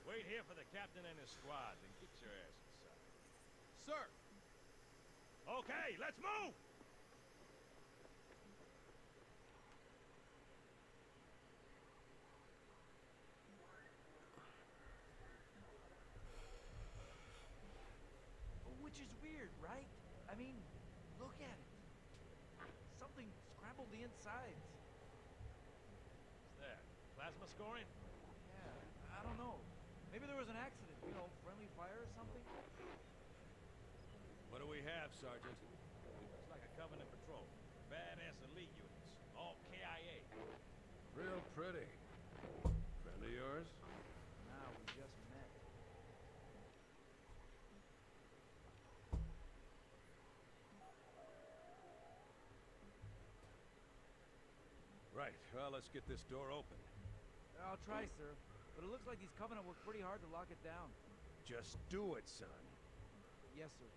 Wait here for the captain and his squad, then get your ass inside. Sir! Okay, let's move! Which is weird, right? I mean, look at it. Something scrambled the insides. What's that? Plasma scoring? Yeah, I don't know. Maybe there was an accident, you know, friendly fire or something? What do we have, Sergeant? Looks like a Covenant patrol. Badass elite units. All KIA. Real pretty. Friend of yours? Nah, we just met. Right, well, let's get this door open. I'll try, sir. But it looks like these Covenant worked pretty hard to lock it down. Just do it, son. Yes, sir.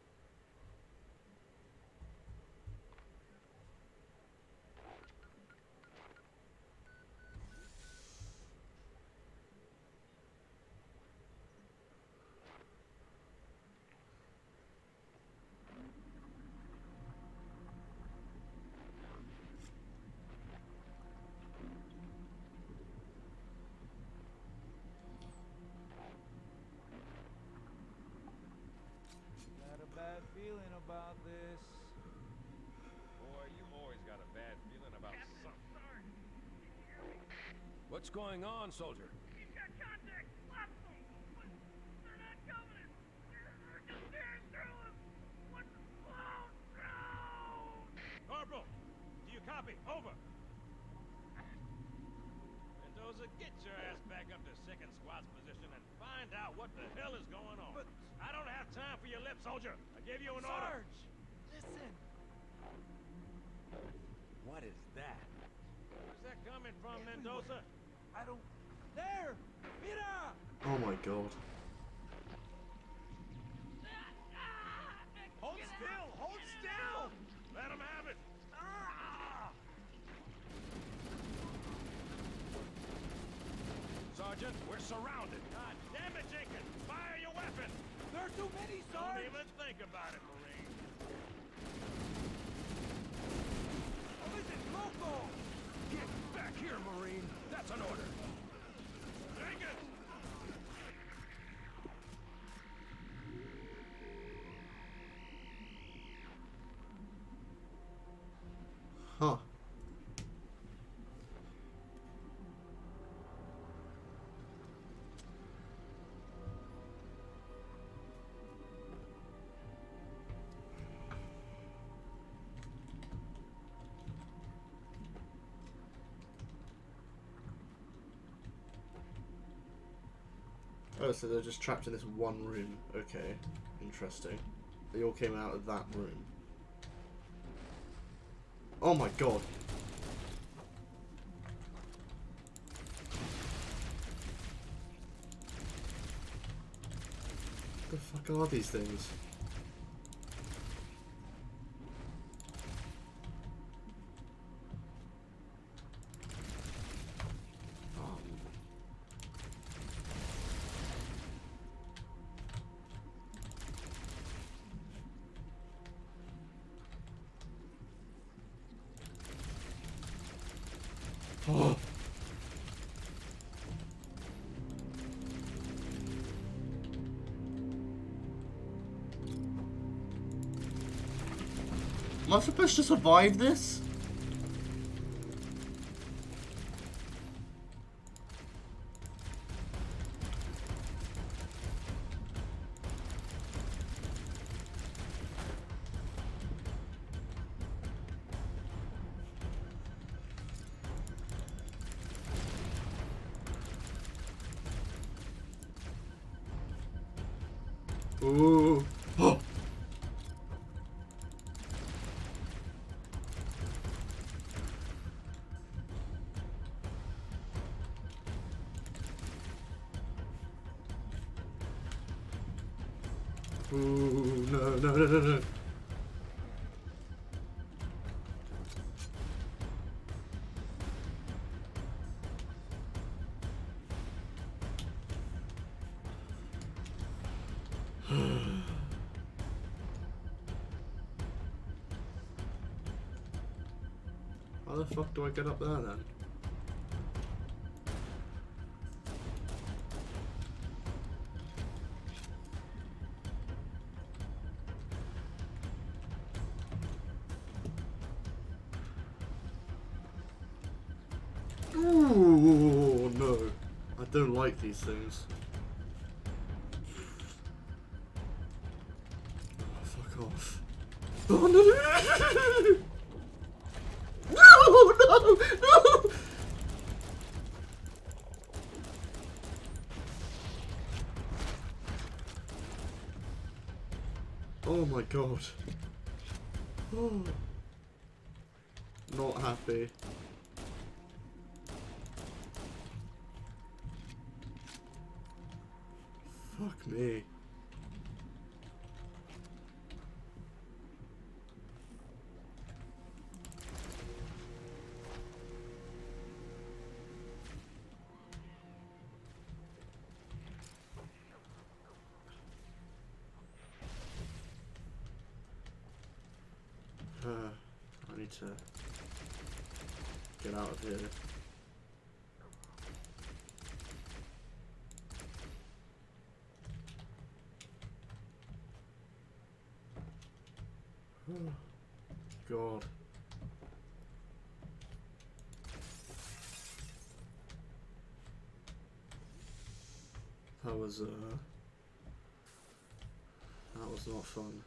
Got a bad feeling about this. Boy, you always got a bad feeling about something. What's going on, soldier? He's got contact. Lots of them. But they're not Covenant. They're just tearing through him. What's the clown? No! Corporal, do you copy? Over. Mendoza, get your ass back up to second squad's position and find out what the hell is going on. But- I don't have time for your lip, soldier. I gave you an order. Sarge! Listen! What is that? Where's that coming from, Everywhere. Mendoza? I don't... There! Mira! Oh my god. Hold still! Hold still! Let him have it! Sergeant, we're surrounded. God damn it, Jenkins! Fire your weapon! There are too many, Don't Sarge! even think about it, Marine. Oh, listen, loco! Get back here, Marine! That's an order! Jenkins! Huh. Oh, so they're just trapped in this one room. Okay, interesting. They all came out of that room. Oh my god. What the fuck are these things? Oh. Am I supposed to survive this? Ooh. Oh. Ooh, no, no, no, no, no. How the fuck do I get up there then? Ooh, no. I don't like these things. Oh, fuck off. Oh, no, no, no, no, no, no. Oh my god. Oh. Not happy. Fuck me. I need to get out of here. God. That was not fun.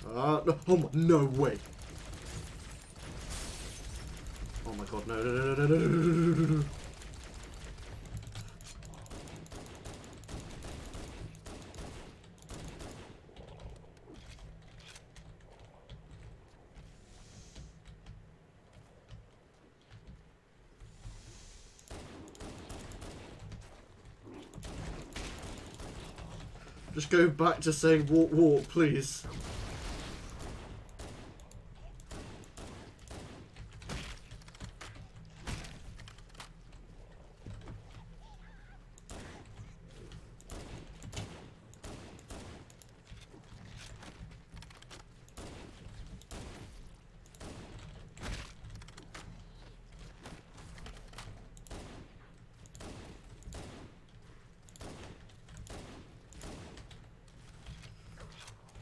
No, oh my, no way. Oh my god, no, no, no, no, no, no, no, no, no. Just go back to saying walk, walk, please.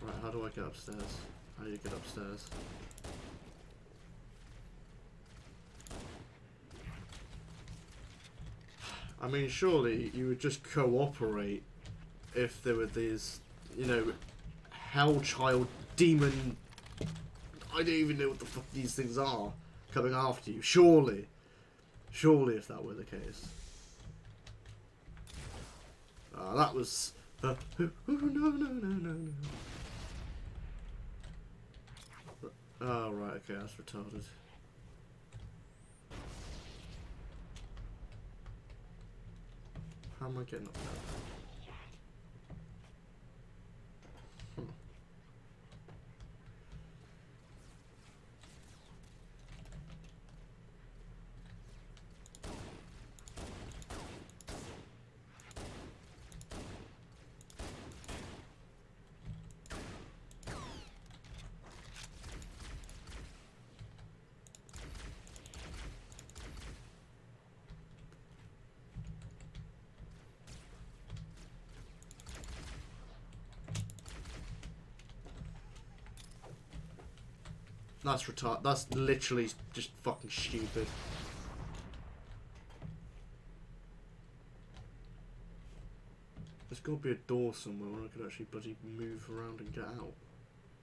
Right, how do I get upstairs? How do you get upstairs? I mean, surely you would just cooperate if there were these, you know, hell child demon. I don't even know what the fuck these things are coming after you. Surely. Surely, if that were the case. That was. Oh, no, no, no, no, no. Oh, right, okay, that's retarded. How am I getting up there? That's retarded. That's literally just fucking stupid. There's got to be a door somewhere where I could actually bloody move around and get out.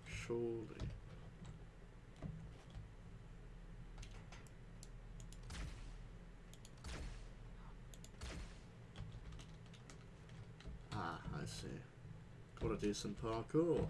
Surely. see. Gotta do some parkour.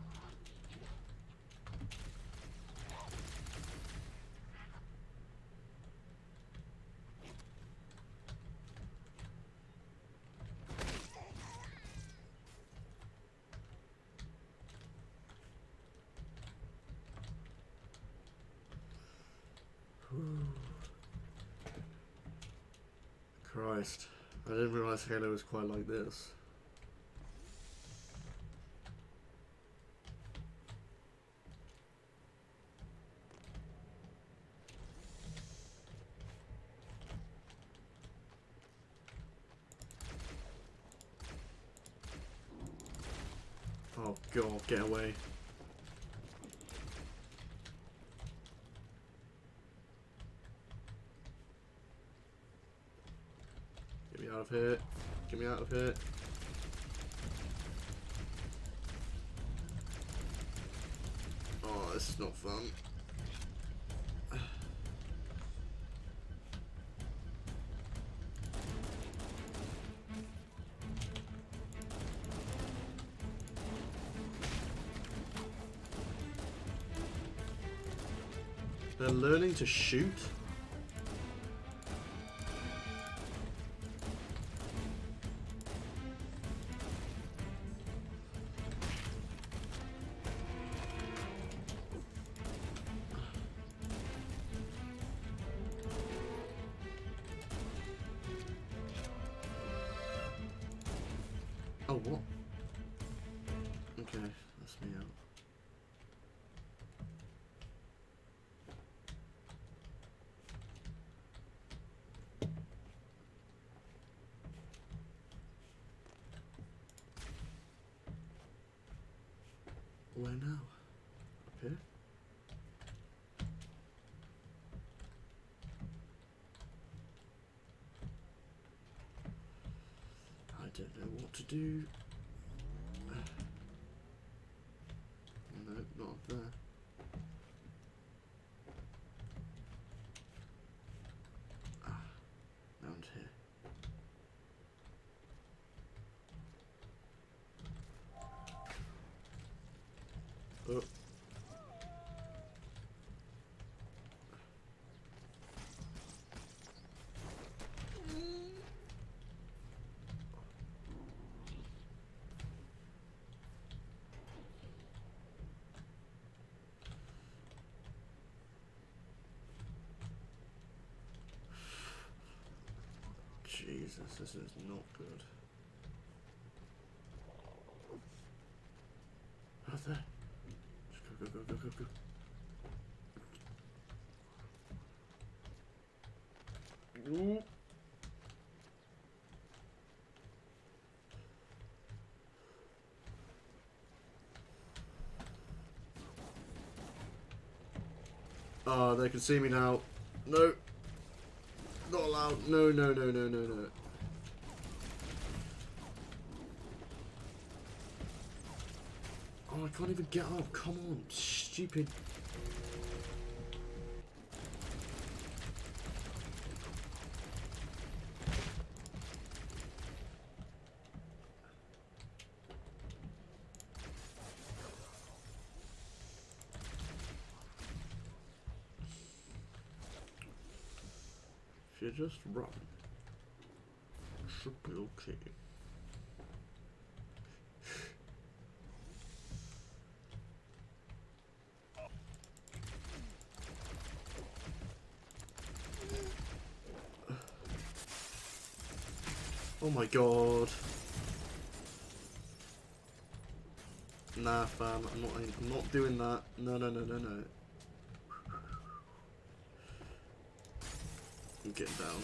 Christ, I didn't realise Halo was quite like this. Oh god, get away. Get me out of here. Get me out of here. Oh, this is not fun. They're learning to shoot? Oh, what? Okay, that's me out. Where now? Up here? I don't know what to do. No, not up there. Ah, round here. Oh. Jesus, this is not good. Out there. Just go, go, go, go, go, go. Ooh. Oh, they can see me now. No. Not allowed. No, no, no, no, no, no. Oh, I can't even get up. Come on, stupid. If you just run, it should be okay. Oh my god. Nah, fam, I'm not doing that. No, no, no, no, no. I'm getting down.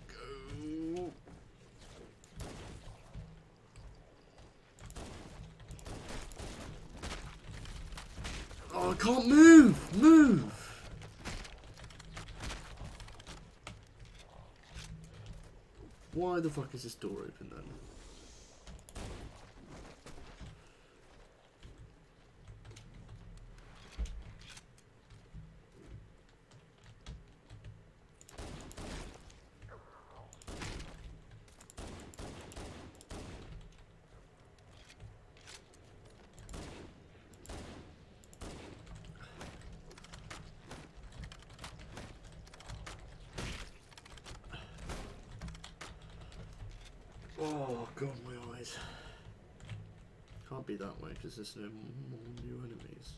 Go. Oh, I can't move! Move! Why the fuck is this door open then? Oh god, my eyes. Can't be that way because there's no more new enemies.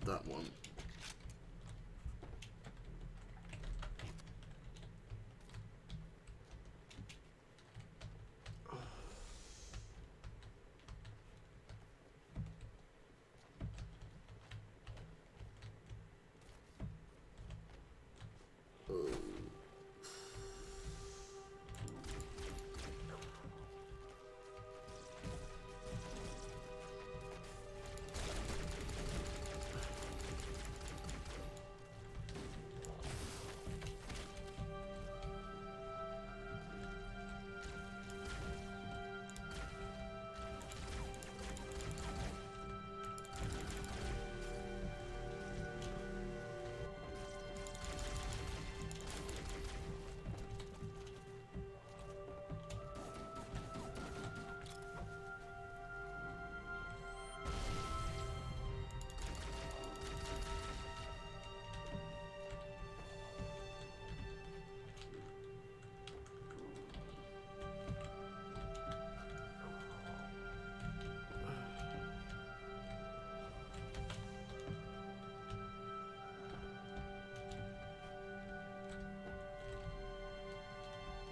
That one.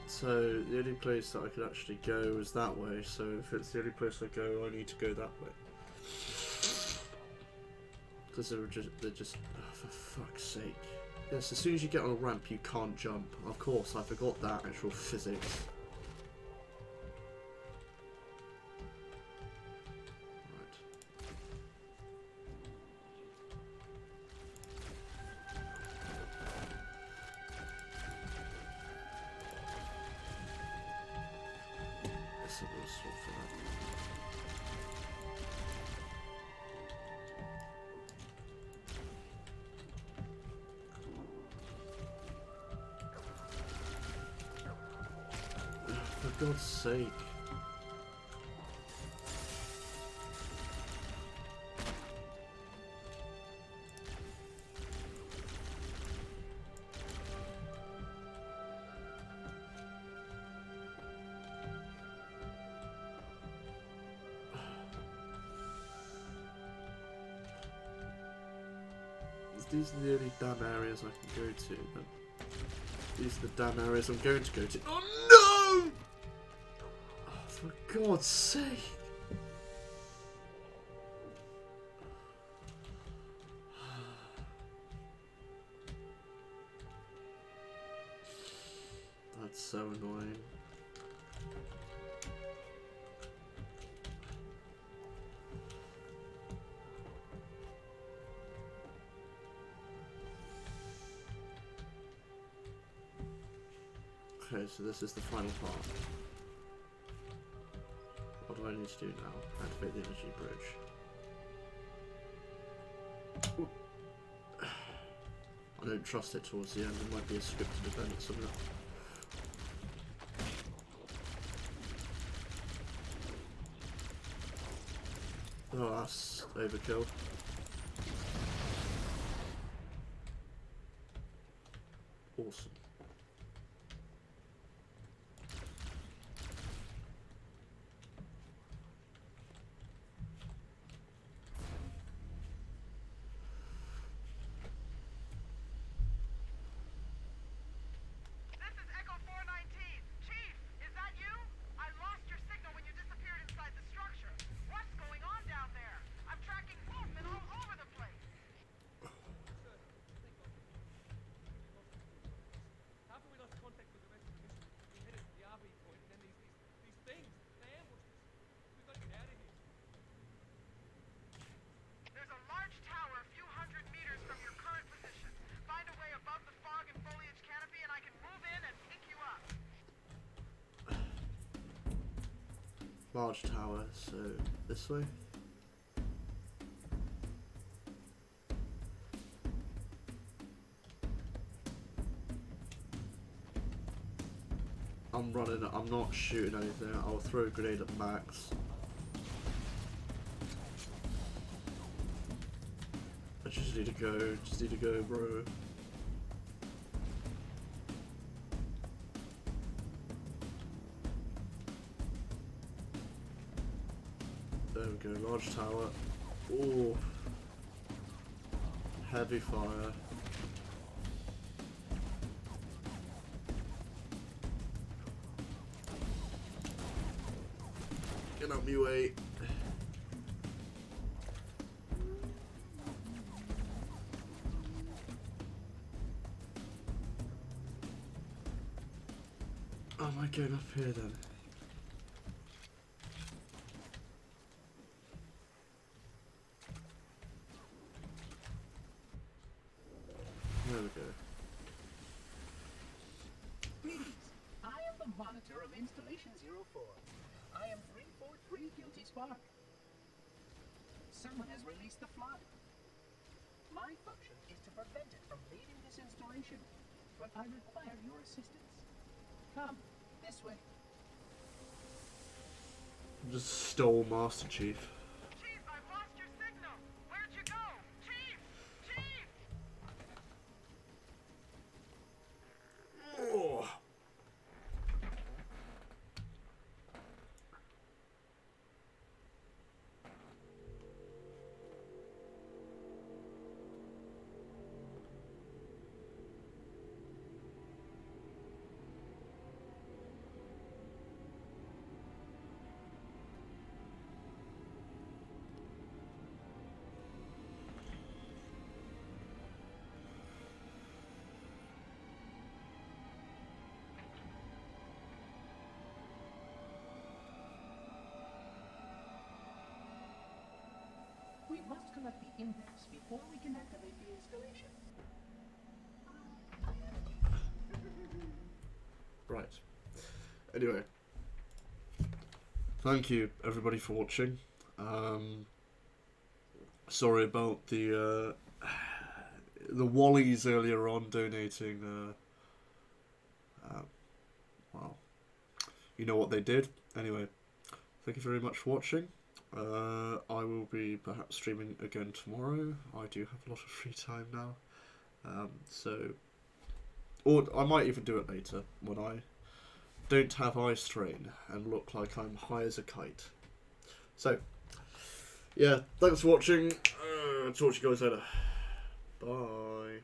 So the only place that I could actually go is that way, so if it's the only place I go, I need to go that way. Because they're just, oh, for fuck's sake. Yes, as soon as you get on a ramp, you can't jump. Of course, I forgot that actual physics. For God's sake. These are the only damn areas I can go to, then. These are the damn areas I'm going to go to. Oh no! Oh, for God's sake. That's so annoying. Okay, so this is the final part. What do I need to do now? Activate the energy bridge. Ooh. I don't trust it towards the end. It might be a scripted event somewhere. Oh, that's overkill. Awesome. Large tower, so this way. I'm running. I'm not shooting anything. I'll throw a grenade at Max. I just need to go. Just need to go, bro. There we go. Large tower. Ooh. Heavy fire. Get out my way. Oh, am I going up here then? There we go. Greetings. I am the monitor of Installation 04. I am 343 Guilty Spark. Someone has released the flood. My function is to prevent it from leaving this installation, but I require your assistance. Come, this way. Just stole Master Chief. Chief, I've lost your signal. Where'd you go? Chief! Chief! Oh. We must collect the index before we can activate the installation. Right. Anyway. Thank you everybody for watching. Sorry about the Wallies earlier on donating well, you know what they did. Anyway, thank you very much for watching. I will be perhaps streaming again tomorrow. I do have a lot of free time now. Or I might even do it later when I don't have eye strain and look like I'm high as a kite. So, yeah, thanks for watching. Talk to you guys later. Bye.